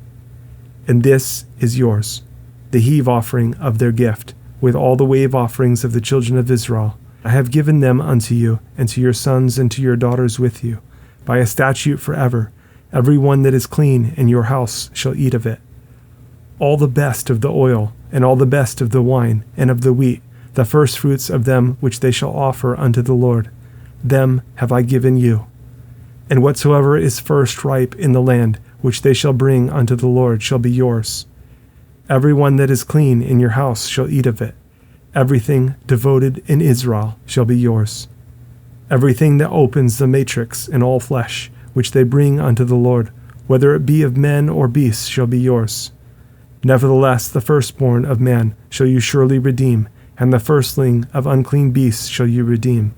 And this is yours, the heave offering of their gift, with all the wave offerings of the children of Israel. I have given them unto you, and to your sons and to your daughters with you, by a statute forever. Every one that is clean in your house shall eat of it. All the best of the oil, and all the best of the wine, and of the wheat, the firstfruits of them which they shall offer unto the Lord, them have I given you. And whatsoever is first ripe in the land, which they shall bring unto the Lord, shall be yours. Every one that is clean in your house shall eat of it. Everything devoted in Israel shall be yours. Everything that opens the matrix in all flesh, which they bring unto the Lord, whether it be of men or beasts, shall be yours. Nevertheless, the firstborn of man shall you surely redeem, and the firstling of unclean beasts shall you redeem.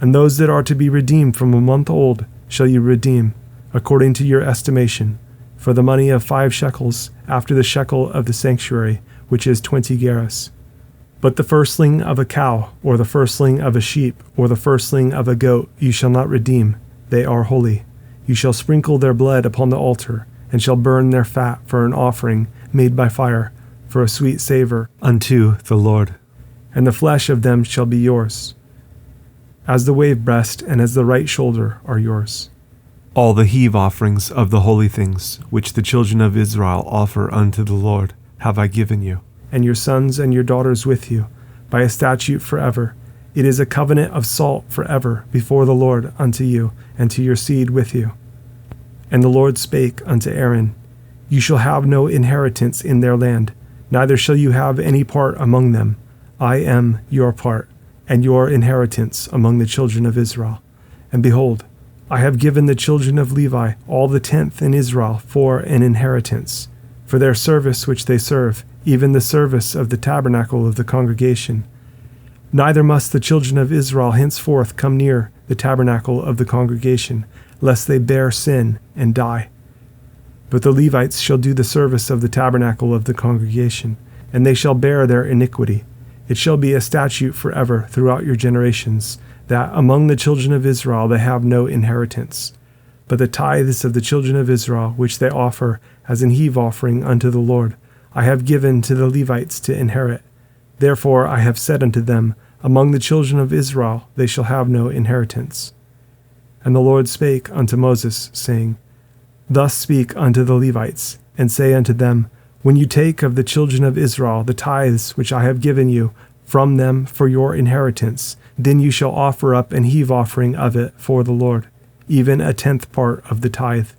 And those that are to be redeemed from a month old shall you redeem, according to your estimation, for the money of 5 shekels, after the shekel of the sanctuary, which is 20 gerahs. But the firstling of a cow, or the firstling of a sheep, or the firstling of a goat, you shall not redeem. They are holy. You shall sprinkle their blood upon the altar, and shall burn their fat for an offering made by fire, for a sweet savor unto the Lord. And the flesh of them shall be yours, as the wave breast and as the right shoulder are yours. All the heave offerings of the holy things, which the children of Israel offer unto the Lord, have I given you, and your sons and your daughters with you, by a statute forever. It is a covenant of salt forever before the Lord unto you, and to your seed with you. And the Lord spake unto Aaron, You shall have no inheritance in their land, neither shall you have any part among them. I am your part, and your inheritance among the children of Israel. And behold, I have given the children of Levi all the 10th in Israel for an inheritance, for their service which they serve, even the service of the tabernacle of the congregation. Neither must the children of Israel henceforth come near the tabernacle of the congregation, lest they bear sin and die. But the Levites shall do the service of the tabernacle of the congregation, and they shall bear their iniquity. It shall be a statute forever throughout your generations, that among the children of Israel they have no inheritance. But the tithes of the children of Israel, which they offer as an heave offering unto the Lord, I have given to the Levites to inherit. Therefore I have said unto them, Among the children of Israel they shall have no inheritance. And the Lord spake unto Moses, saying, Thus speak unto the Levites, and say unto them, When you take of the children of Israel the tithes which I have given you from them for your inheritance, then you shall offer up an heave offering of it for the Lord, even a 10th part of the tithe.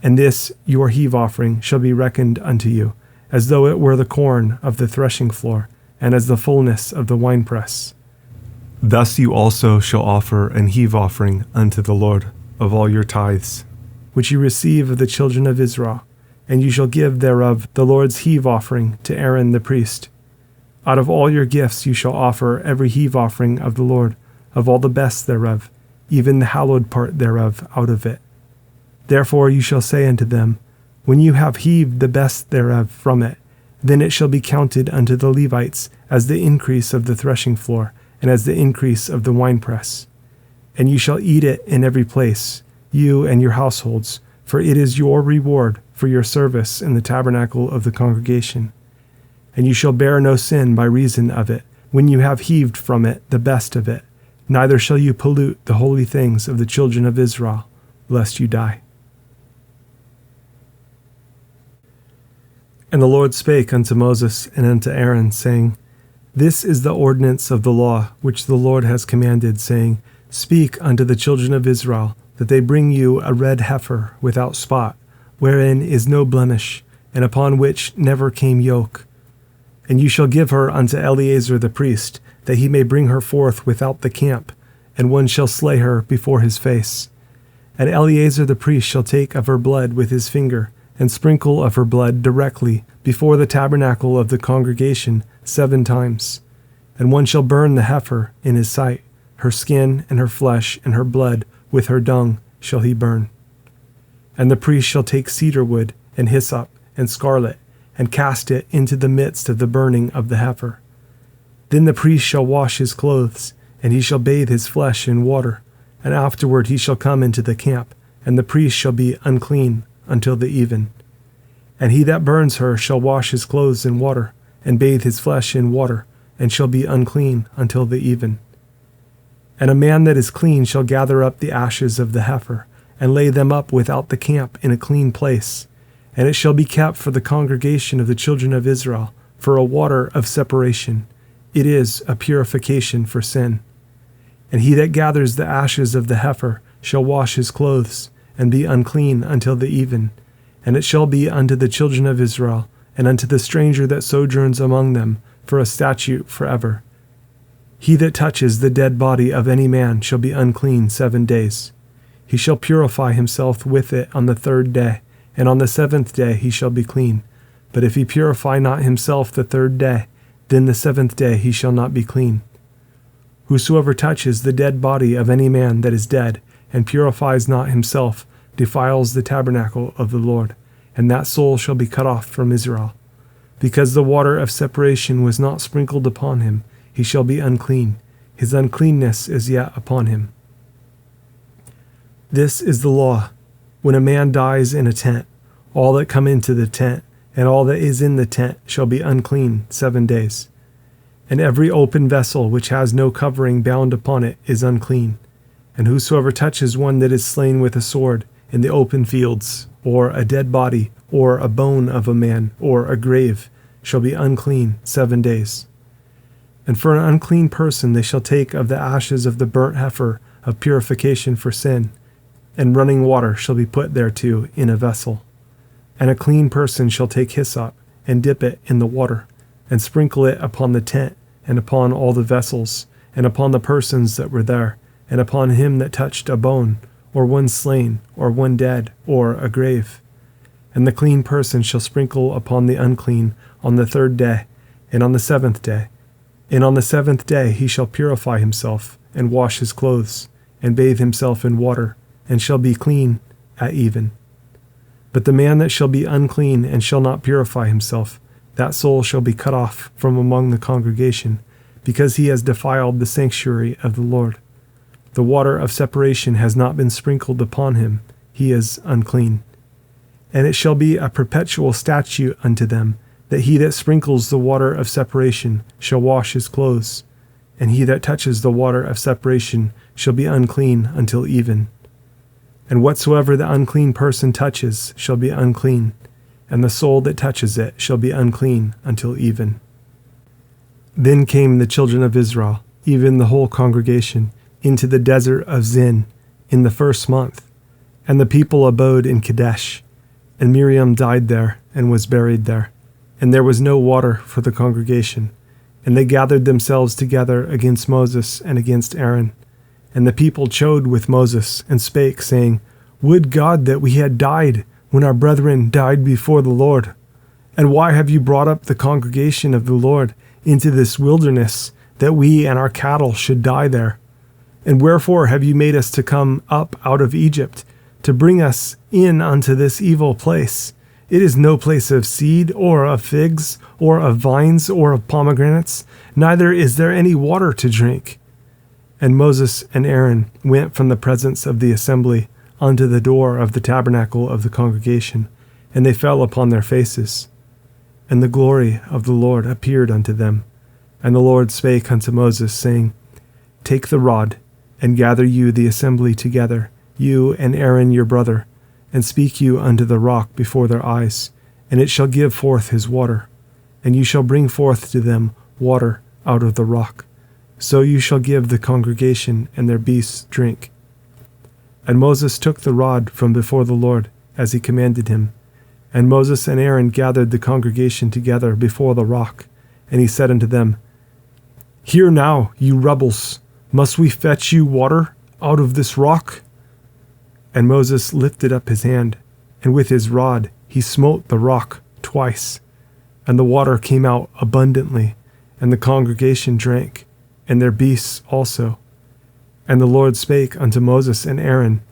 And this your heave offering shall be reckoned unto you, as though it were the corn of the threshing floor, and as the fullness of the winepress. Thus you also shall offer an heave offering unto the Lord of all your tithes, which you receive of the children of Israel, and you shall give thereof the Lord's heave offering to Aaron the priest. Out of all your gifts you shall offer every heave offering of the Lord, of all the best thereof, even the hallowed part thereof out of it. Therefore you shall say unto them, when you have heaved the best thereof from it, then it shall be counted unto the Levites as the increase of the threshing floor, and as the increase of the winepress. And you shall eat it in every place, you and your households, for it is your reward for your service in the tabernacle of the congregation. And you shall bear no sin by reason of it, when you have heaved from it the best of it, neither shall you pollute the holy things of the children of Israel, lest you die. And the Lord spake unto Moses and unto Aaron, saying, This is the ordinance of the law which the Lord has commanded, saying, Speak unto the children of Israel, that they bring you a red heifer without spot, wherein is no blemish, and upon which never came yoke. And you shall give her unto Eleazar the priest, that he may bring her forth without the camp, and one shall slay her before his face. And Eleazar the priest shall take of her blood with his finger, and sprinkle of her blood directly before the tabernacle of the congregation 7 times. And one shall burn the heifer in his sight, her skin and her flesh and her blood with her dung shall he burn. And the priest shall take cedar wood and hyssop and scarlet, and cast it into the midst of the burning of the heifer. Then the priest shall wash his clothes, and he shall bathe his flesh in water, and afterward he shall come into the camp, and the priest shall be unclean until the even. And he that burns her shall wash his clothes in water, and bathe his flesh in water, and shall be unclean until the even. And a man that is clean shall gather up the ashes of the heifer, and lay them up without the camp in a clean place, and it shall be kept for the congregation of the children of Israel, for a water of separation. It is a purification for sin. And he that gathers the ashes of the heifer shall wash his clothes, and be unclean until the even. And it shall be unto the children of Israel, and unto the stranger that sojourns among them, for a statute forever. He that touches the dead body of any man shall be unclean 7 days. He shall purify himself with it on the 3rd day, and on the 7th day he shall be clean. But if he purify not himself the 3rd day, then the 7th day he shall not be clean. Whosoever touches the dead body of any man that is dead, and purifies not himself, defiles the tabernacle of the Lord, and that soul shall be cut off from Israel. Because the water of separation was not sprinkled upon him, he shall be unclean. His uncleanness is yet upon him. This is the law. When a man dies in a tent, all that come into the tent, and all that is in the tent shall be unclean 7 days. And every open vessel which has no covering bound upon it is unclean. And whosoever touches one that is slain with a sword in the open fields, or a dead body, or a bone of a man, or a grave, shall be unclean 7 days. And for an unclean person they shall take of the ashes of the burnt heifer of purification for sin, and running water shall be put thereto in a vessel. And a clean person shall take hyssop, and dip it in the water, and sprinkle it upon the tent, and upon all the vessels, and upon the persons that were there, and upon him that touched a bone, or one slain, or one dead, or a grave. And the clean person shall sprinkle upon the unclean on the 3rd day, and on the 7th day. And on the 7th day he shall purify himself, and wash his clothes, and bathe himself in water, and shall be clean at even. But the man that shall be unclean and shall not purify himself, that soul shall be cut off from among the congregation, because he has defiled the sanctuary of the Lord. The water of separation has not been sprinkled upon him, he is unclean. And it shall be a perpetual statute unto them, that he that sprinkles the water of separation shall wash his clothes, and he that touches the water of separation shall be unclean until even. And whatsoever the unclean person touches shall be unclean. and the soul that touches it shall be unclean until even. Then came the children of Israel, even the whole congregation, into the desert of Zin in the 1st month, and the people abode in Kadesh. And Miriam died there and was buried there, and there was no water for the congregation. And they gathered themselves together against Moses and against Aaron. And the people chode with Moses and spake, saying, Would God that we had died when our brethren died before the Lord. And why have you brought up the congregation of the Lord into this wilderness, that we and our cattle should die there? And wherefore have you made us to come up out of Egypt, to bring us in unto this evil place? It is no place of seed, or of figs, or of vines, or of pomegranates, neither is there any water to drink. And Moses and Aaron went from the presence of the assembly unto the door of the tabernacle of the congregation, and they fell upon their faces. And the glory of the Lord appeared unto them. And the Lord spake unto Moses, saying, Take the rod, and gather you the assembly together, you and Aaron your brother, and speak you unto the rock before their eyes, and it shall give forth his water. And you shall bring forth to them water out of the rock. So you shall give the congregation and their beasts drink. And Moses took the rod from before the Lord, as he commanded him. And Moses and Aaron gathered the congregation together before the rock. And he said unto them, Hear now, you rebels, must we fetch you water out of this rock? And Moses lifted up his hand, and with his rod he smote the rock twice. And the water came out abundantly, and the congregation drank, and their beasts also. And the Lord spake unto Moses and Aaron,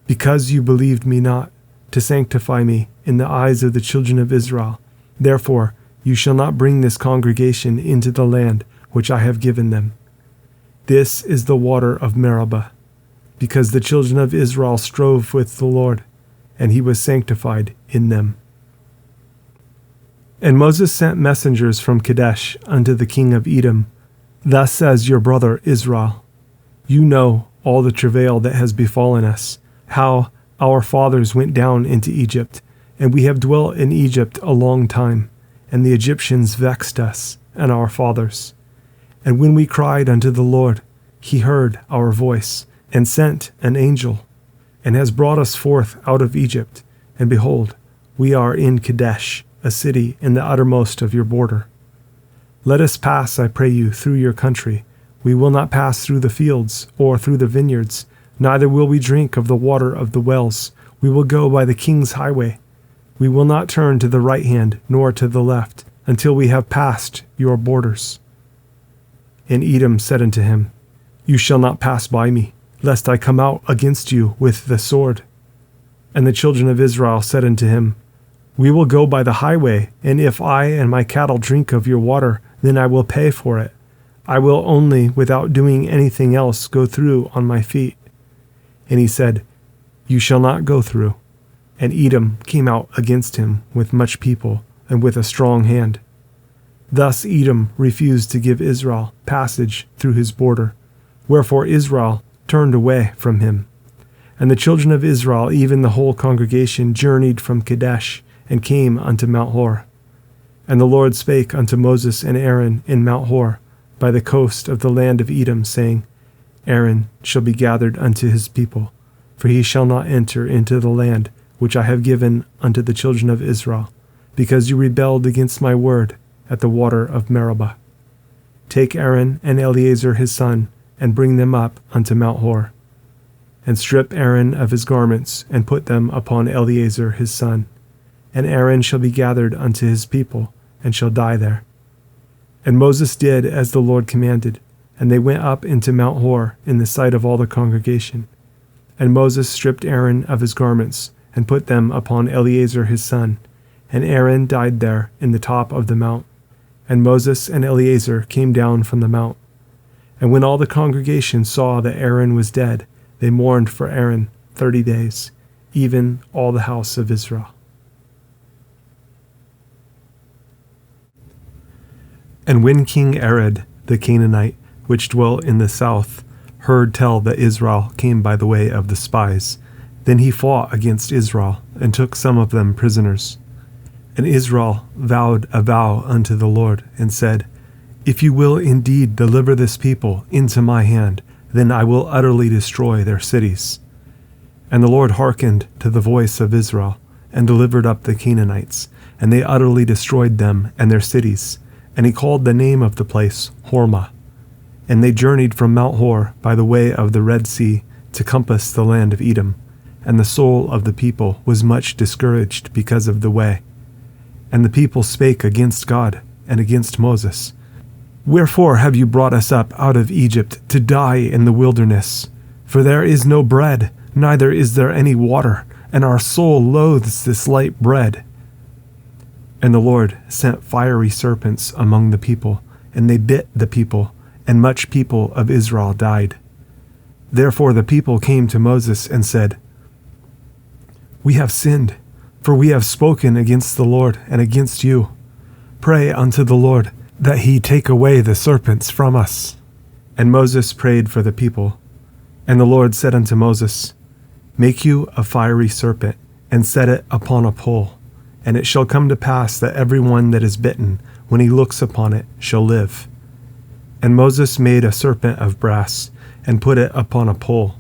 Because you believed me not, to sanctify me in the eyes of the children of Israel, therefore you shall not bring this congregation into the land which I have given them. This is the water of Meribah, because the children of Israel strove with the Lord, and he was sanctified in them. And Moses sent messengers from Kadesh unto the king of Edom. Thus says your brother Israel, You know all the travail that has befallen us, how our fathers went down into Egypt, and we have dwelt in Egypt a long time, and the Egyptians vexed us and our fathers. And when we cried unto the Lord, he heard our voice, and sent an angel, and has brought us forth out of Egypt. And behold, we are in Kadesh, a city in the uttermost of your border. Let us pass, I pray you, through your country. We will not pass through the fields, or through the vineyards, neither will we drink of the water of the wells. We will go by the king's highway. We will not turn to the right hand, nor to the left, until we have passed your borders. And Edom said unto him, You shall not pass by me, lest I come out against you with the sword. And the children of Israel said unto him, We will go by the highway, and if I and my cattle drink of your water, then I will pay for it. I will only, without doing anything else, go through on my feet. And he said, You shall not go through. And Edom came out against him with much people, and with a strong hand. Thus Edom refused to give Israel passage through his border, wherefore Israel turned away from him. And the children of Israel, even the whole congregation, journeyed from Kadesh, and came unto Mount Hor. And the Lord spake unto Moses and Aaron in Mount Hor, by the coast of the land of Edom, saying, Aaron shall be gathered unto his people, for he shall not enter into the land which I have given unto the children of Israel, because you rebelled against my word at the water of Meribah. Take Aaron and Eleazar his son, and bring them up unto Mount Hor. And strip Aaron of his garments, and put them upon Eleazar his son. And Aaron shall be gathered unto his people, and shall die there. And Moses did as the Lord commanded, and they went up into Mount Hor in the sight of all the congregation. And Moses stripped Aaron of his garments, and put them upon Eleazar his son. And Aaron died there in the top of the mount. And Moses and Eleazar came down from the mount. And when all the congregation saw that Aaron was dead, they mourned for Aaron 30 days, even all the house of Israel. And when King Arad the Canaanite, which dwelt in the south, heard tell that Israel came by the way of the spies, then he fought against Israel, and took some of them prisoners. And Israel vowed a vow unto the Lord, and said, If you will indeed deliver this people into my hand, then I will utterly destroy their cities. And the Lord hearkened to the voice of Israel, and delivered up the Canaanites, and they utterly destroyed them and their cities. And he called the name of the place Hormah. And they journeyed from Mount Hor by the way of the Red Sea to compass the land of Edom. And the soul of the people was much discouraged because of the way. And the people spake against God and against Moses. Wherefore have you brought us up out of Egypt to die in the wilderness? For there is no bread, neither is there any water, and our soul loathes this light bread. And the Lord sent fiery serpents among the people, and they bit the people, and much people of Israel died. Therefore the people came to Moses and said, We have sinned, for we have spoken against the Lord and against you. Pray unto the Lord, that he take away the serpents from us. And Moses prayed for the people. And the Lord said unto Moses, Make you a fiery serpent, and set it upon a pole. And it shall come to pass that every one that is bitten, when he looks upon it, shall live. And Moses made a serpent of brass, and put it upon a pole.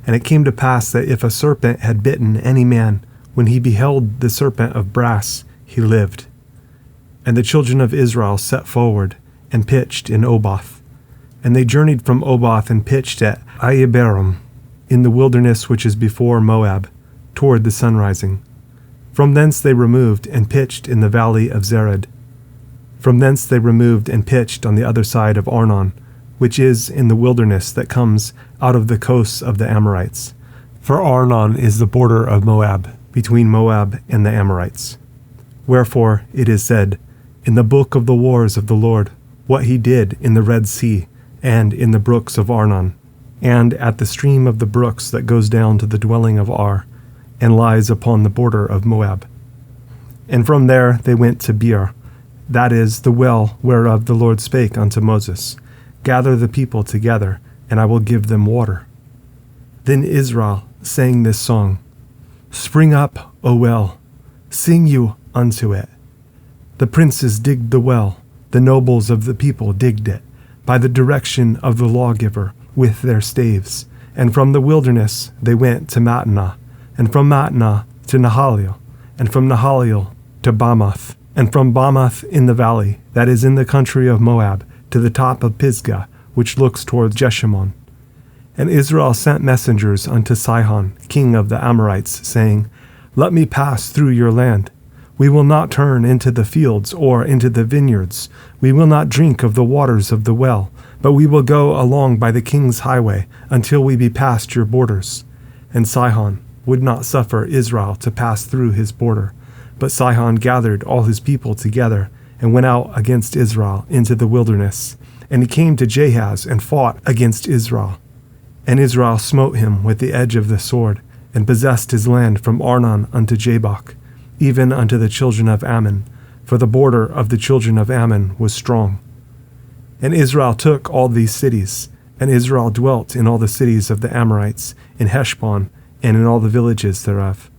And it came to pass that if a serpent had bitten any man, when he beheld the serpent of brass, he lived. And the children of Israel set forward, and pitched in Oboth. And they journeyed from Oboth, and pitched at Iyeberam, in the wilderness which is before Moab, toward the sunrising. From thence they removed, and pitched in the valley of Zered. From thence they removed, and pitched on the other side of Arnon, which is in the wilderness that comes out of the coasts of the Amorites. For Arnon is the border of Moab, between Moab and the Amorites. Wherefore it is said, in the book of the wars of the Lord, what he did in the Red Sea, and in the brooks of Arnon, and at the stream of the brooks that goes down to the dwelling of Ar, and lies upon the border of Moab. And from there they went to Beer, that is, the well whereof the Lord spake unto Moses, Gather the people together, and I will give them water. Then Israel sang this song, Spring up, O well, sing you unto it. The princes digged the well, the nobles of the people digged it, by the direction of the lawgiver, with their staves. And from the wilderness they went to Mattanah, and from Mattanah to Nahaliel, and from Nahaliel to Bamoth, and from Bamoth in the valley, that is in the country of Moab, to the top of Pisgah, which looks toward Jeshimon. And Israel sent messengers unto Sihon, king of the Amorites, saying, Let me pass through your land. We will not turn into the fields or into the vineyards. We will not drink of the waters of the well, but we will go along by the king's highway until we be past your borders. And Sihon would not suffer Israel to pass through his border. But Sihon gathered all his people together, and went out against Israel into the wilderness. And he came to Jahaz, and fought against Israel. And Israel smote him with the edge of the sword, and possessed his land from Arnon unto Jabbok, even unto the children of Ammon, for the border of the children of Ammon was strong. And Israel took all these cities, and Israel dwelt in all the cities of the Amorites, in Heshbon, and in all the villages thereof.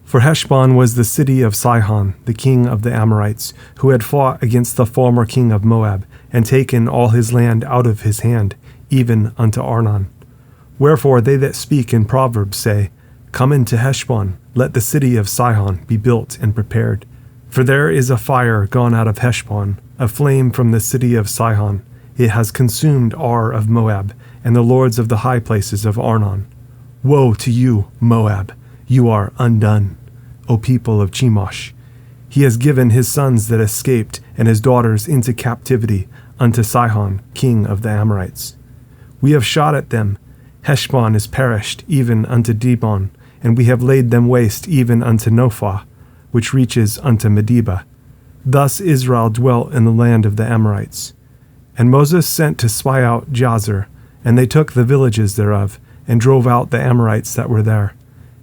For Heshbon was the city of Sihon, the king of the Amorites, who had fought against the former king of Moab, and taken all his land out of his hand, even unto Arnon. Wherefore they that speak in Proverbs say, Come into Heshbon, let the city of Sihon be built and prepared. For there is a fire gone out of Heshbon, a flame from the city of Sihon. It has consumed Ar of Moab, and the lords of the high places of Arnon. Woe to you, Moab! You are undone, O people of Chemosh. He has given his sons that escaped, and his daughters into captivity, unto Sihon, king of the Amorites. We have shot at them. Heshbon is perished, even unto Dibon, and we have laid them waste even unto Nophah, which reaches unto Medeba. Thus Israel dwelt in the land of the Amorites. And Moses sent to spy out Jazer, and they took the villages thereof, and drove out the Amorites that were there.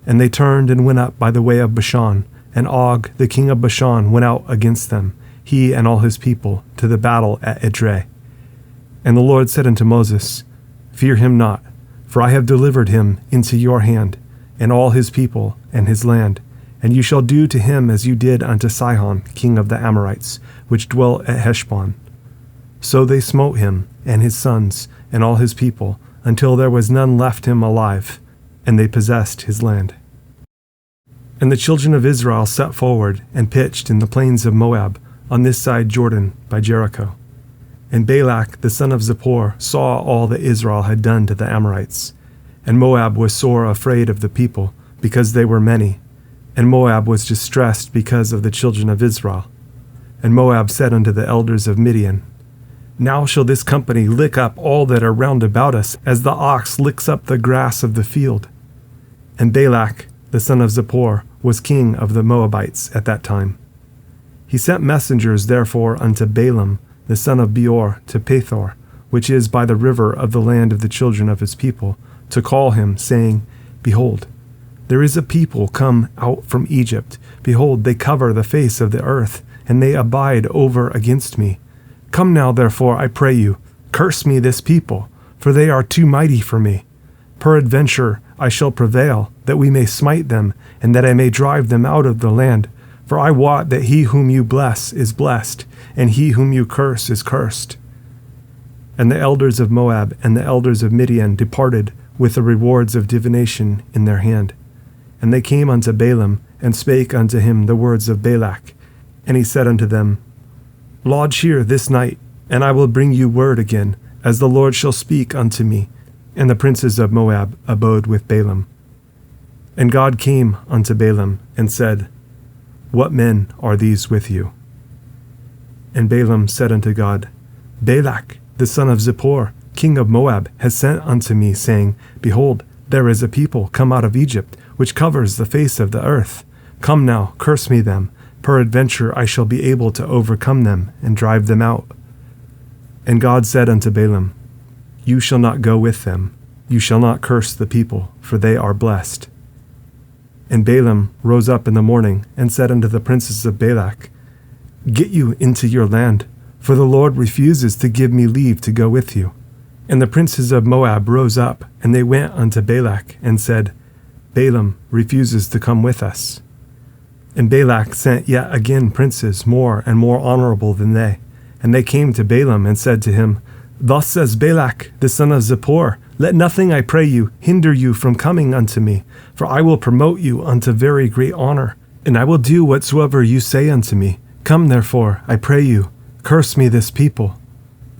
And they turned and went up by the way of Bashan, and Og, the king of Bashan, went out against them, he and all his people, to the battle at Edrei. And the Lord said unto Moses, Fear him not, for I have delivered him into your hand, and all his people and his land, and you shall do to him as you did unto Sihon, king of the Amorites, which dwell at Heshbon. So they smote him, and his sons, and all his people, until there was none left him alive, and they possessed his land. And the children of Israel set forward, and pitched in the plains of Moab, on this side Jordan, by Jericho. And Balak the son of Zippor saw all that Israel had done to the Amorites. And Moab was sore afraid of the people, because they were many. And Moab was distressed because of the children of Israel. And Moab said unto the elders of Midian, Now shall this company lick up all that are round about us, as the ox licks up the grass of the field. And Balak the son of Zippor was king of the Moabites at that time. He sent messengers therefore unto Balaam the son of Beor to Pethor, which is by the river of the land of the children of his people, to call him, saying, Behold, there is a people come out from Egypt. Behold, they cover the face of the earth, and they abide over against me. Come now, therefore, I pray you, curse me this people, for they are too mighty for me. Peradventure I shall prevail, that we may smite them, and that I may drive them out of the land. For I wot that he whom you bless is blessed, and he whom you curse is cursed. And the elders of Moab and the elders of Midian departed with the rewards of divination in their hand. And they came unto Balaam, and spake unto him the words of Balak. And he said unto them, Lodge here this night, and I will bring you word again, as the Lord shall speak unto me. And the princes of Moab abode with Balaam. And God came unto Balaam, and said, What men are these with you? And Balaam said unto God, Balak the son of Zippor, king of Moab, has sent unto me, saying, Behold, there is a people come out of Egypt, which covers the face of the earth. Come now, curse me them. Peradventure I shall be able to overcome them, and drive them out. And God said unto Balaam, You shall not go with them. You shall not curse the people, for they are blessed. And Balaam rose up in the morning, and said unto the princes of Balak, Get you into your land, for the Lord refuses to give me leave to go with you. And the princes of Moab rose up, and they went unto Balak, and said, Balaam refuses to come with us. And Balak sent yet again princes more and more honorable than they. And they came to Balaam, and said to him, Thus says Balak the son of Zippor, Let nothing, I pray you, hinder you from coming unto me, for I will promote you unto very great honor, and I will do whatsoever you say unto me. Come therefore, I pray you, curse me this people.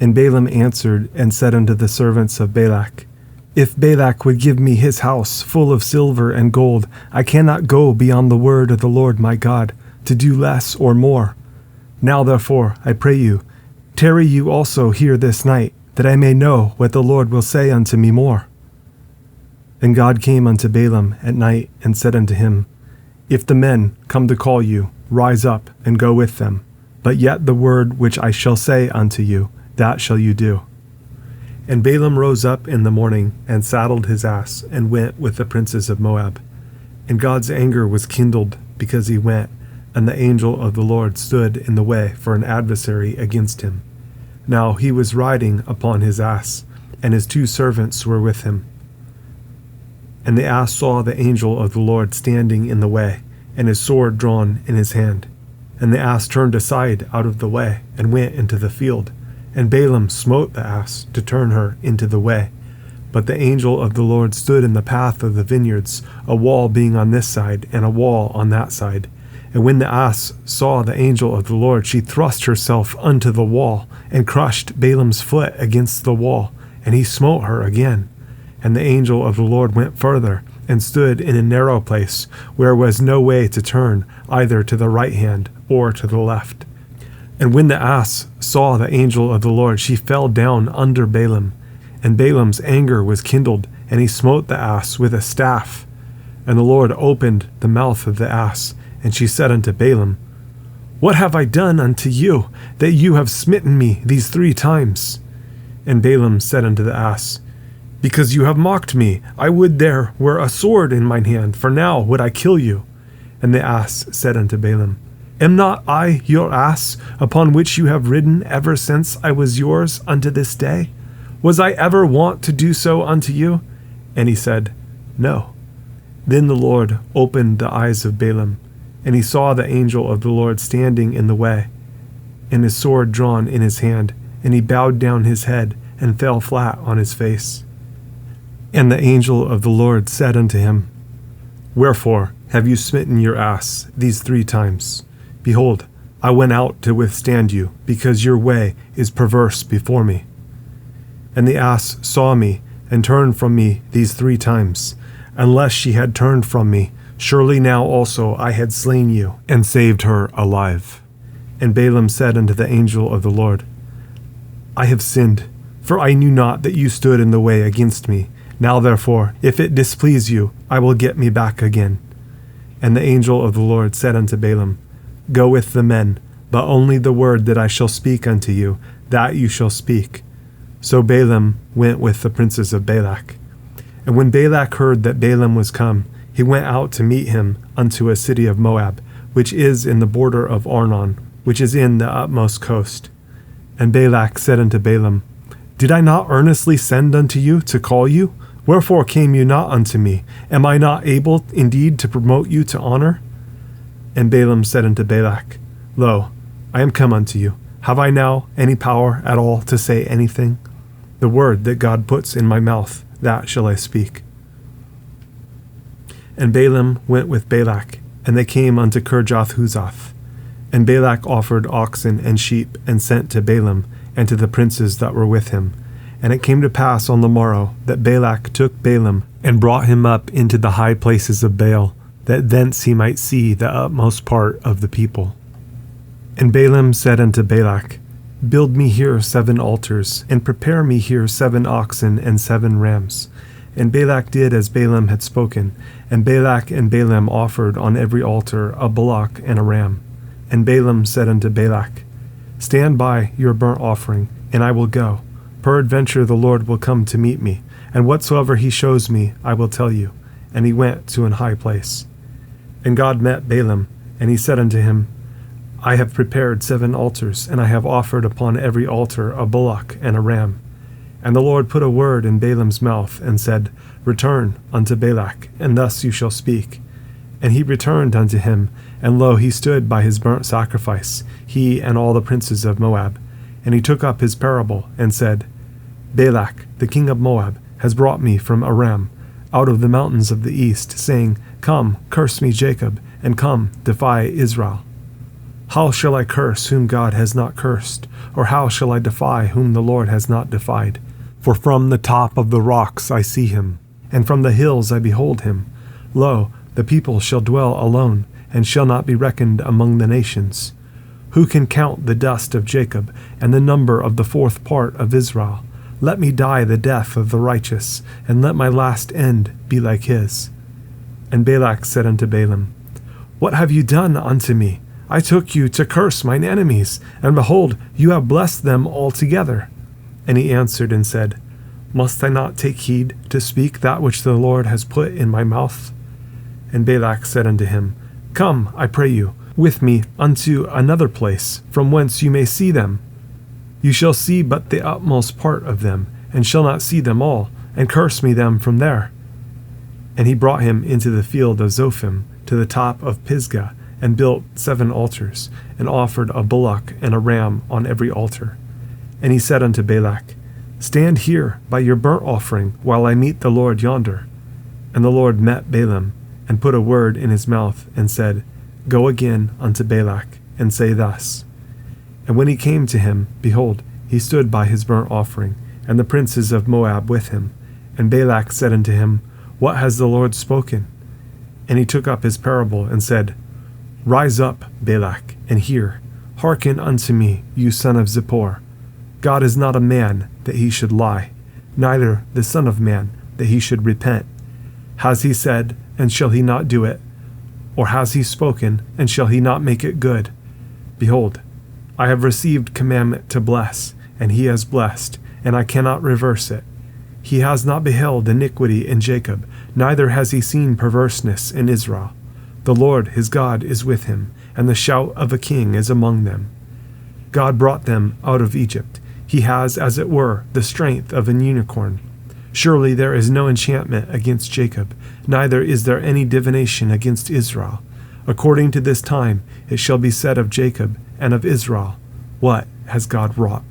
And Balaam answered and said unto the servants of Balak, If Balak would give me his house full of silver and gold, I cannot go beyond the word of the Lord my God, to do less or more. Now therefore, I pray you, tarry you also here this night, that I may know what the Lord will say unto me more. And God came unto Balaam at night, and said unto him, If the men come to call you, rise up and go with them. But yet the word which I shall say unto you, that shall you do. And Balaam rose up in the morning, and saddled his ass, and went with the princes of Moab. And God's anger was kindled, because he went, and the angel of the Lord stood in the way for an adversary against him. Now he was riding upon his ass, and his 2 servants were with him. And the ass saw the angel of the Lord standing in the way, and his sword drawn in his hand. And the ass turned aside out of the way, and went into the field. And Balaam smote the ass to turn her into the way. But the angel of the Lord stood in the path of the vineyards, a wall being on this side, and a wall on that side. And when the ass saw the angel of the Lord, she thrust herself unto the wall, and crushed Balaam's foot against the wall, and he smote her again. And the angel of the Lord went further, and stood in a narrow place, where was no way to turn, either to the right hand or to the left. And when the ass saw the angel of the Lord, she fell down under Balaam. And Balaam's anger was kindled, and he smote the ass with a staff. And the Lord opened the mouth of the ass, and she said unto Balaam, What have I done unto you, that you have smitten me these 3 times? And Balaam said unto the ass, Because you have mocked me, I would there were a sword in mine hand, for now would I kill you. And the ass said unto Balaam, Am not I your ass, upon which you have ridden ever since I was yours unto this day? Was I ever wont to do so unto you? And he said, No. Then the Lord opened the eyes of Balaam, And he saw the angel of the Lord standing in the way, and his sword drawn in his hand, and he bowed down his head, and fell flat on his face. And the angel of the Lord said unto him, Wherefore have you smitten your ass these 3 times? Behold, I went out to withstand you, because your way is perverse before me. And the ass saw me, and turned from me these 3 times. Unless she had turned from me, surely now also I had slain you, and saved her alive. And Balaam said unto the angel of the Lord, I have sinned, for I knew not that you stood in the way against me. Now therefore, if it displease you, I will get me back again. And the angel of the Lord said unto Balaam, Go with the men, but only the word that I shall speak unto you, that you shall speak. So Balaam went with the princes of Balak. And when Balak heard that Balaam was come, he went out to meet him unto a city of Moab, which is in the border of Arnon, which is in the utmost coast. And Balak said unto Balaam, Did I not earnestly send unto you to call you? Wherefore came you not unto me? Am I not able indeed to promote you to honor? And Balaam said unto Balak, Lo, I am come unto you. Have I now any power at all to say anything? The word that God puts in my mouth, that shall I speak. And Balaam went with Balak, and they came unto Kirjath-Huzoth. And Balak offered oxen and sheep, and sent to Balaam, and to the princes that were with him. And it came to pass on the morrow that Balak took Balaam, and brought him up into the high places of Baal, that thence he might see the utmost part of the people. And Balaam said unto Balak, Build me here 7 altars, and prepare me here 7 oxen and 7 rams. And Balak did as Balaam had spoken, and Balak and Balaam offered on every altar a bullock and a ram. And Balaam said unto Balak, Stand by your burnt offering, and I will go. Peradventure the Lord will come to meet me, and whatsoever he shows me I will tell you. And he went to an high place. And God met Balaam, and he said unto him, I have prepared 7 altars, and I have offered upon every altar a bullock and a ram. And the Lord put a word in Balaam's mouth, and said, Return unto Balak, and thus you shall speak. And he returned unto him, and lo, he stood by his burnt sacrifice, he and all the princes of Moab. And he took up his parable, and said, Balak, the king of Moab, has brought me from Aram, out of the mountains of the east, saying, Come, curse me Jacob, and come, defy Israel. How shall I curse whom God has not cursed? Or how shall I defy whom the Lord has not defied? For from the top of the rocks I see him, and from the hills I behold him. Lo, the people shall dwell alone, and shall not be reckoned among the nations. Who can count the dust of Jacob, and the number of the 4th part of Israel? Let me die the death of the righteous, and let my last end be like his. And Balak said unto Balaam, What have you done unto me? I took you to curse mine enemies, and behold, you have blessed them altogether. And he answered and said, Must I not take heed to speak that which the Lord has put in my mouth? And Balak said unto him, Come, I pray you, with me unto another place, from whence you may see them. You shall see but the utmost part of them, and shall not see them all, and curse me them from there. And he brought him into the field of Zophim, to the top of Pisgah, and built 7 altars, and offered a bullock and a ram on every altar. And he said unto Balak, Stand here by your burnt offering, while I meet the Lord yonder. And the Lord met Balaam, and put a word in his mouth, and said, Go again unto Balak, and say thus. And when he came to him, behold, he stood by his burnt offering, and the princes of Moab with him. And Balak said unto him, What has the Lord spoken? And he took up his parable, and said, Rise up, Balak, and hear. Hearken unto me, you son of Zippor. God is not a man that he should lie, neither the son of man that he should repent. Has he said, and shall he not do it? Or has he spoken, and shall he not make it good? Behold, I have received commandment to bless, and he has blessed, and I cannot reverse it. He has not beheld iniquity in Jacob, neither has he seen perverseness in Israel. The Lord his God is with him, and the shout of a king is among them. God brought them out of Egypt. He has, as it were, the strength of an unicorn. Surely there is no enchantment against Jacob, neither is there any divination against Israel. According to this time it shall be said of Jacob and of Israel, What has God wrought?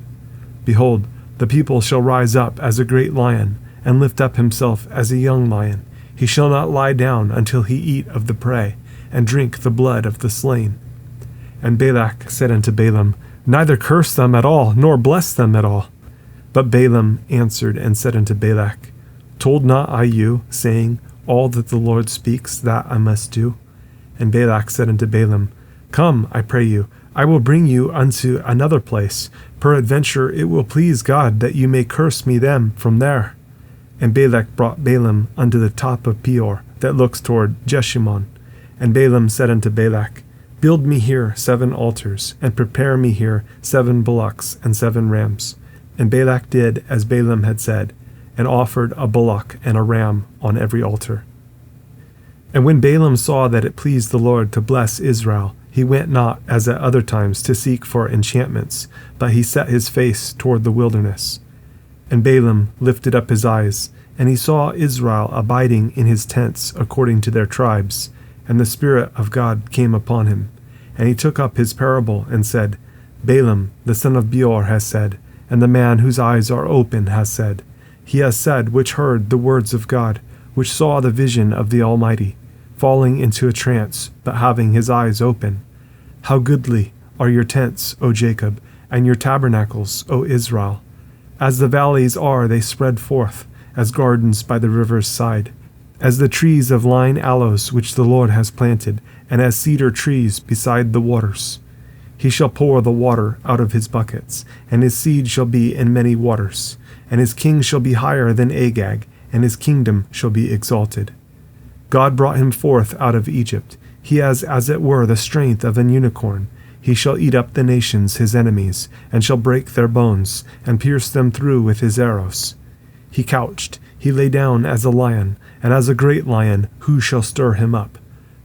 Behold, the people shall rise up as a great lion, and lift up himself as a young lion. He shall not lie down until he eat of the prey, and drink the blood of the slain. And Balak said unto Balaam, Neither curse them at all, nor bless them at all. But Balaam answered and said unto Balak, Told not I you, saying, All that the Lord speaks, that I must do? And Balak said unto Balaam, Come, I pray you, I will bring you unto another place. Peradventure it will please God that you may curse me them from there. And Balak brought Balaam unto the top of Peor, that looks toward Jeshimon. And Balaam said unto Balak, Build me here 7 altars, and prepare me here 7 bullocks and 7 rams. And Balak did as Balaam had said, and offered a bullock and a ram on every altar. And when Balaam saw that it pleased the Lord to bless Israel, he went not, as at other times, to seek for enchantments, but he set his face toward the wilderness. And Balaam lifted up his eyes, and he saw Israel abiding in his tents according to their tribes, and the Spirit of God came upon him. And he took up his parable, and said, Balaam the son of Beor has said, and the man whose eyes are open has said, He has said, which heard the words of God, which saw the vision of the Almighty, falling into a trance, but having his eyes open. How goodly are your tents, O Jacob, and your tabernacles, O Israel! As the valleys are, they spread forth, as gardens by the river's side, as the trees of lign aloes which the Lord has planted, and as cedar trees beside the waters. He shall pour the water out of his buckets, and his seed shall be in many waters, and his king shall be higher than Agag, and his kingdom shall be exalted. God brought him forth out of Egypt. He has as it were the strength of an unicorn. He shall eat up the nations his enemies, and shall break their bones, and pierce them through with his arrows. He couched, he lay down as a lion, and as a great lion, who shall stir him up?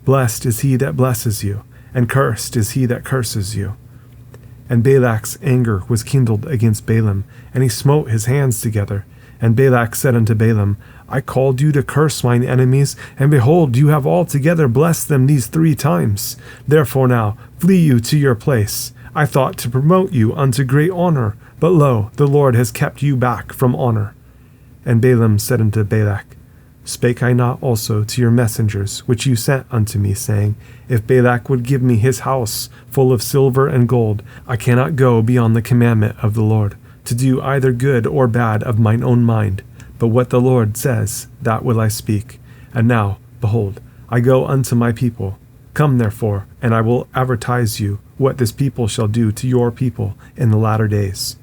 Blessed is he that blesses you, and cursed is he that curses you. And Balak's anger was kindled against Balaam, and he smote his hands together. And Balak said unto Balaam, I called you to curse mine enemies, and behold, you have altogether blessed them these 3 times. Therefore now, flee you to your place. I thought to promote you unto great honor, but lo, the Lord has kept you back from honor. And Balaam said unto Balak, Spake I not also to your messengers, which you sent unto me, saying, If Balak would give me his house full of silver and gold, I cannot go beyond the commandment of the Lord, to do either good or bad of mine own mind. But what the Lord says, that will I speak. And now, behold, I go unto my people. Come therefore, and I will advertise you what this people shall do to your people in the latter days.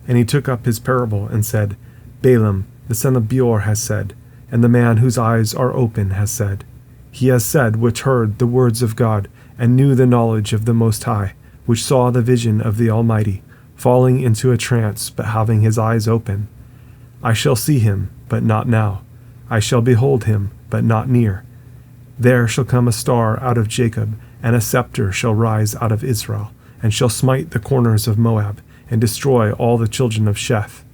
And he took up his parable, and said, Balaam the son of Beor has said, and the man whose eyes are open has said. He has said, which heard the words of God, and knew the knowledge of the Most High, which saw the vision of the Almighty, falling into a trance, but having his eyes open. I shall see him, but not now. I shall behold him, but not near. There shall come a star out of Jacob, and a scepter shall rise out of Israel, and shall smite the corners of Moab, and destroy all the children of Sheth.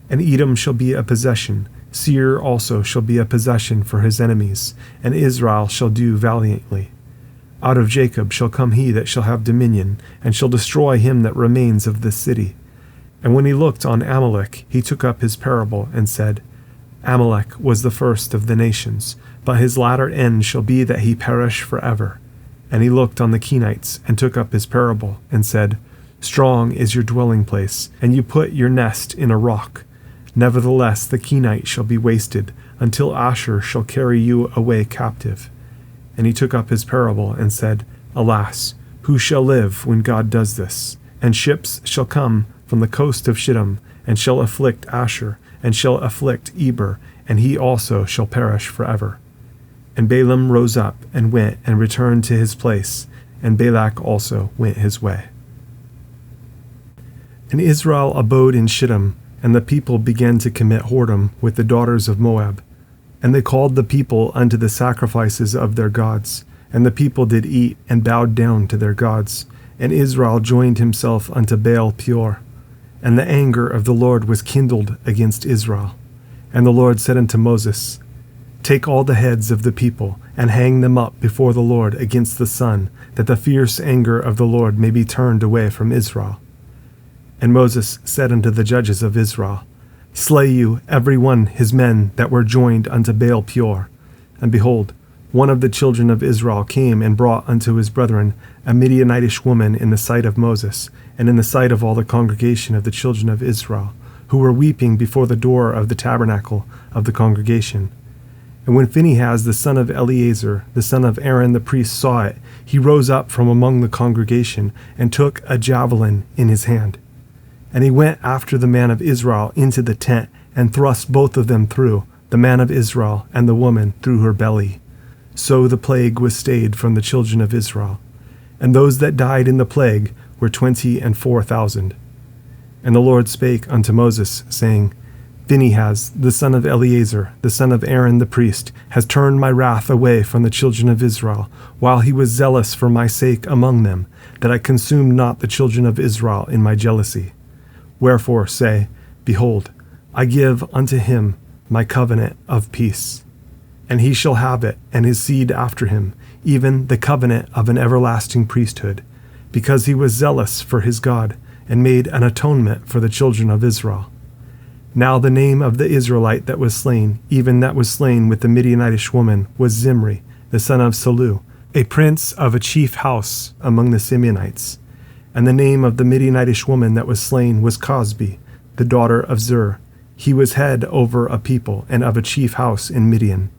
And Edom shall be a possession, Seir also shall be a possession for his enemies, and Israel shall do valiantly. Out of Jacob shall come he that shall have dominion, and shall destroy him that remains of this city. And when he looked on Amalek, he took up his parable, and said, Amalek was the first of the nations, but his latter end shall be that he perish forever. And he looked on the Kenites, and took up his parable, and said, Strong is your dwelling place, and you put your nest in a rock. Nevertheless the Kenite shall be wasted, until Asher shall carry you away captive. And he took up his parable, and said, Alas, who shall live when God does this? And ships shall come from the coast of Shittim, and shall afflict Asher, and shall afflict Eber, and he also shall perish forever. And Balaam rose up, and went, and returned to his place, and Balak also went his way. And Israel abode in Shittim, and the people began to commit whoredom with the daughters of Moab. And they called the people unto the sacrifices of their gods, and the people did eat, and bowed down to their gods. And Israel joined himself unto Baal Peor. And the anger of the Lord was kindled against Israel. And the Lord said unto Moses, Take all the heads of the people, and hang them up before the Lord against the sun, that the fierce anger of the Lord may be turned away from Israel. And Moses said unto the judges of Israel, Slay you every one his men that were joined unto Baal Peor. And behold, one of the children of Israel came and brought unto his brethren a Midianitish woman in the sight of Moses, and in the sight of all the congregation of the children of Israel, who were weeping before the door of the tabernacle of the congregation. And when Phinehas the son of Eleazar, the son of Aaron the priest, saw it, he rose up from among the congregation, and took a javelin in his hand. And he went after the man of Israel into the tent, and thrust both of them through, the man of Israel and the woman through her belly. So the plague was stayed from the children of Israel. And those that died in the plague were 24,000. And the Lord spake unto Moses, saying, Phinehas, the son of Eleazar, the son of Aaron the priest, has turned my wrath away from the children of Israel, while he was zealous for my sake among them, that I consumed not the children of Israel in my jealousy. Wherefore say, Behold, I give unto him my covenant of peace. And he shall have it, and his seed after him, even the covenant of an everlasting priesthood, because he was zealous for his God, and made an atonement for the children of Israel. Now the name of the Israelite that was slain, even that was slain with the Midianitish woman, was Zimri, the son of Salu, a prince of a chief house among the Simeonites. And the name of the Midianitish woman that was slain was Cosbi, the daughter of Zur. He was head over a people, and of a chief house in Midian.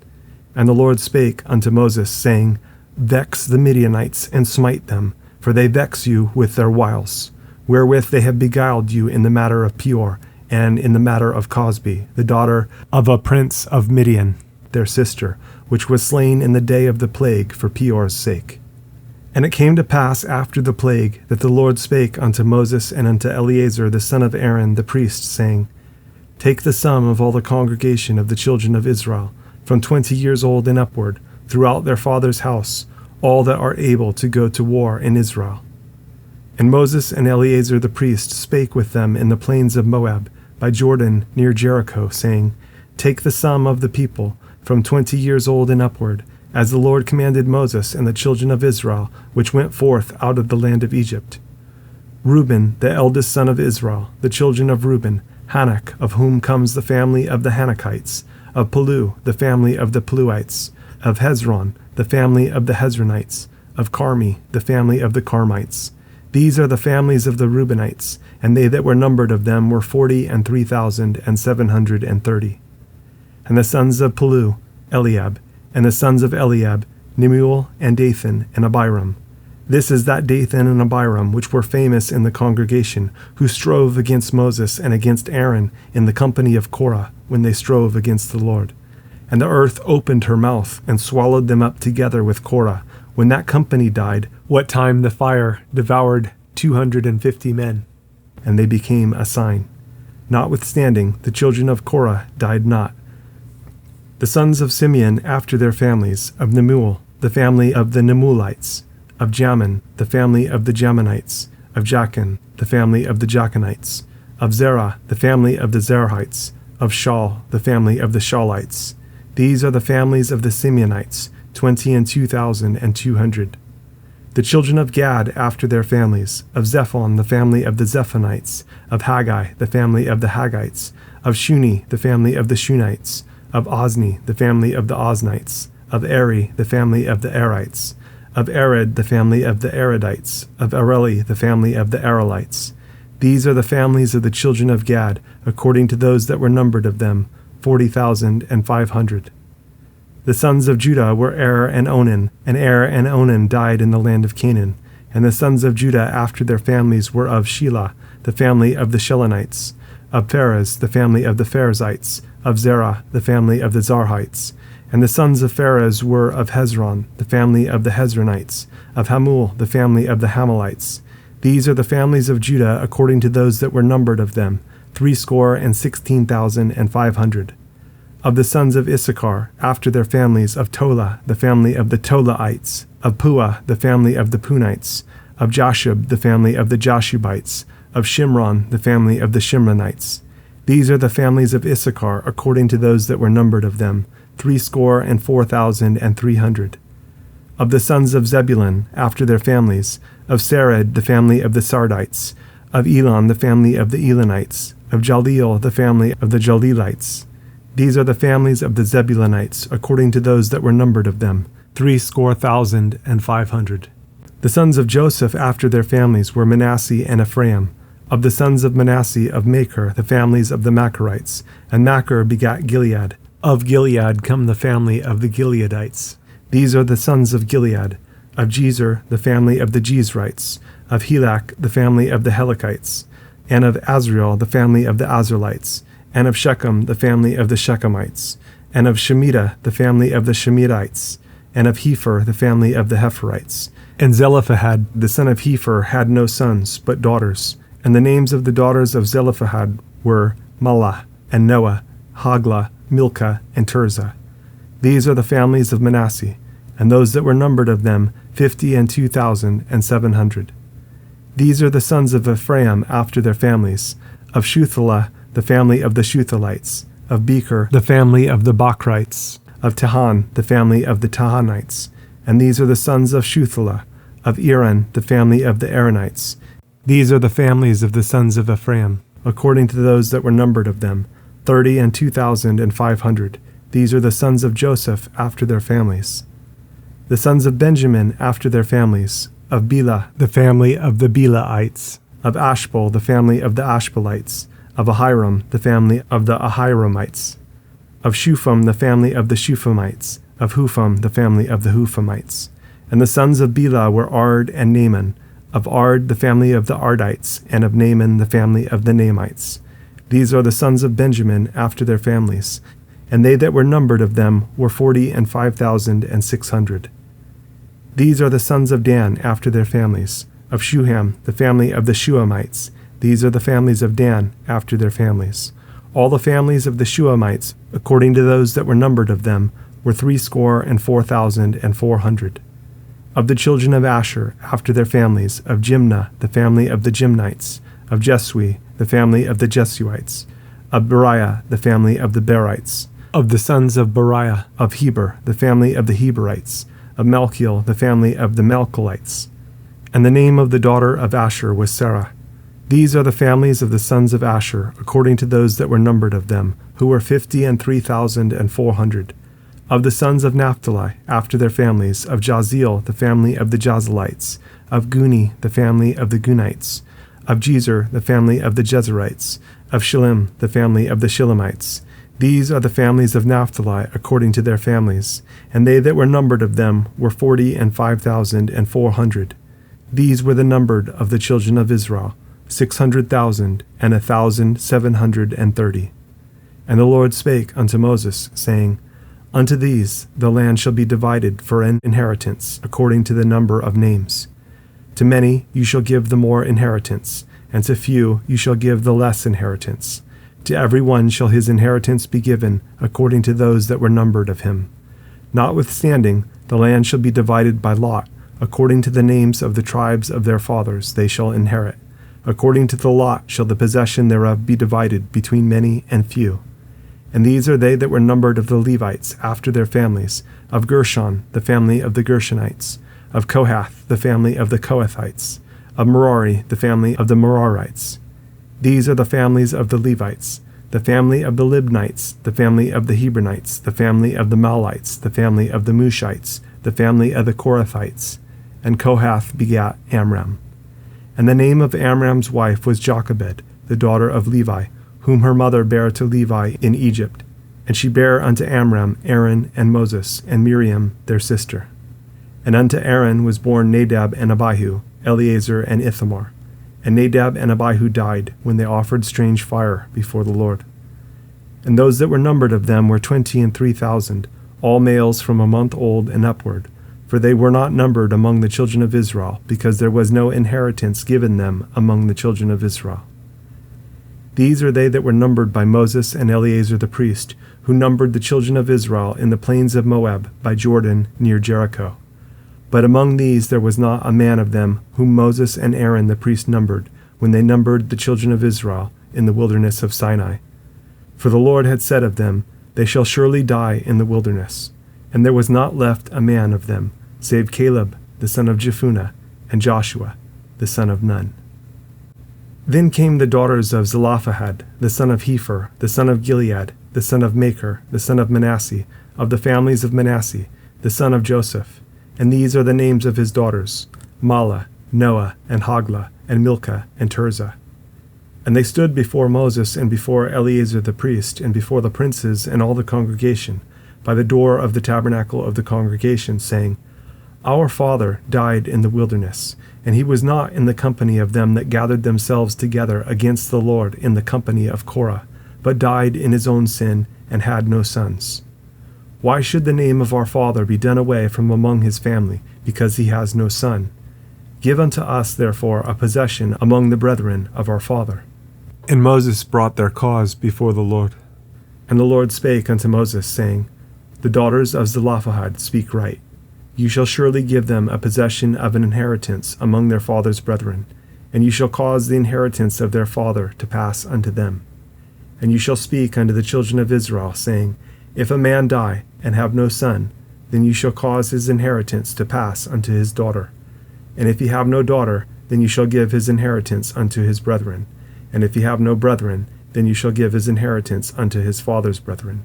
And the Lord spake unto Moses, saying, Vex the Midianites, and smite them, for they vex you with their wiles, wherewith they have beguiled you in the matter of Peor, and in the matter of Cosbi, the daughter of a prince of Midian, their sister, which was slain in the day of the plague for Peor's sake. And it came to pass after the plague that the Lord spake unto Moses and unto Eleazar the son of Aaron the priest, saying, Take the sum of all the congregation of the children of Israel, from 20 years old and upward, throughout their father's house, all that are able to go to war in Israel. And Moses and Eleazar the priest spake with them in the plains of Moab, by Jordan near Jericho, saying, Take the sum of the people, from 20 years old and upward, as the Lord commanded Moses and the children of Israel, which went forth out of the land of Egypt. Reuben, the eldest son of Israel, the children of Reuben, Hanak, of whom comes the family of the Hanakites, of Palu, the family of the Paluites, of Hezron, the family of the Hezronites, of Carmi, the family of the Carmites. These are the families of the Reubenites, and they that were numbered of them were 43,730. And the sons of Palu, Eliab, and the sons of Eliab, Nemuel, and Dathan, and Abiram. This is that Dathan and Abiram which were famous in the congregation, who strove against Moses and against Aaron in the company of Korah, when they strove against the Lord. And the earth opened her mouth, and swallowed them up together with Korah, when that company died, what time the fire devoured 250 men, and they became a sign. Notwithstanding, the children of Korah died not. The sons of Simeon after their families, of Nemuel, the family of the Nemuelites, of Jamin, the family of the Jaminites, of Jachin, the family of the Jachinites, of Zerah, the family of the Zerahites, of Shaul, the family of the Shaulites. These are the families of the Simeonites, 22,200. The children of Gad after their families, of Zephon, the family of the Zephonites, of Haggai, the family of the Haggites, of Shuni, the family of the Shunites, of Ozni, the family of the Oznites, of Eri, the family of the Erites, of Ared, the family of the Aredites, of Areli, the family of the Arelites. These are the families of the children of Gad, according to those that were numbered of them, 40,500. The sons of Judah were Er and Onan, and Er and Onan died in the land of Canaan. And the sons of Judah after their families were of Shelah, the family of the Shelonites, of Pharez, the family of the Pharezites, of Zerah, the family of the Zarhites. And the sons of Pharez were of Hezron, the family of the Hezronites, of Hamul, the family of the Hamalites. These are the families of Judah according to those that were numbered of them, 16,500. Of the sons of Issachar, after their families, of Tola, the family of the Tolaites, of Puah, the family of the Punites, of Jashub, the family of the Jashubites, of Shimron, the family of the Shimronites. These are the families of Issachar according to those that were numbered of them, £64,300. Of the sons of Zebulun, after their families, of Sered, the family of the Sardites, of Elon, the family of the Elonites, of Jaleel, the family of the Jaleelites. These are the families of the Zebulunites, according to those that were numbered of them, 65,500. The sons of Joseph after their families were Manasseh and Ephraim. Of the sons of Manasseh, of Machir, the families of the Machirites, and Machir begat Gilead. Of Gilead come the family of the Gileadites. These are the sons of Gilead. Of Jezer, the family of the Jezrites. Of Helak, the family of the Helakites. And of Azriel, the family of the Azraelites. And of Shechem, the family of the Shechemites. And of Shemitah, the family of the Shemitites. And of Hepher, the family of the Hepherites. And Zelophehad, the son of Hepher, had no sons, but daughters. And the names of the daughters of Zelophehad were Mahlah, and Noah, Hagla, Milcah, and Tirzah. These are the families of Manasseh, and those that were numbered of them 52,700. These are the sons of Ephraim after their families, of Shuthelah, the family of the Shuthelites, of Becher, the family of the Bachrites, of Tahan, the family of the Tahanites. And these are the sons of Shuthelah, of Eran, the family of the Eranites. These are the families of the sons of Ephraim, according to those that were numbered of them, 32,500. These are the sons of Joseph after their families. The sons of Benjamin after their families, of Bela, the family of the Belaites, of Ashbel, the family of the Ashbelites, of Ahiram, the family of the Ahiramites, of Shupham, the family of the Shuphamites, of Hupham, the family of the Huphamites. And the sons of Bela were Ard and Naaman, of Ard, the family of the Ardites, and of Naaman, the family of the Naamites. These are the sons of Benjamin after their families, and they that were numbered of them were 45,600. These are the sons of Dan after their families, of Shuham, the family of the Shuhamites. These are the families of Dan after their families. All the families of the Shuhamites, according to those that were numbered of them, were 64,400. Of the children of Asher after their families, of Jimnah, the family of the Jimnites, of Jesui, the family of the Jesuites, of Beriah, the family of the Berites, of the sons of Beriah, of Heber, the family of the Heberites, of Malchiel, the family of the Malchelites. And the name of the daughter of Asher was Sarah. These are the families of the sons of Asher, according to those that were numbered of them, who were 53,400. Of the sons of Naphtali, after their families, of Jaziel, the family of the Jazelites, of Guni, the family of the Gunites, of Jezer, the family of the Jezerites, of Shillem, the family of the Shillemites. These are the families of Naphtali according to their families, and they that were numbered of them were 45,400. These were the numbered of the children of Israel, 600,1,730. And the Lord spake unto Moses, saying, Unto these the land shall be divided for an inheritance, according to the number of names. To many you shall give the more inheritance, and to few you shall give the less inheritance. To every one shall his inheritance be given, according to those that were numbered of him. Notwithstanding, the land shall be divided by lot, according to the names of the tribes of their fathers they shall inherit. According to the lot shall the possession thereof be divided between many and few. And these are they that were numbered of the Levites after their families, of Gershon, the family of the Gershonites, of Kohath, the family of the Kohathites, of Merari, the family of the Merarites. These are the families of the Levites, the family of the Libnites, the family of the Hebronites, the family of the Mahlites, the family of the Mushites, the family of the Korathites. And Kohath begat Amram. And the name of Amram's wife was Jochebed, the daughter of Levi, whom her mother bare to Levi in Egypt. And she bare unto Amram Aaron and Moses, and Miriam their sister. And unto Aaron was born Nadab and Abihu, Eleazar and Ithamar. And Nadab and Abihu died when they offered strange fire before the Lord. And those that were numbered of them were 23,000, all males from a month old and upward, for they were not numbered among the children of Israel, because there was no inheritance given them among the children of Israel. These are they that were numbered by Moses and Eleazar the priest, who numbered the children of Israel in the plains of Moab by Jordan near Jericho. But among these there was not a man of them whom Moses and Aaron the priest numbered, when they numbered the children of Israel in the wilderness of Sinai. For the Lord had said of them, they shall surely die in the wilderness. And there was not left a man of them, save Caleb the son of Jephunneh, and Joshua the son of Nun. Then came the daughters of Zelophehad, the son of Hepher, the son of Gilead, the son of Machir, the son of Manasseh, of the families of Manasseh, the son of Joseph. And these are the names of his daughters, Mahlah, Noah, and Hoglah, and Milcah, and Tirzah. And they stood before Moses and before Eleazar the priest, and before the princes and all the congregation, by the door of the tabernacle of the congregation, saying, Our father died in the wilderness, and he was not in the company of them that gathered themselves together against the Lord in the company of Korah, but died in his own sin, and had no sons. Why should the name of our father be done away from among his family, because he has no son? Give unto us therefore a possession among the brethren of our father. And Moses brought their cause before the Lord. And the Lord spake unto Moses, saying, The daughters of Zelophehad speak right. You shall surely give them a possession of an inheritance among their father's brethren, and you shall cause the inheritance of their father to pass unto them. And you shall speak unto the children of Israel, saying, If a man die, and have no son, then you shall cause his inheritance to pass unto his daughter. And if he have no daughter, then you shall give his inheritance unto his brethren. And if he have no brethren, then you shall give his inheritance unto his father's brethren.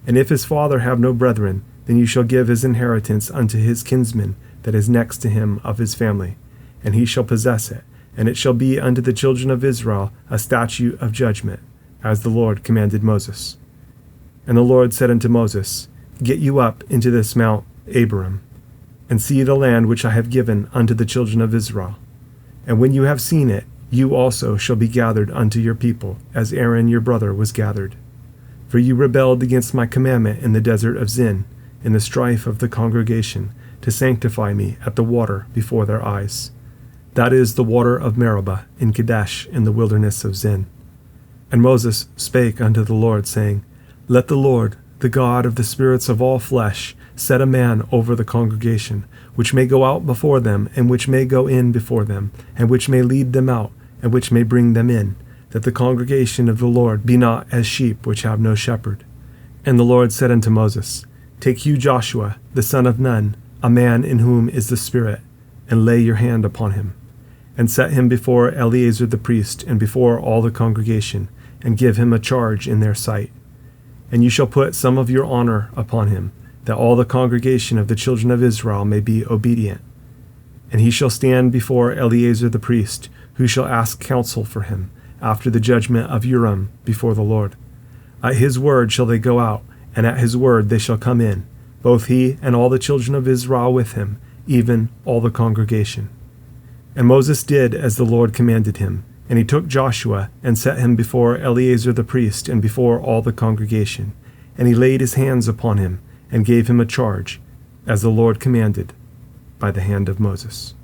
And if his father have no brethren, then you shall give his inheritance unto his kinsman that is next to him of his family, and he shall possess it, and it shall be unto the children of Israel a statute of judgment, as the Lord commanded Moses. And the Lord said unto Moses, Get you up into this mount Abarim, and see the land which I have given unto the children of Israel. And when you have seen it, you also shall be gathered unto your people, as Aaron your brother was gathered. For you rebelled against my commandment in the desert of Zin, in the strife of the congregation, to sanctify me at the water before their eyes. That is the water of Meribah in Kadesh in the wilderness of Zin. And Moses spake unto the Lord, saying, Let the Lord, the God of the spirits of all flesh, set a man over the congregation, which may go out before them, and which may go in before them, and which may lead them out, and which may bring them in, that the congregation of the Lord be not as sheep which have no shepherd. And the Lord said unto Moses, Take you Joshua, the son of Nun, a man in whom is the Spirit, and lay your hand upon him, and set him before Eleazar the priest, and before all the congregation, and give him a charge in their sight. And you shall put some of your honor upon him, that all the congregation of the children of Israel may be obedient. And he shall stand before Eleazar the priest, who shall ask counsel for him, after the judgment of Urim before the Lord. At his word shall they go out, and at his word they shall come in, both he and all the children of Israel with him, even all the congregation. And Moses did as the Lord commanded him, and he took Joshua, and set him before Eleazar the priest, and before all the congregation. And he laid his hands upon him, and gave him a charge, as the Lord commanded, by the hand of Moses.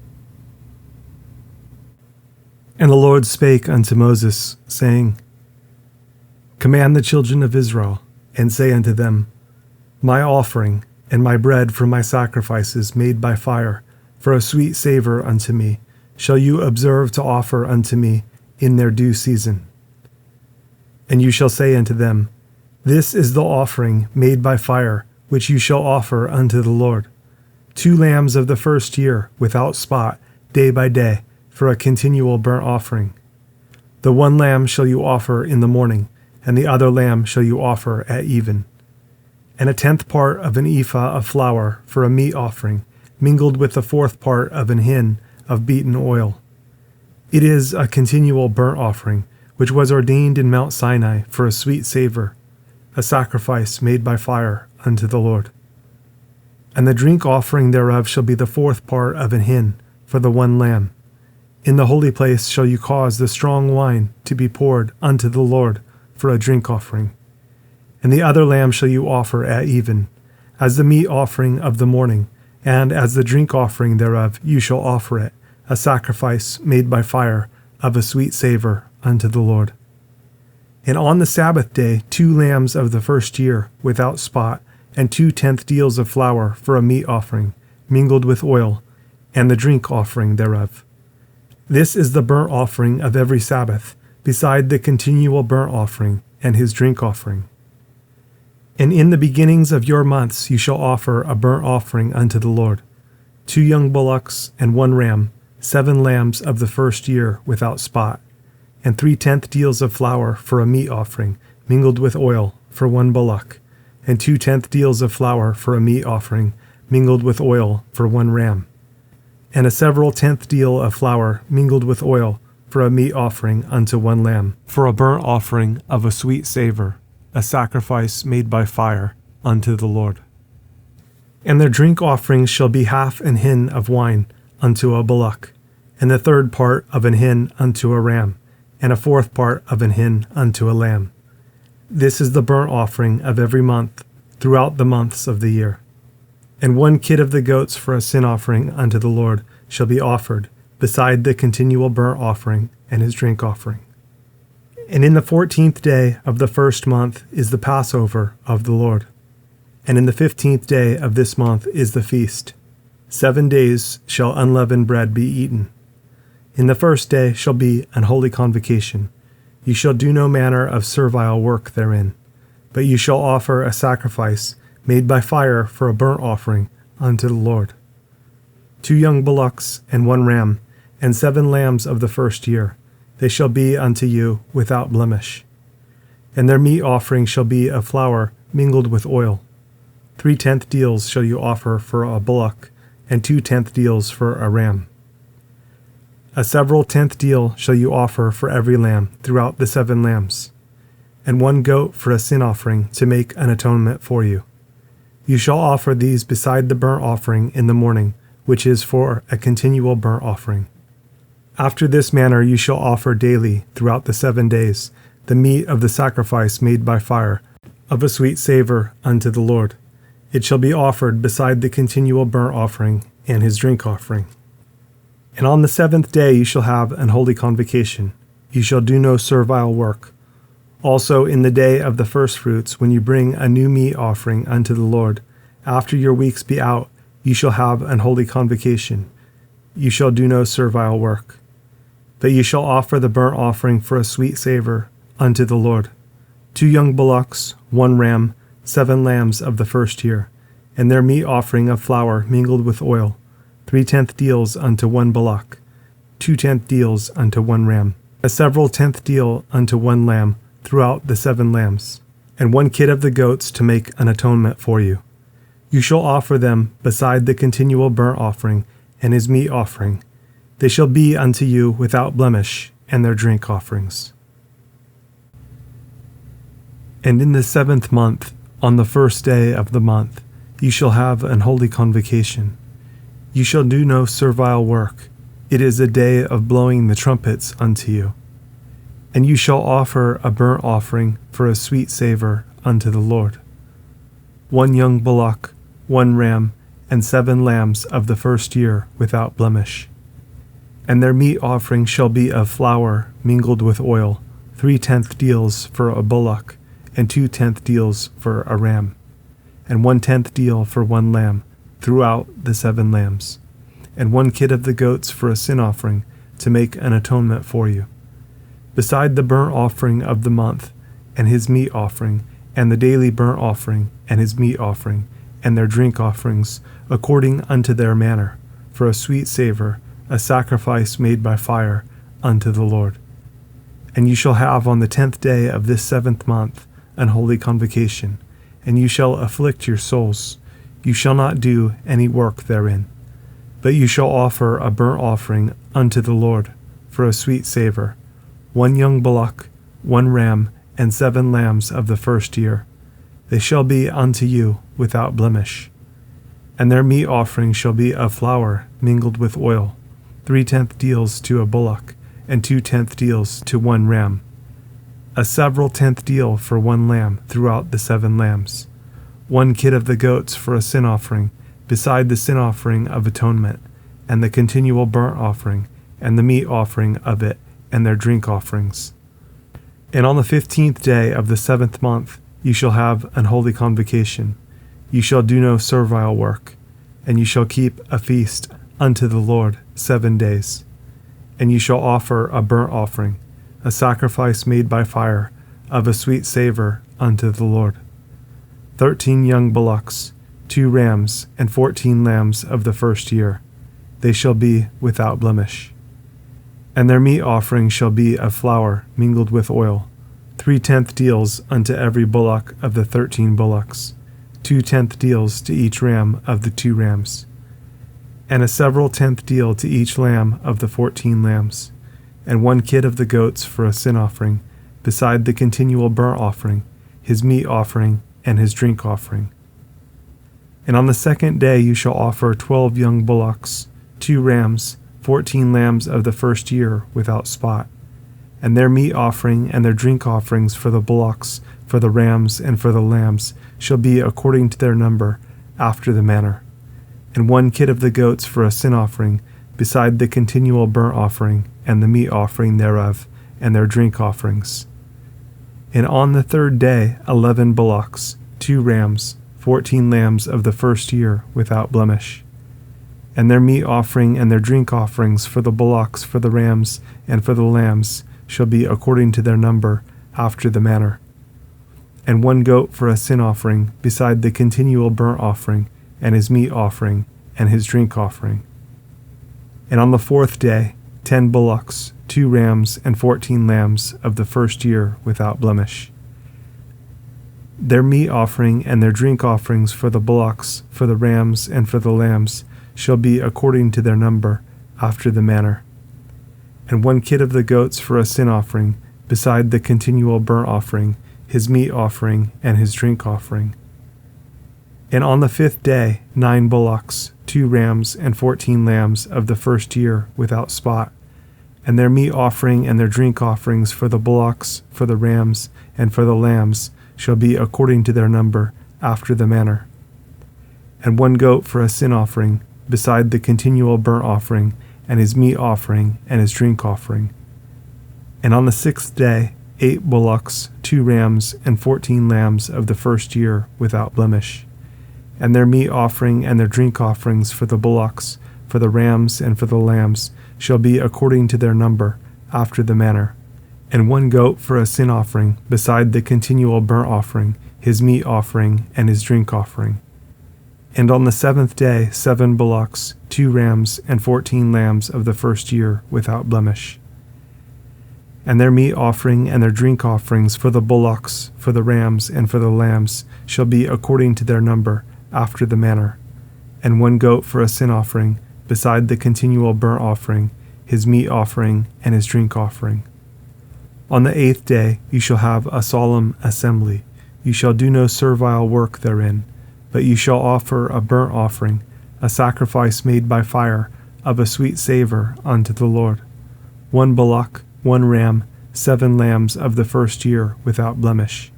And the Lord spake unto Moses, saying, Command the children of Israel, and say unto them, My offering, and my bread for my sacrifices made by fire, for a sweet savour unto me, shall you observe to offer unto me in their due season. And you shall say unto them, This is the offering made by fire, which you shall offer unto the Lord. 2 lambs of the first year, without spot, day by day, for a continual burnt offering. The 1 lamb shall you offer in the morning, and the other lamb shall you offer at even. And 1/10 part of an ephah of flour for a meat offering, mingled with the 4th part of an hin of beaten oil. It is a continual burnt offering, which was ordained in Mount Sinai for a sweet savour, a sacrifice made by fire unto the Lord. And the drink offering thereof shall be the 4th part of an hin for the 1 lamb. In the holy place shall you cause the strong wine to be poured unto the Lord for a drink offering. And the other lamb shall you offer at even, as the meat offering of the morning, and as the drink offering thereof you shall offer it, a sacrifice made by fire of a sweet savour unto the Lord. And on the Sabbath day 2 lambs of the first year, without spot, and 2/10 deals of flour for a meat offering, mingled with oil, and the drink offering thereof. This is the burnt offering of every Sabbath, beside the continual burnt offering and his drink offering. And in the beginnings of your months you shall offer a burnt offering unto the Lord, 2 young bullocks and 1 ram, 7 lambs of the first year without spot, and 3/10 deals of flour for a meat offering, mingled with oil, for 1 bullock, and 2/10 deals of flour for a meat offering, mingled with oil, for 1 ram, and a several 10th deal of flour mingled with oil for a meat offering unto 1 lamb, for a burnt offering of a sweet savor, a sacrifice made by fire unto the Lord. And their drink offerings shall be half an hin of wine unto a bullock, and the 3rd part of an hin unto a ram, and a 4th part of an hin unto a lamb. This is the burnt offering of every month throughout the months of the year. And 1 kid of the goats for a sin offering unto the Lord shall be offered, beside the continual burnt offering and his drink offering. And in the 14th day of the 1st month is the Passover of the Lord. And in the 15th day of this month is the feast. 7 days shall unleavened bread be eaten. In the 1st day shall be an holy convocation. You shall do no manner of servile work therein, but you shall offer a sacrifice made by fire for a burnt offering unto the Lord. 2 young bullocks and 1 ram, and 7 lambs of the first year, they shall be unto you without blemish. And their meat offering shall be of flour mingled with oil. 3/10 deals shall you offer for a bullock, and 2/10 deals for a ram. A several 10th deal shall you offer for every lamb throughout the 7 lambs, and 1 goat for a sin offering to make an atonement for you. You shall offer these beside the burnt offering in the morning, which is for a continual burnt offering. After this manner you shall offer daily throughout the 7 days the meat of the sacrifice made by fire, of a sweet savor unto the Lord. It shall be offered beside the continual burnt offering and his drink offering. And on the 7th day you shall have an holy convocation. You shall do no servile work. Also in the day of the firstfruits, when you bring a new meat offering unto the Lord, after your weeks be out, you shall have an holy convocation. You shall do no servile work. But you shall offer the burnt offering for a sweet savor unto the Lord. 2 young bullocks, 1 ram, 7 lambs of the first year, and their meat offering of flour mingled with oil, 3/10 deals unto 1 bullock, 2/10 deals unto 1 ram, a several 10th deal unto 1 lamb throughout the 7 lambs, and 1 kid of the goats to make an atonement for you. You shall offer them beside the continual burnt offering and his meat offering. They shall be unto you without blemish, and their drink offerings. And in the 7th month, on the 1st day of the month, you shall have an holy convocation. You shall do no servile work. It is a day of blowing the trumpets unto you. And you shall offer a burnt offering for a sweet savor unto the Lord. 1 young bullock, 1 ram, and 7 lambs of the first year without blemish. And their meat offering shall be of flour mingled with oil, 3/10 deals for a bullock, and 2/10 deals for a ram, and 1/10 deal for 1 lamb throughout the 7 lambs, and 1 kid of the goats for a sin offering to make an atonement for you. Beside the burnt offering of the month, and his meat offering, and the daily burnt offering, and his meat offering, and their drink offerings, according unto their manner, for a sweet savor, a sacrifice made by fire unto the Lord. And you shall have on the 10th day of this 7th month an holy convocation, and you shall afflict your souls. You shall not do any work therein, but you shall offer a burnt offering unto the Lord for a sweet savor, 1 young bullock, 1 ram, and 7 lambs of the first year. They shall be unto you without blemish. And their meat offering shall be of flour mingled with oil, 3/10 deals to a bullock, and 2/10 deals to 1 ram, a several 10th deal for 1 lamb throughout the 7 lambs, 1 kid of the goats for a sin offering, beside the sin offering of atonement, and the continual burnt offering, and the meat offering of it, and their drink offerings. And on the 15th day of the 7th month you shall have an holy convocation. You shall do no servile work, and you shall keep a feast unto the Lord 7 days. And you shall offer a burnt offering, a sacrifice made by fire, of a sweet savor unto the Lord. 13 young bullocks, 2 rams, and 14 lambs of the first year. They shall be without blemish. And their meat offering shall be of flour mingled with oil, 3/10 deals unto every bullock of the 13 bullocks, 2/10 deals to each ram of the 2 rams, and a several tenth deal to each lamb of the 14 lambs, and 1 kid of the goats for a sin offering, beside the continual burnt offering, his meat offering, and his drink offering. And on the second day you shall offer 12 young bullocks, 2 rams, 14 lambs of the first year without spot, and their meat offering and their drink offerings for the bullocks, for the rams, and for the lambs shall be according to their number, after the manner. And 1 kid of the goats for a sin offering, beside the continual burnt offering, and the meat offering thereof, and their drink offerings. And on the third day 11 bullocks, 2 rams, 14 lambs of the first year without blemish, and their meat offering and their drink offerings for the bullocks, for the rams, and for the lambs shall be according to their number, after the manner. And 1 goat for a sin offering, beside the continual burnt offering, and his meat offering, and his drink offering. And on the 4th day 10 bullocks, 2 rams, and 14 lambs of the first year without blemish. Their meat offering and their drink offerings for the bullocks, for the rams, and for the lambs shall be according to their number, after the manner. And 1 kid of the goats for a sin offering, beside the continual burnt offering, his meat offering, and his drink offering. And on the 5th day 9 bullocks, 2 rams, and 14 lambs of the first year without spot, and their meat offering and their drink offerings for the bullocks, for the rams, and for the lambs shall be according to their number, after the manner. And 1 goat for a sin offering, beside the continual burnt offering, and his meat offering, and his drink offering. And on the 6th day 8 bullocks, 2 rams, and 14 lambs of the first year without blemish, and their meat offering and their drink offerings for the bullocks, for the rams, and for the lambs shall be according to their number, after the manner. And 1 goat for a sin offering, beside the continual burnt offering, his meat offering, and his drink offering. And on the 7th day 7 bullocks, 2 rams, and 14 lambs of the first year without blemish, and their meat offering and their drink offerings for the bullocks, for the rams, and for the lambs shall be according to their number, after the manner. And 1 goat for a sin offering, beside the continual burnt offering, his meat offering, and his drink offering. On the 8th day you shall have a solemn assembly. You shall do no servile work therein, but you shall offer a burnt offering, a sacrifice made by fire, of a sweet savor unto the Lord. 1 bullock, 1 ram, 7 lambs of the first year without blemish.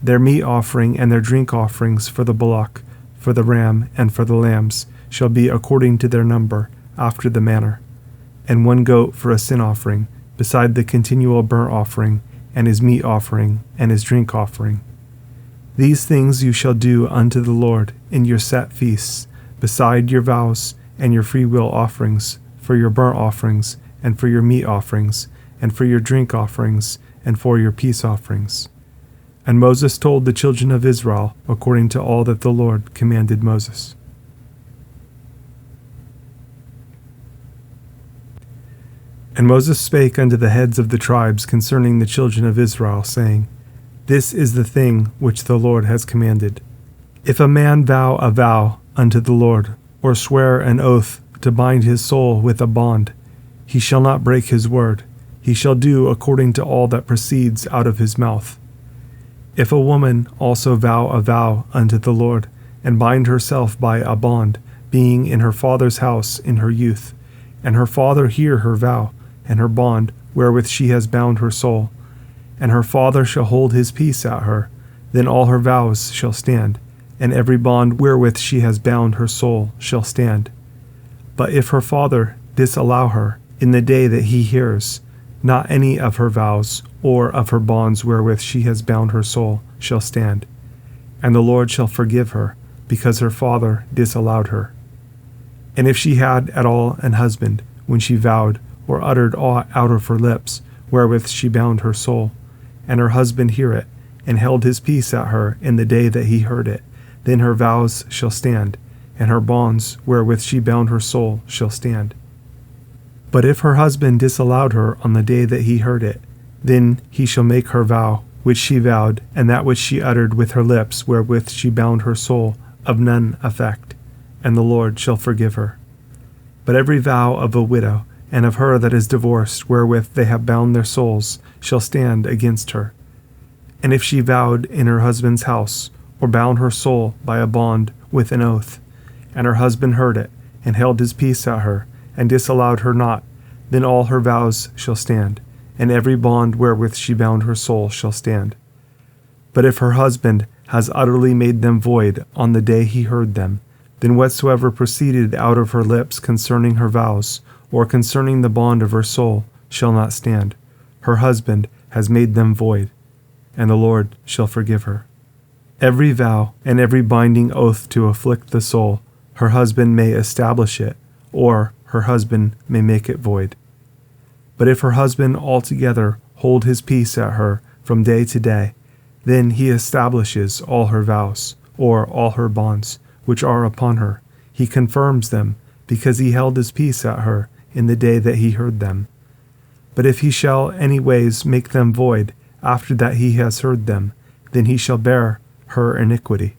Their meat offering and their drink offerings for the bullock, for the ram, and for the lambs shall be according to their number, after the manner. And 1 goat for a sin offering, beside the continual burnt offering, and his meat offering, and his drink offering. These things you shall do unto the Lord in your set feasts, beside your vows and your freewill offerings, for your burnt offerings, and for your meat offerings, and for your drink offerings, and for your peace offerings. And Moses told the children of Israel according to all that the Lord commanded Moses. And Moses spake unto the heads of the tribes concerning the children of Israel, saying, This is the thing which the Lord has commanded. If a man vow a vow unto the Lord, or swear an oath to bind his soul with a bond, he shall not break his word. He shall do according to all that proceeds out of his mouth. If a woman also vow a vow unto the Lord, and bind herself by a bond, being in her father's house in her youth, and her father hear her vow, and her bond, wherewith she has bound her soul, and her father shall hold his peace at her, then all her vows shall stand, and every bond wherewith she has bound her soul shall stand. But if her father disallow her in the day that he hears, not any of her vows or of her bonds wherewith she has bound her soul shall stand, and the Lord shall forgive her, because her father disallowed her. And if she had at all an husband, when she vowed, or uttered aught out of her lips, wherewith she bound her soul, and her husband hear it, and held his peace at her in the day that he heard it, then her vows shall stand, and her bonds wherewith she bound her soul shall stand. But if her husband disallowed her on the day that he heard it, then he shall make her vow, which she vowed, and that which she uttered with her lips, wherewith she bound her soul, of none effect, and the Lord shall forgive her. But every vow of a widow, and of her that is divorced, wherewith they have bound their souls, shall stand against her. And if she vowed in her husband's house, or bound her soul by a bond with an oath, and her husband heard it, and held his peace at her, and disallowed her not, then all her vows shall stand, and every bond wherewith she bound her soul shall stand. But if her husband has utterly made them void on the day he heard them, then whatsoever proceeded out of her lips concerning her vows, or concerning the bond of her soul, shall not stand. Her husband has made them void, and the Lord shall forgive her. Every vow and every binding oath to afflict the soul, her husband may establish it, or her husband may make it void. But if her husband altogether hold his peace at her from day to day, then he establishes all her vows, or all her bonds, which are upon her. He confirms them, because he held his peace at her in the day that he heard them. But if he shall any ways make them void, after that he has heard them, then he shall bear her iniquity.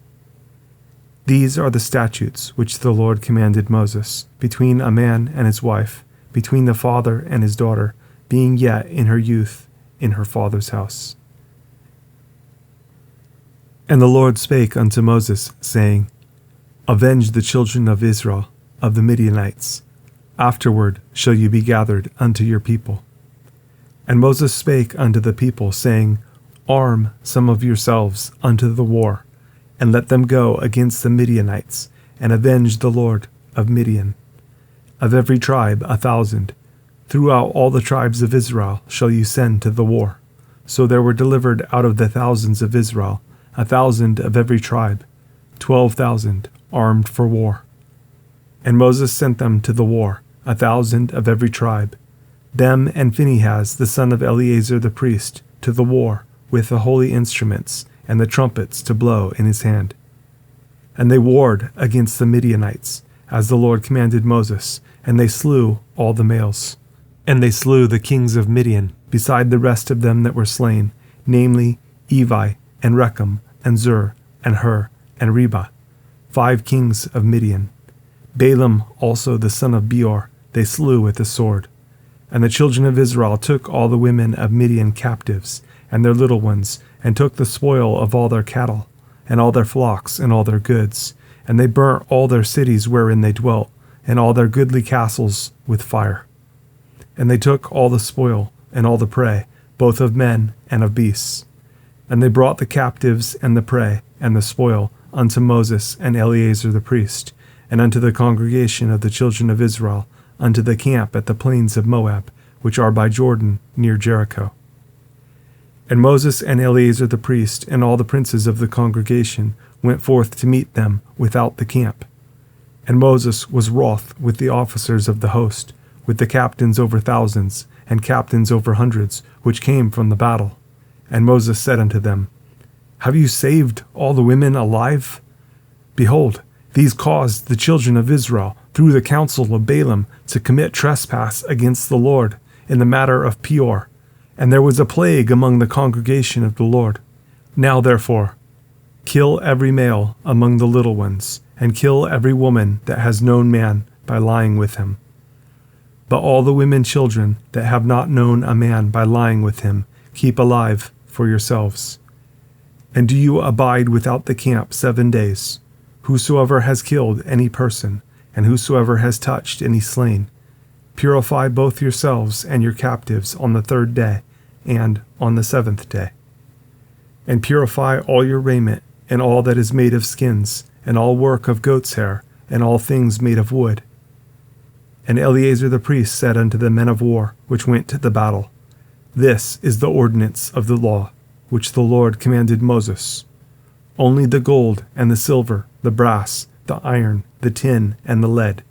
These are the statutes which the Lord commanded Moses, between a man and his wife, between the father and his daughter, being yet in her youth in her father's house. And the Lord spake unto Moses, saying, Avenge the children of Israel of the Midianites. Afterward shall you be gathered unto your people. And Moses spake unto the people, saying, Arm some of yourselves unto the war, and let them go against the Midianites, and avenge the Lord of Midian. Of every tribe 1,000, throughout all the tribes of Israel shall you send to the war. So there were delivered out of the thousands of Israel 1,000 of every tribe, 12,000 armed for war. And Moses sent them to the war, 1,000 of every tribe, them and Phinehas the son of Eleazar the priest, to the war, with the holy instruments and the trumpets to blow in his hand. And they warred against the Midianites, as the Lord commanded Moses, and they slew all the males. And they slew the kings of Midian, beside the rest of them that were slain, namely Levi, and Rechem, and Zur, and Hur, and Reba, 5 kings of Midian. Balaam also the son of Beor they slew with the sword. And the children of Israel took all the women of Midian captives, and their little ones, and took the spoil of all their cattle, and all their flocks, and all their goods. And they burnt all their cities wherein they dwelt, and all their goodly castles with fire. And they took all the spoil, and all the prey, both of men and of beasts. And they brought the captives and the prey and the spoil unto Moses and Eleazar the priest, and unto the congregation of the children of Israel, unto the camp at the plains of Moab, which are by Jordan near Jericho. And Moses and Eleazar the priest and all the princes of the congregation went forth to meet them without the camp. And Moses was wroth with the officers of the host, with the captains over thousands, and captains over hundreds, which came from the battle. And Moses said unto them, Have you saved all the women alive? Behold, these caused the children of Israel, through the counsel of Balaam, to commit trespass against the Lord in the matter of Peor. And there was a plague among the congregation of the Lord. Now therefore, kill every male among the little ones, and kill every woman that has known man by lying with him. But all the women children that have not known a man by lying with him, keep alive for yourselves. And do you abide without the camp 7 days. Whosoever has killed any person, and whosoever has touched any slain, purify both yourselves and your captives on the 3rd day, and on the 7th day. And purify all your raiment, and all that is made of skins, and all work of goat's hair, and all things made of wood. And Eleazar the priest said unto the men of war, which went to the battle, This is the ordinance of the law, which the Lord commanded Moses. Only the gold and the silver, the brass, the iron, the tin, and the lead,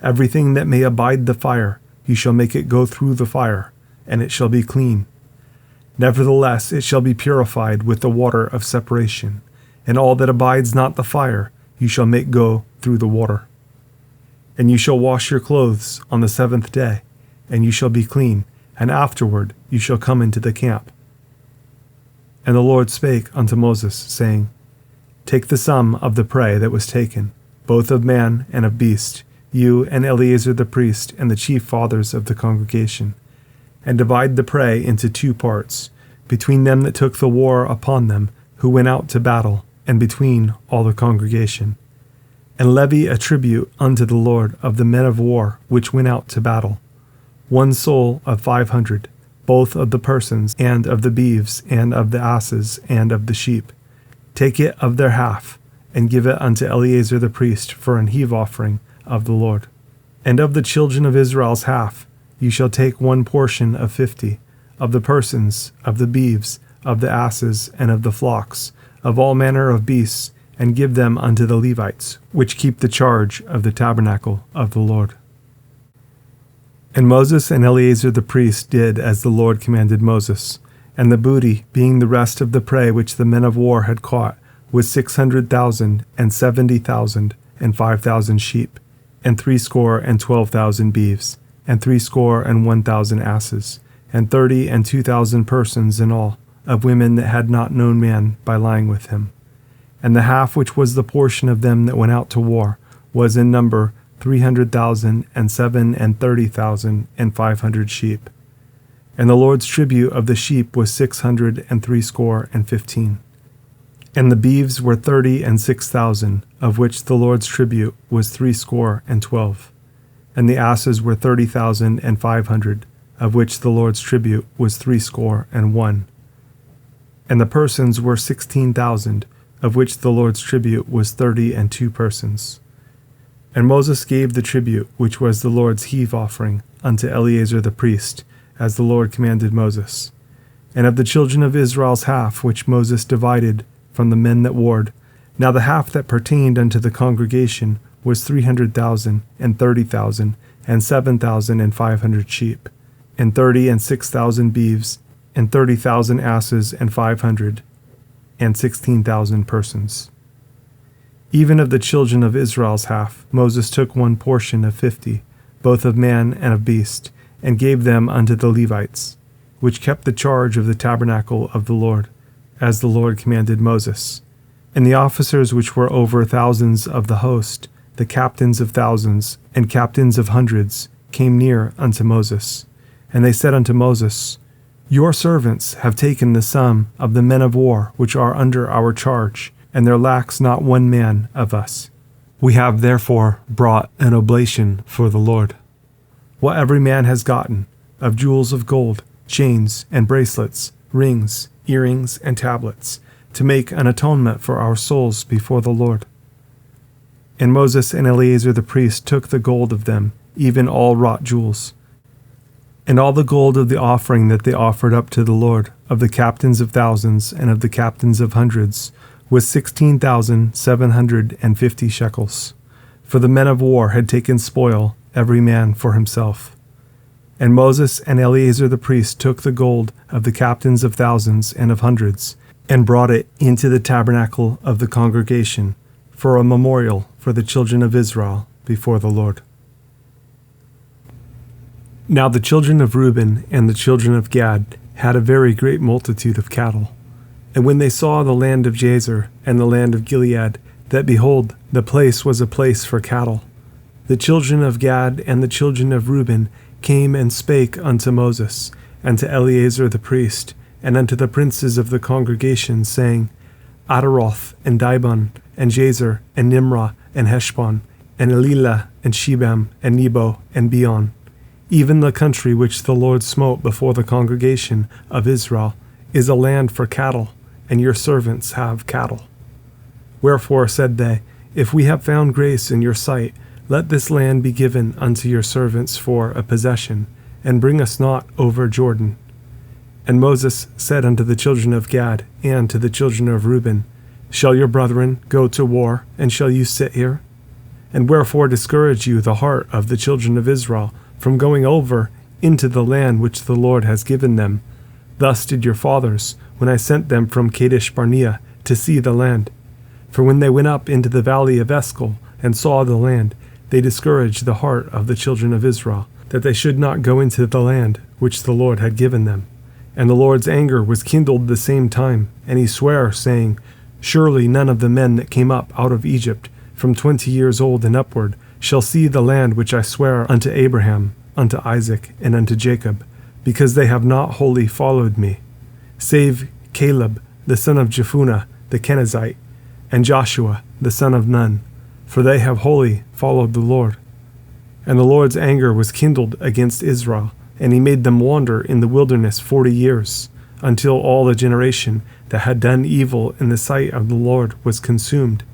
everything that may abide the fire, you shall make it go through the fire, and it shall be clean. Nevertheless it shall be purified with the water of separation, and all that abides not the fire you shall make go through the water. And you shall wash your clothes on the 7th day, and you shall be clean, and afterward you shall come into the camp. And the Lord spake unto Moses, saying, Take the sum of the prey that was taken, both of man and of beast, you and Eleazar the priest and the chief fathers of the congregation, and divide the prey into 2 parts, between them that took the war upon them, who went out to battle, and between all the congregation. And levy a tribute unto the Lord of the men of war which went out to battle, 1 soul of 500, both of the persons, and of the beeves, and of the asses, and of the sheep. Take it of their half, and give it unto Eleazar the priest for an heave offering of the Lord. And of the children of Israel's half, you shall take 1 portion of 50, of the persons, of the beeves, of the asses, and of the flocks, of all manner of beasts, and give them unto the Levites, which keep the charge of the tabernacle of the Lord. And Moses and Eleazar the priest did as the Lord commanded Moses. And the booty, being the rest of the prey which the men of war had caught, was 600,000, and 70,000, and 5,000 sheep, and threescore and 12,000 beeves, and 1,000 asses, and 30 and 2,000 persons in all, of women that had not known man by lying with him. And the half which was the portion of them that went out to war was in number 300,000, and 37,000, and 500 sheep. And the Lord's tribute of the sheep was 600 and 15. And the beeves were 30 and 6,000, of which the Lord's tribute was 12. And the asses were 30,000 and 500, of which the Lord's tribute was 1. And the persons were 16,000, of which the Lord's tribute was 32 persons. And Moses gave the tribute, which was the Lord's heave offering, unto Eleazar the priest, as the Lord commanded Moses. And of the children of Israel's half, which Moses divided from the men that warred, now the half that pertained unto the congregation was 300,000, and 30,000, and 7,500 sheep, and 30 and 6,000 beeves, and 30,000 asses, and 500, and 16,000 persons. Even of the children of Israel's half, Moses took 1 portion of 50, both of man and of beast, and gave them unto the Levites, which kept the charge of the tabernacle of the Lord, as the Lord commanded Moses. And the officers which were over thousands of the host, the captains of thousands, and captains of hundreds, came near unto Moses. And they said unto Moses, Your servants have taken the sum of the men of war which are under our charge, and there lacks not 1 man of us. We have therefore brought an oblation for the Lord. What every man has gotten, of jewels of gold, chains and bracelets, rings, earrings, and tablets, to make an atonement for our souls before the Lord. And Moses and Eleazar the priest took the gold of them, even all wrought jewels, and all the gold of the offering that they offered up to the Lord, of the captains of thousands and of the captains of hundreds, was 16,750 shekels. For the men of war had taken spoil, every man for himself. And Moses and Eleazar the priest took the gold of the captains of thousands and of hundreds, and brought it into the tabernacle of the congregation, for a memorial for the children of Israel before the Lord. Now the children of Reuben and the children of Gad had a very great multitude of cattle. And when they saw the land of Jazer and the land of Gilead, that behold, the place was a place for cattle, the children of Gad and the children of Reuben came and spake unto Moses, and to Eleazar the priest, and unto the princes of the congregation, saying, Ataroth, and Dibon, and Jazer, and Nimrah, and Heshbon, and Elilah, and Shebam, and Nebo, and Beon, even the country which the Lord smote before the congregation of Israel, is a land for cattle, and your servants have cattle. Wherefore said they, If we have found grace in your sight, let this land be given unto your servants for a possession, and bring us not over Jordan. And Moses said unto the children of Gad and to the children of Reuben, Shall your brethren go to war, and shall you sit here? And wherefore discourage you the heart of the children of Israel from going over into the land which the Lord has given them? Thus did your fathers, when I sent them from Kadesh Barnea to see the land. For when they went up into the valley of Eshcol and saw the land, they discouraged the heart of the children of Israel, that they should not go into the land which the Lord had given them. And the Lord's anger was kindled the same time, and he sware, saying, Surely none of the men that came up out of Egypt, from 20 years old and upward, shall see the land which I swear unto Abraham, unto Isaac, and unto Jacob, because they have not wholly followed me, save Caleb the son of Jephunneh the Kenizzite, and Joshua the son of Nun, for they have wholly followed the Lord. And the Lord's anger was kindled against Israel, and he made them wander in the wilderness 40 years, until all the generation that had done evil in the sight of the Lord was consumed.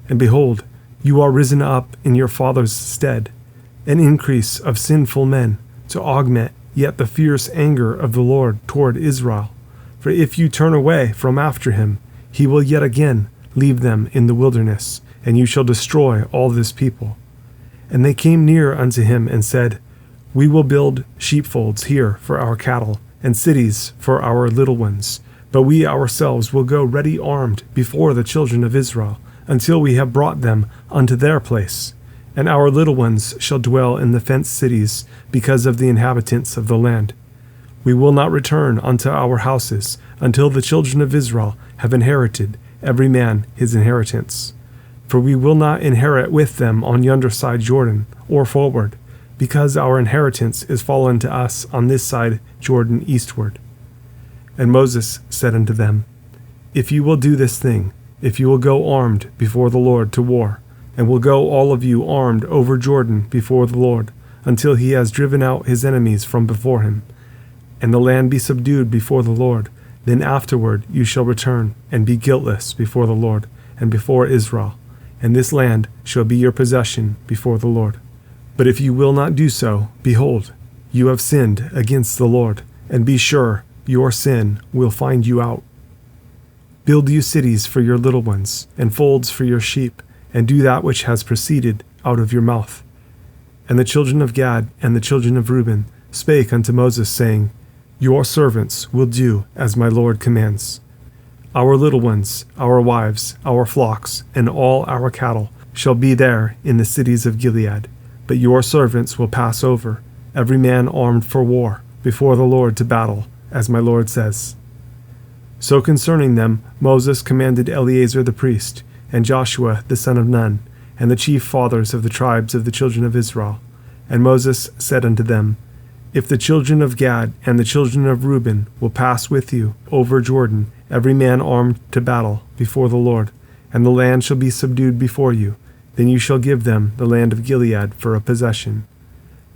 And behold, you are risen up in your father's stead, an increase of sinful men, to augment yet the fierce anger of the Lord toward Israel. For if you turn away from after him, he will yet again leave them in the wilderness, and you shall destroy all this people. And they came near unto him and said, We will build sheepfolds here for our cattle, and cities for our little ones. But we ourselves will go ready armed before the children of Israel, until we have brought them unto their place. And our little ones shall dwell in the fenced cities, because of the inhabitants of the land. We will not return unto our houses, until the children of Israel have inherited, every man his inheritance. For we will not inherit with them on yonder side Jordan, or forward, because our inheritance is fallen to us on this side Jordan eastward. And Moses said unto them, If you will do this thing, if you will go armed before the Lord to war, and will go all of you armed over Jordan before the Lord, until he has driven out his enemies from before him, and the land be subdued before the Lord, then afterward you shall return, and be guiltless before the Lord, and before Israel, and this land shall be your possession before the Lord. But if you will not do so, behold, you have sinned against the Lord, and be sure your sin will find you out. Build you cities for your little ones, and folds for your sheep, and do that which has proceeded out of your mouth. And the children of Gad and the children of Reuben spake unto Moses, saying, Your servants will do as my Lord commands. Our little ones, our wives, our flocks, and all our cattle shall be there in the cities of Gilead. But your servants will pass over, every man armed for war, before the Lord to battle, as my Lord says. So concerning them Moses commanded Eleazar the priest, and Joshua the son of Nun, and the chief fathers of the tribes of the children of Israel. And Moses said unto them, If the children of Gad and the children of Reuben will pass with you over Jordan, every man armed to battle, before the Lord, and the land shall be subdued before you, then you shall give them the land of Gilead for a possession.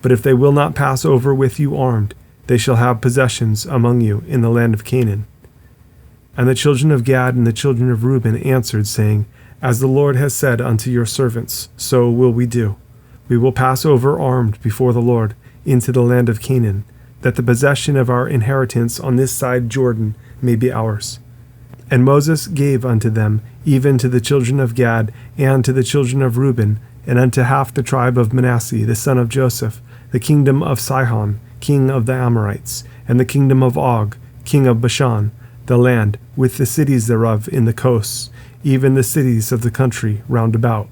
But if they will not pass over with you armed, they shall have possessions among you in the land of Canaan. And the children of Gad and the children of Reuben answered, saying, As the Lord has said unto your servants, so will we do. We will pass over armed before the Lord into the land of Canaan, that the possession of our inheritance on this side Jordan may be ours. And Moses gave unto them, even to the children of Gad and to the children of Reuben, and unto half the tribe of Manasseh the son of Joseph, the kingdom of Sihon, king of the Amorites, and the kingdom of Og, king of Bashan, the land, with the cities thereof in the coasts, even the cities of the country round about.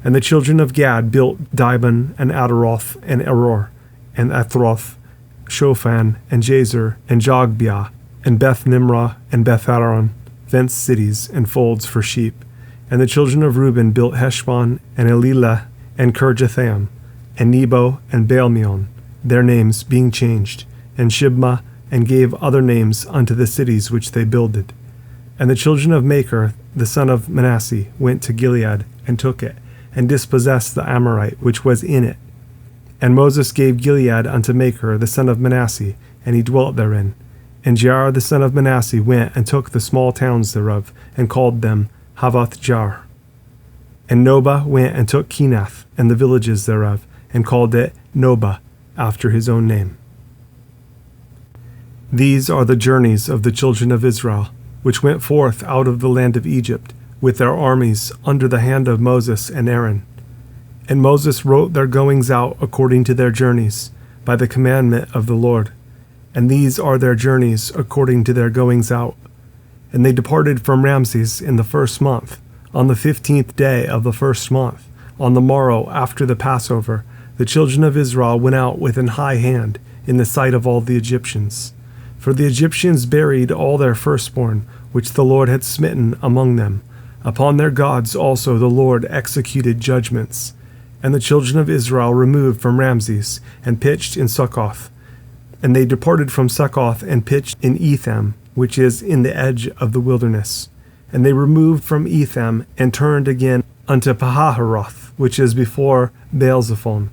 And the children of Gad built Dibon, and Adaroth, and Eror, and Athroth, Shophan, and Jazer, and Jogbeah, and Beth Nimrah, and Beth Aaron, fenced cities and folds for sheep. And the children of Reuben built Heshbon, and Elilah, and Kirjathaim, and Nebo, and Baalmeon, their names being changed, and Shibmah, and gave other names unto the cities which they builded. And the children of Machir, the son of Manasseh, went to Gilead, and took it, and dispossessed the Amorite which was in it. And Moses gave Gilead unto Machir, the son of Manasseh, and he dwelt therein. And Jair the son of Manasseh went and took the small towns thereof, and called them Havoth Jair. And Nobah went and took Kenath, and the villages thereof, and called it Nobah, after his own name. These are the journeys of the children of Israel, which went forth out of the land of Egypt, with their armies under the hand of Moses and Aaron. And Moses wrote their goings out according to their journeys, by the commandment of the Lord. And these are their journeys according to their goings out. And they departed from Ramses in the 1st month, on the 15th day of the 1st month, on the morrow after the Passover. The children of Israel went out with an high hand in the sight of all the Egyptians. For the Egyptians buried all their firstborn, which the Lord had smitten among them. Upon their gods also the Lord executed judgments. And the children of Israel removed from Ramses, and pitched in Succoth. And they departed from Succoth, and pitched in Etham, which is in the edge of the wilderness. And they removed from Etham, and turned again unto Pahahiroth, which is before Baalzephon.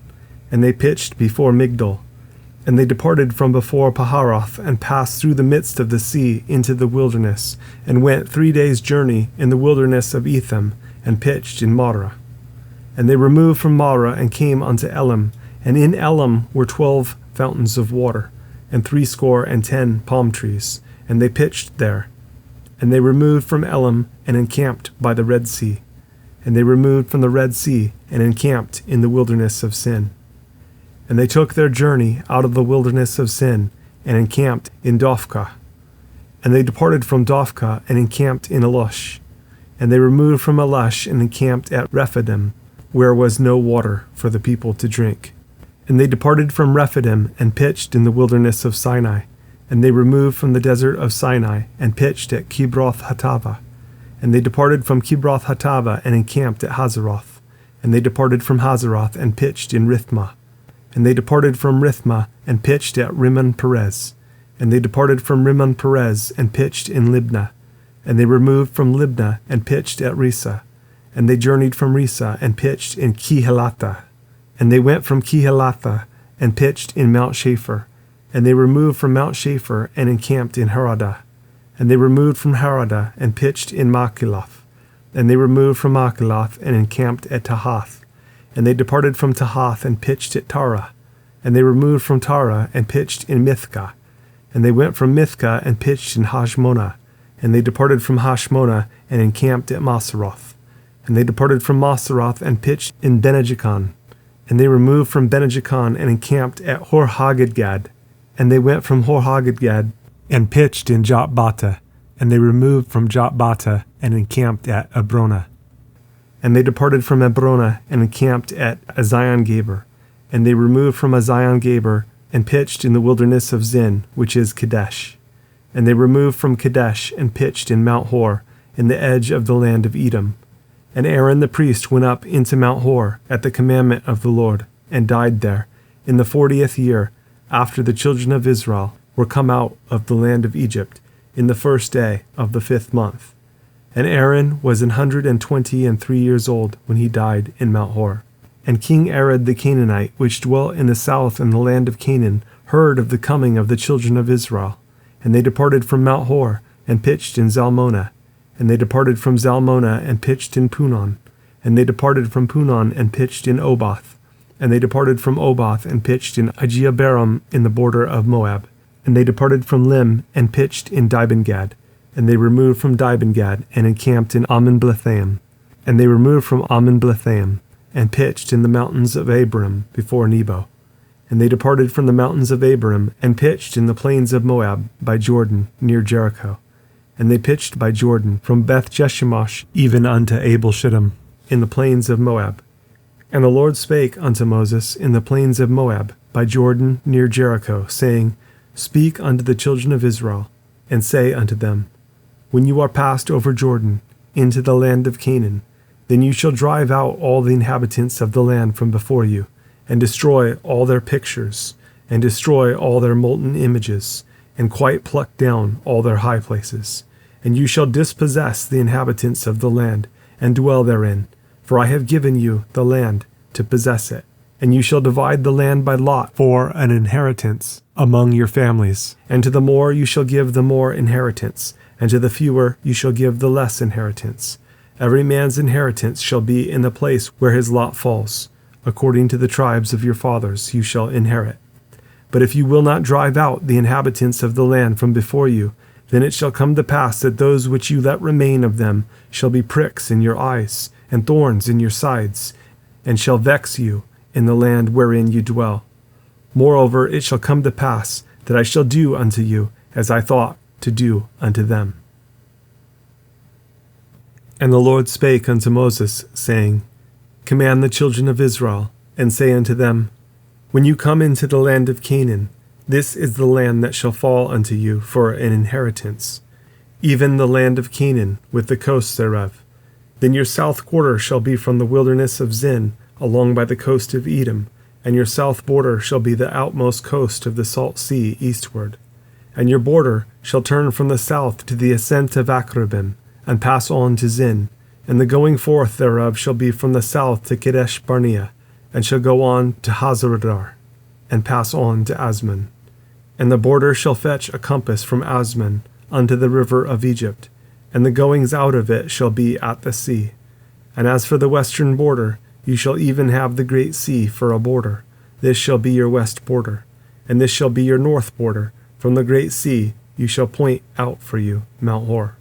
And they pitched before Migdol. And they departed from before Paharoth, and passed through the midst of the sea into the wilderness, and went 3 days' journey in the wilderness of Etham, and pitched in Marah. And they removed from Marah, and came unto Elim, and in Elim were 12 fountains of water, and 70 palm trees, and they pitched there. And they removed from Elim, and encamped by the Red Sea. And they removed from the Red Sea, and encamped in the wilderness of Sin. And they took their journey out of the wilderness of Sin, and encamped in Dophkah. And they departed from Dophkah, and encamped in Elush. And they removed from Elush, and encamped at Rephidim, where was no water for the people to drink. And they departed from Rephidim, and pitched in the wilderness of Sinai. And they removed from the desert of Sinai, and pitched at Kibroth-Hattava. And they departed from Kibroth-Hattava, and encamped at Hazeroth. And they departed from Hazeroth, and pitched in Rithmah. And they departed from Rithmah, and pitched at Rimmon-Perez. And they departed from Rimmon-Perez, and pitched in Libnah. And they removed from Libnah, and pitched at Risa. And they journeyed from Risa, and pitched in Kehelatha. And they went from Kehelatha, and pitched in Mount Shapher. And they removed from Mount Shapher, and encamped in Haradah. And they removed from Haradah, and pitched in Machiloth. And they removed from Machiloth, and encamped at Tahath. And they departed from Tahath, and pitched at Tara. And they removed from Tara, and pitched in Mithkah. And they went from Mithkah, and pitched in Hashmonah. And they departed from Hashmonah, and encamped at Moseroth. And they departed from Moseroth, and pitched in Benejikon. And they removed from Benejikon, and encamped at Hor-Haggidgad. And they went from Hor-Haggidgad, and pitched in Jotbata. And they removed from Jotbata, and encamped at Abrona. And they departed from Abrona, and encamped at Ezion-Geber. And they removed from Ezion-Geber, and pitched in the wilderness of Zin, which is Kadesh. And they removed from Kadesh, and pitched in Mount Hor, in the edge of the land of Edom. And Aaron the priest went up into Mount Hor at the commandment of the Lord, and died there, in the 40th year, after the children of Israel were come out of the land of Egypt, in the 1st day of the 5th month. And Aaron was 123 years old when he died in Mount Hor. And King Arad the Canaanite, which dwelt in the south in the land of Canaan, heard of the coming of the children of Israel. And they departed from Mount Hor, and pitched in Zalmonah. And they departed from Zalmonah, and pitched in Punon. And they departed from Punon, and pitched in Oboth. And they departed from Oboth, and pitched in Ajeabaram in the border of Moab. And they departed from Lim, and pitched in Dibengad. And they removed from Dibengad, and encamped in Ammon-Blethaim. And they removed from Ammon-Blethaim, and pitched in the mountains of Abiram before Nebo. And they departed from the mountains of Abiram, and pitched in the plains of Moab by Jordan, near Jericho. And they pitched by Jordan, from Beth-Jeshimosh even unto Abel-Shittim, in the plains of Moab. And the Lord spake unto Moses in the plains of Moab, by Jordan, near Jericho, saying, Speak unto the children of Israel, and say unto them, When you are passed over Jordan, into the land of Canaan, then you shall drive out all the inhabitants of the land from before you, and destroy all their pictures, and destroy all their molten images, and quite pluck down all their high places. And you shall dispossess the inhabitants of the land, and dwell therein, for I have given you the land to possess it. And you shall divide the land by lot for an inheritance among your families. And to the more you shall give the more inheritance, and to the fewer you shall give the less inheritance. Every man's inheritance shall be in the place where his lot falls. According to the tribes of your fathers you shall inherit. But if you will not drive out the inhabitants of the land from before you, then it shall come to pass that those which you let remain of them shall be pricks in your eyes, and thorns in your sides, and shall vex you in the land wherein you dwell. Moreover, it shall come to pass that I shall do unto you as I thought to do unto them. And the Lord spake unto Moses, saying, Command the children of Israel, and say unto them, When you come into the land of Canaan, this is the land that shall fall unto you for an inheritance, even the land of Canaan with the coasts thereof. Then your south quarter shall be from the wilderness of Zin along by the coast of Edom, and your south border shall be the outmost coast of the salt sea eastward. And your border shall turn from the south to the ascent of Akrabim, and pass on to Zin, and the going forth thereof shall be from the south to Kadesh Barnea, and shall go on to Hazaradar, and pass on to Asman. And the border shall fetch a compass from Asman unto the river of Egypt, and the goings out of it shall be at the sea. And as for the western border, you shall even have the great sea for a border. This shall be your west border, and this shall be your north border. From the great sea you shall point out for you Mount Hor.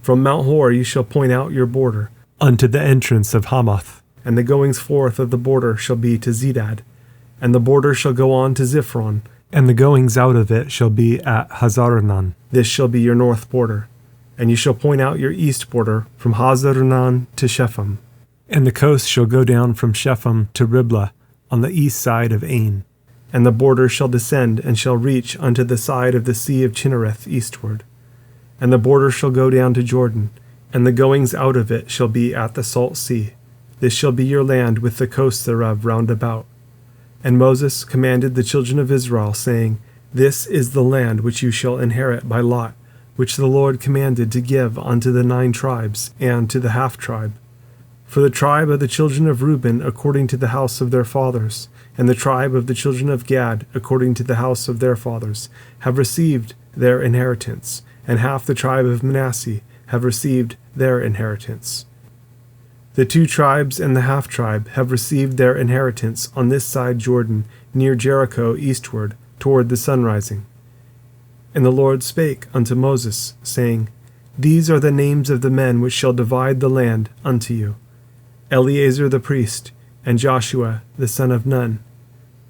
From Mount Hor you shall point out your border unto the entrance of Hamath, and the goings forth of the border shall be to Zedad, and the border shall go on to Ziphron, and the goings out of it shall be at Hazaranan. This shall be your north border. And you shall point out your east border from Hazaranan to Shepham. And the coast shall go down from Shepham to Riblah on the east side of Ain. And the border shall descend and shall reach unto the side of the sea of Chinnereth eastward. And the border shall go down to Jordan, and the goings out of it shall be at the salt sea. This shall be your land with the coast thereof round about. And Moses commanded the children of Israel, saying, This is the land which you shall inherit by lot, which the Lord commanded to give unto the 9 tribes, and to the half-tribe. For the tribe of the children of Reuben according to the house of their fathers, and the tribe of the children of Gad according to the house of their fathers, have received their inheritance, and half the tribe of Manasseh have received their inheritance. The 2 tribes and the half-tribe have received their inheritance on this side Jordan, near Jericho eastward, toward the sunrising. And the Lord spake unto Moses, saying, These are the names of the men which shall divide the land unto you, Eleazar the priest, and Joshua the son of Nun.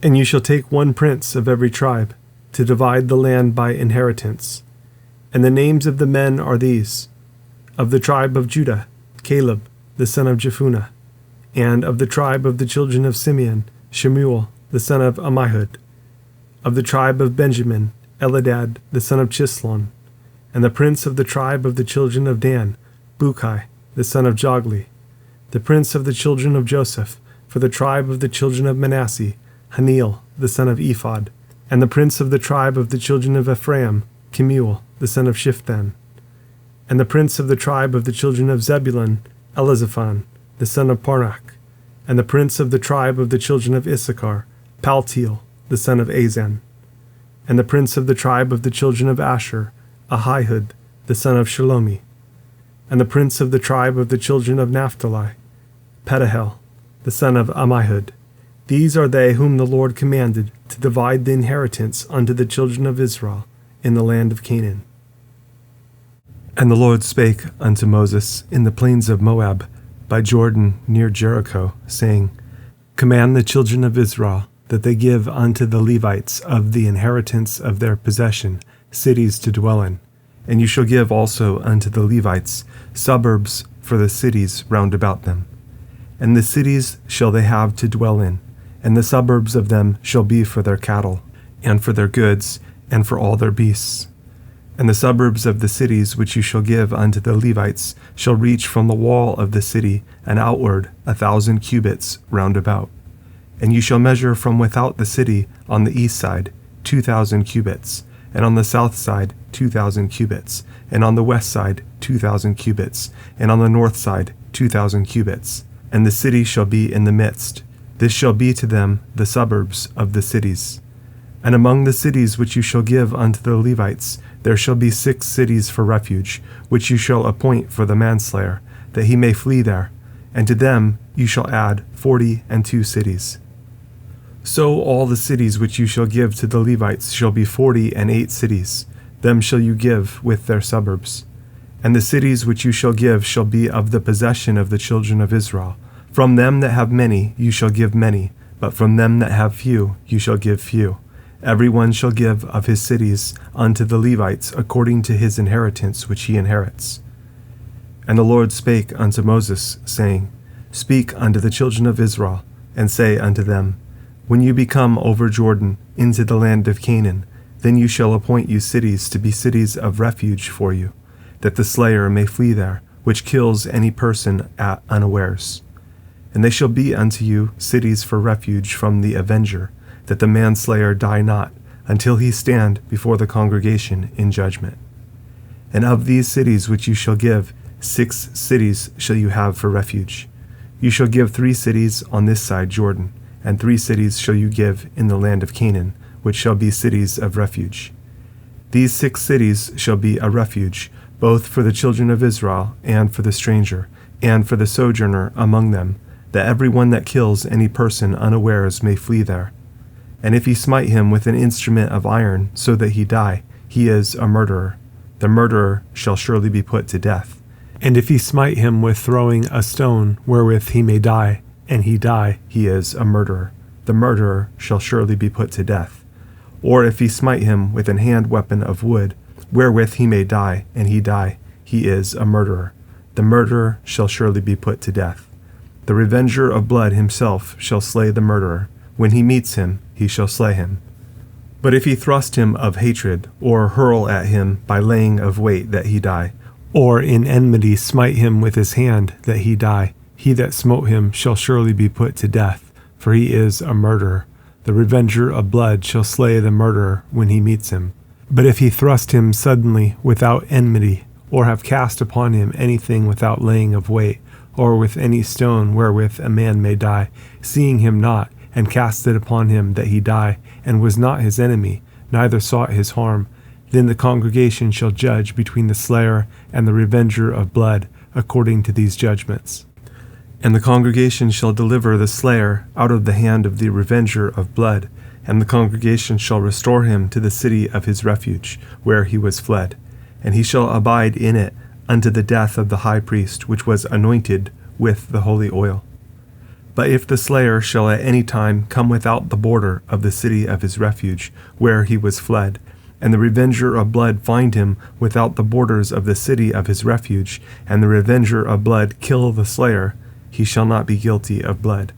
And you shall take 1 prince of every tribe, to divide the land by inheritance. And the names of the men are these: of the tribe of Judah, Caleb the son of Jephunneh, and of the tribe of the children of Simeon, Shemuel the son of Ammihud, of the tribe of Benjamin, Eladad the son of Chislon, and the prince of the tribe of the children of Dan, Bukai the son of Jogli, the prince of the children of Joseph, for the tribe of the children of Manasseh, Haneel the son of Ephod, and the prince of the tribe of the children of Ephraim, Kemuel the son of Shiphthan, and the prince of the tribe of the children of Zebulun, Elizaphan the son of Parnach, and the prince of the tribe of the children of Issachar, Paltiel the son of Azan, and the prince of the tribe of the children of Asher, Ahihud the son of Shalomi, and the prince of the tribe of the children of Naphtali, Pedahel the son of Ammihud. These are they whom the Lord commanded to divide the inheritance unto the children of Israel in the land of Canaan. And the Lord spake unto Moses in the plains of Moab, by Jordan near Jericho, saying, Command the children of Israel that they give unto the Levites of the inheritance of their possession cities to dwell in. And you shall give also unto the Levites suburbs for the cities round about them. And the cities shall they have to dwell in, and the suburbs of them shall be for their cattle, and for their goods, and for all their beasts. And the suburbs of the cities which you shall give unto the Levites shall reach from the wall of the city and outward 1,000 cubits round about. And you shall measure from without the city on the east side 2,000 cubits, and on the south side 2,000 cubits, and on the west side 2,000 cubits, and on the north side 2,000 cubits. And the city shall be in the midst. This shall be to them the suburbs of the cities. And among the cities which you shall give unto the Levites, there shall be 6 cities for refuge, which you shall appoint for the manslayer, that he may flee there. And to them you shall add 42 cities. So all the cities which you shall give to the Levites shall be 48 cities. Them shall you give with their suburbs. And the cities which you shall give shall be of the possession of the children of Israel. From them that have many you shall give many, but from them that have few you shall give few. Every one shall give of his cities unto the Levites according to his inheritance which he inherits. And the Lord spake unto Moses, saying, Speak unto the children of Israel, and say unto them, When you become over Jordan into the land of Canaan, then you shall appoint you cities to be cities of refuge for you, that the slayer may flee there, which kills any person at unawares. And they shall be unto you cities for refuge from the avenger, that the manslayer die not, until he stand before the congregation in judgment. And of these cities which you shall give, 6 cities shall you have for refuge. You shall give 3 cities on this side Jordan, and 3 cities shall you give in the land of Canaan, which shall be cities of refuge. These 6 cities shall be a refuge, both for the children of Israel, and for the stranger, and for the sojourner among them, that every one that kills any person unawares may flee there. And if he smite him with an instrument of iron, so that he die, he is a murderer. The murderer shall surely be put to death. And if he smite him with throwing a stone, wherewith he may die, and he die, he is a murderer. The murderer shall surely be put to death. Or if he smite him with an hand weapon of wood, wherewith he may die, and he die, he is a murderer. The murderer shall surely be put to death. The revenger of blood himself shall slay the murderer. When he meets him, he shall slay him. But if he thrust him of hatred, or hurl at him by laying of weight that he die, or in enmity smite him with his hand that he die, he that smote him shall surely be put to death, for he is a murderer. The revenger of blood shall slay the murderer when he meets him. But if he thrust him suddenly without enmity, or have cast upon him anything without laying of weight, or with any stone wherewith a man may die, seeing him not, and cast it upon him that he die, and was not his enemy, neither sought his harm, then the congregation shall judge between the slayer and the revenger of blood, according to these judgments. And the congregation shall deliver the slayer out of the hand of the revenger of blood, and the congregation shall restore him to the city of his refuge, where he was fled, and he shall abide in it unto the death of the high priest, which was anointed with the holy oil. But if the slayer shall at any time come without the border of the city of his refuge, where he was fled, and the revenger of blood find him without the borders of the city of his refuge, and the revenger of blood kill the slayer, he shall not be guilty of blood,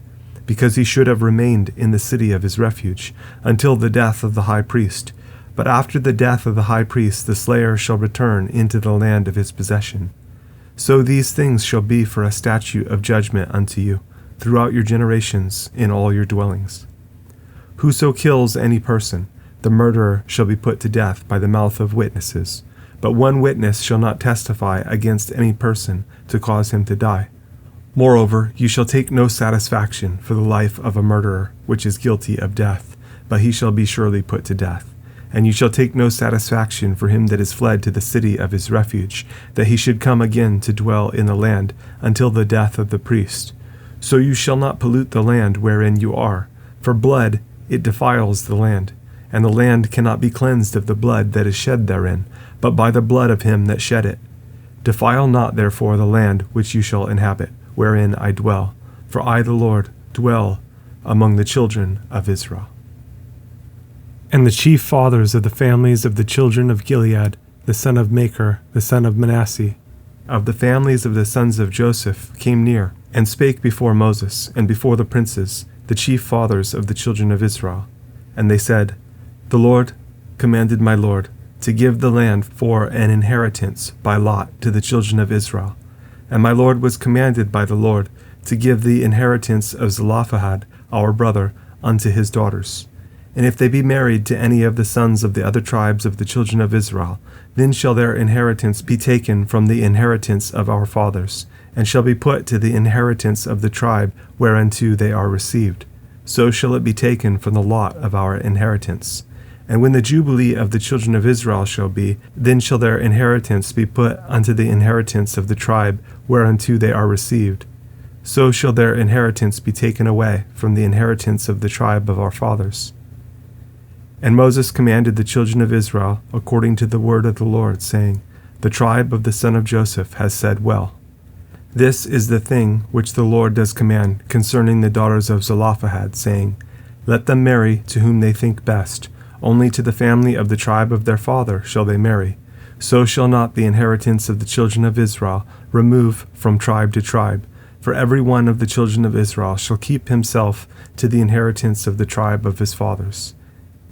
because he should have remained in the city of his refuge, until the death of the high priest. But after the death of the high priest the slayer shall return into the land of his possession. So these things shall be for a statute of judgment unto you, throughout your generations in all your dwellings. Whoso kills any person, the murderer shall be put to death by the mouth of witnesses. But one witness shall not testify against any person to cause him to die. Moreover, you shall take no satisfaction for the life of a murderer, which is guilty of death, but he shall be surely put to death. And you shall take no satisfaction for him that is fled to the city of his refuge, that he should come again to dwell in the land until the death of the priest. So you shall not pollute the land wherein you are, for blood it defiles the land, and the land cannot be cleansed of the blood that is shed therein, but by the blood of him that shed it. Defile not therefore the land which you shall inhabit, wherein I dwell, for I the Lord dwell among the children of Israel. And the chief fathers of the families of the children of Gilead, the son of Machir, the son of Manasseh, of the families of the sons of Joseph, came near, and spake before Moses, and before the princes, the chief fathers of the children of Israel. And they said, The Lord commanded my Lord to give the land for an inheritance by lot to the children of Israel. And my Lord was commanded by the Lord to give the inheritance of Zelophehad, our brother, unto his daughters. And if they be married to any of the sons of the other tribes of the children of Israel, then shall their inheritance be taken from the inheritance of our fathers, and shall be put to the inheritance of the tribe whereunto they are received. So shall it be taken from the lot of our inheritance. And when the jubilee of the children of Israel shall be, then shall their inheritance be put unto the inheritance of the tribe whereunto they are received. So shall their inheritance be taken away from the inheritance of the tribe of our fathers. And Moses commanded the children of Israel according to the word of the Lord, saying, The tribe of the son of Joseph has said well. This is the thing which the Lord does command concerning the daughters of Zelophehad, saying, Let them marry to whom they think best, Only to the family of the tribe of their father shall they marry. So shall not the inheritance of the children of Israel remove from tribe to tribe. For every one of the children of Israel shall keep himself to the inheritance of the tribe of his fathers.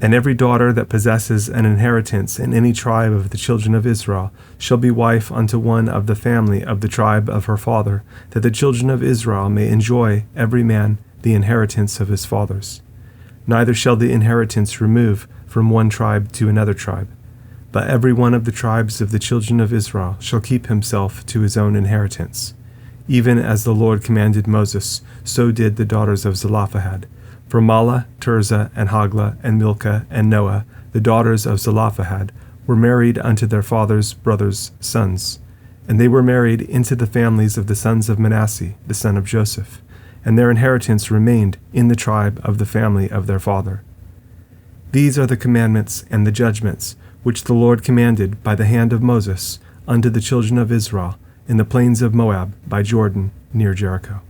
And every daughter that possesses an inheritance in any tribe of the children of Israel shall be wife unto one of the family of the tribe of her father, that the children of Israel may enjoy every man the inheritance of his fathers. Neither shall the inheritance remove from one tribe to another tribe, but every one of the tribes of the children of Israel shall keep himself to his own inheritance. Even as the Lord commanded Moses, so did the daughters of Zelophehad. For Mahlah, Tirzah, and Hoglah, and Milcah, and Noah, the daughters of Zelophehad, were married unto their father's brothers' sons. And they were married into the families of the sons of Manasseh, the son of Joseph, and their inheritance remained in the tribe of the family of their father. These are the commandments and the judgments which the Lord commanded by the hand of Moses unto the children of Israel in the plains of Moab by Jordan near Jericho.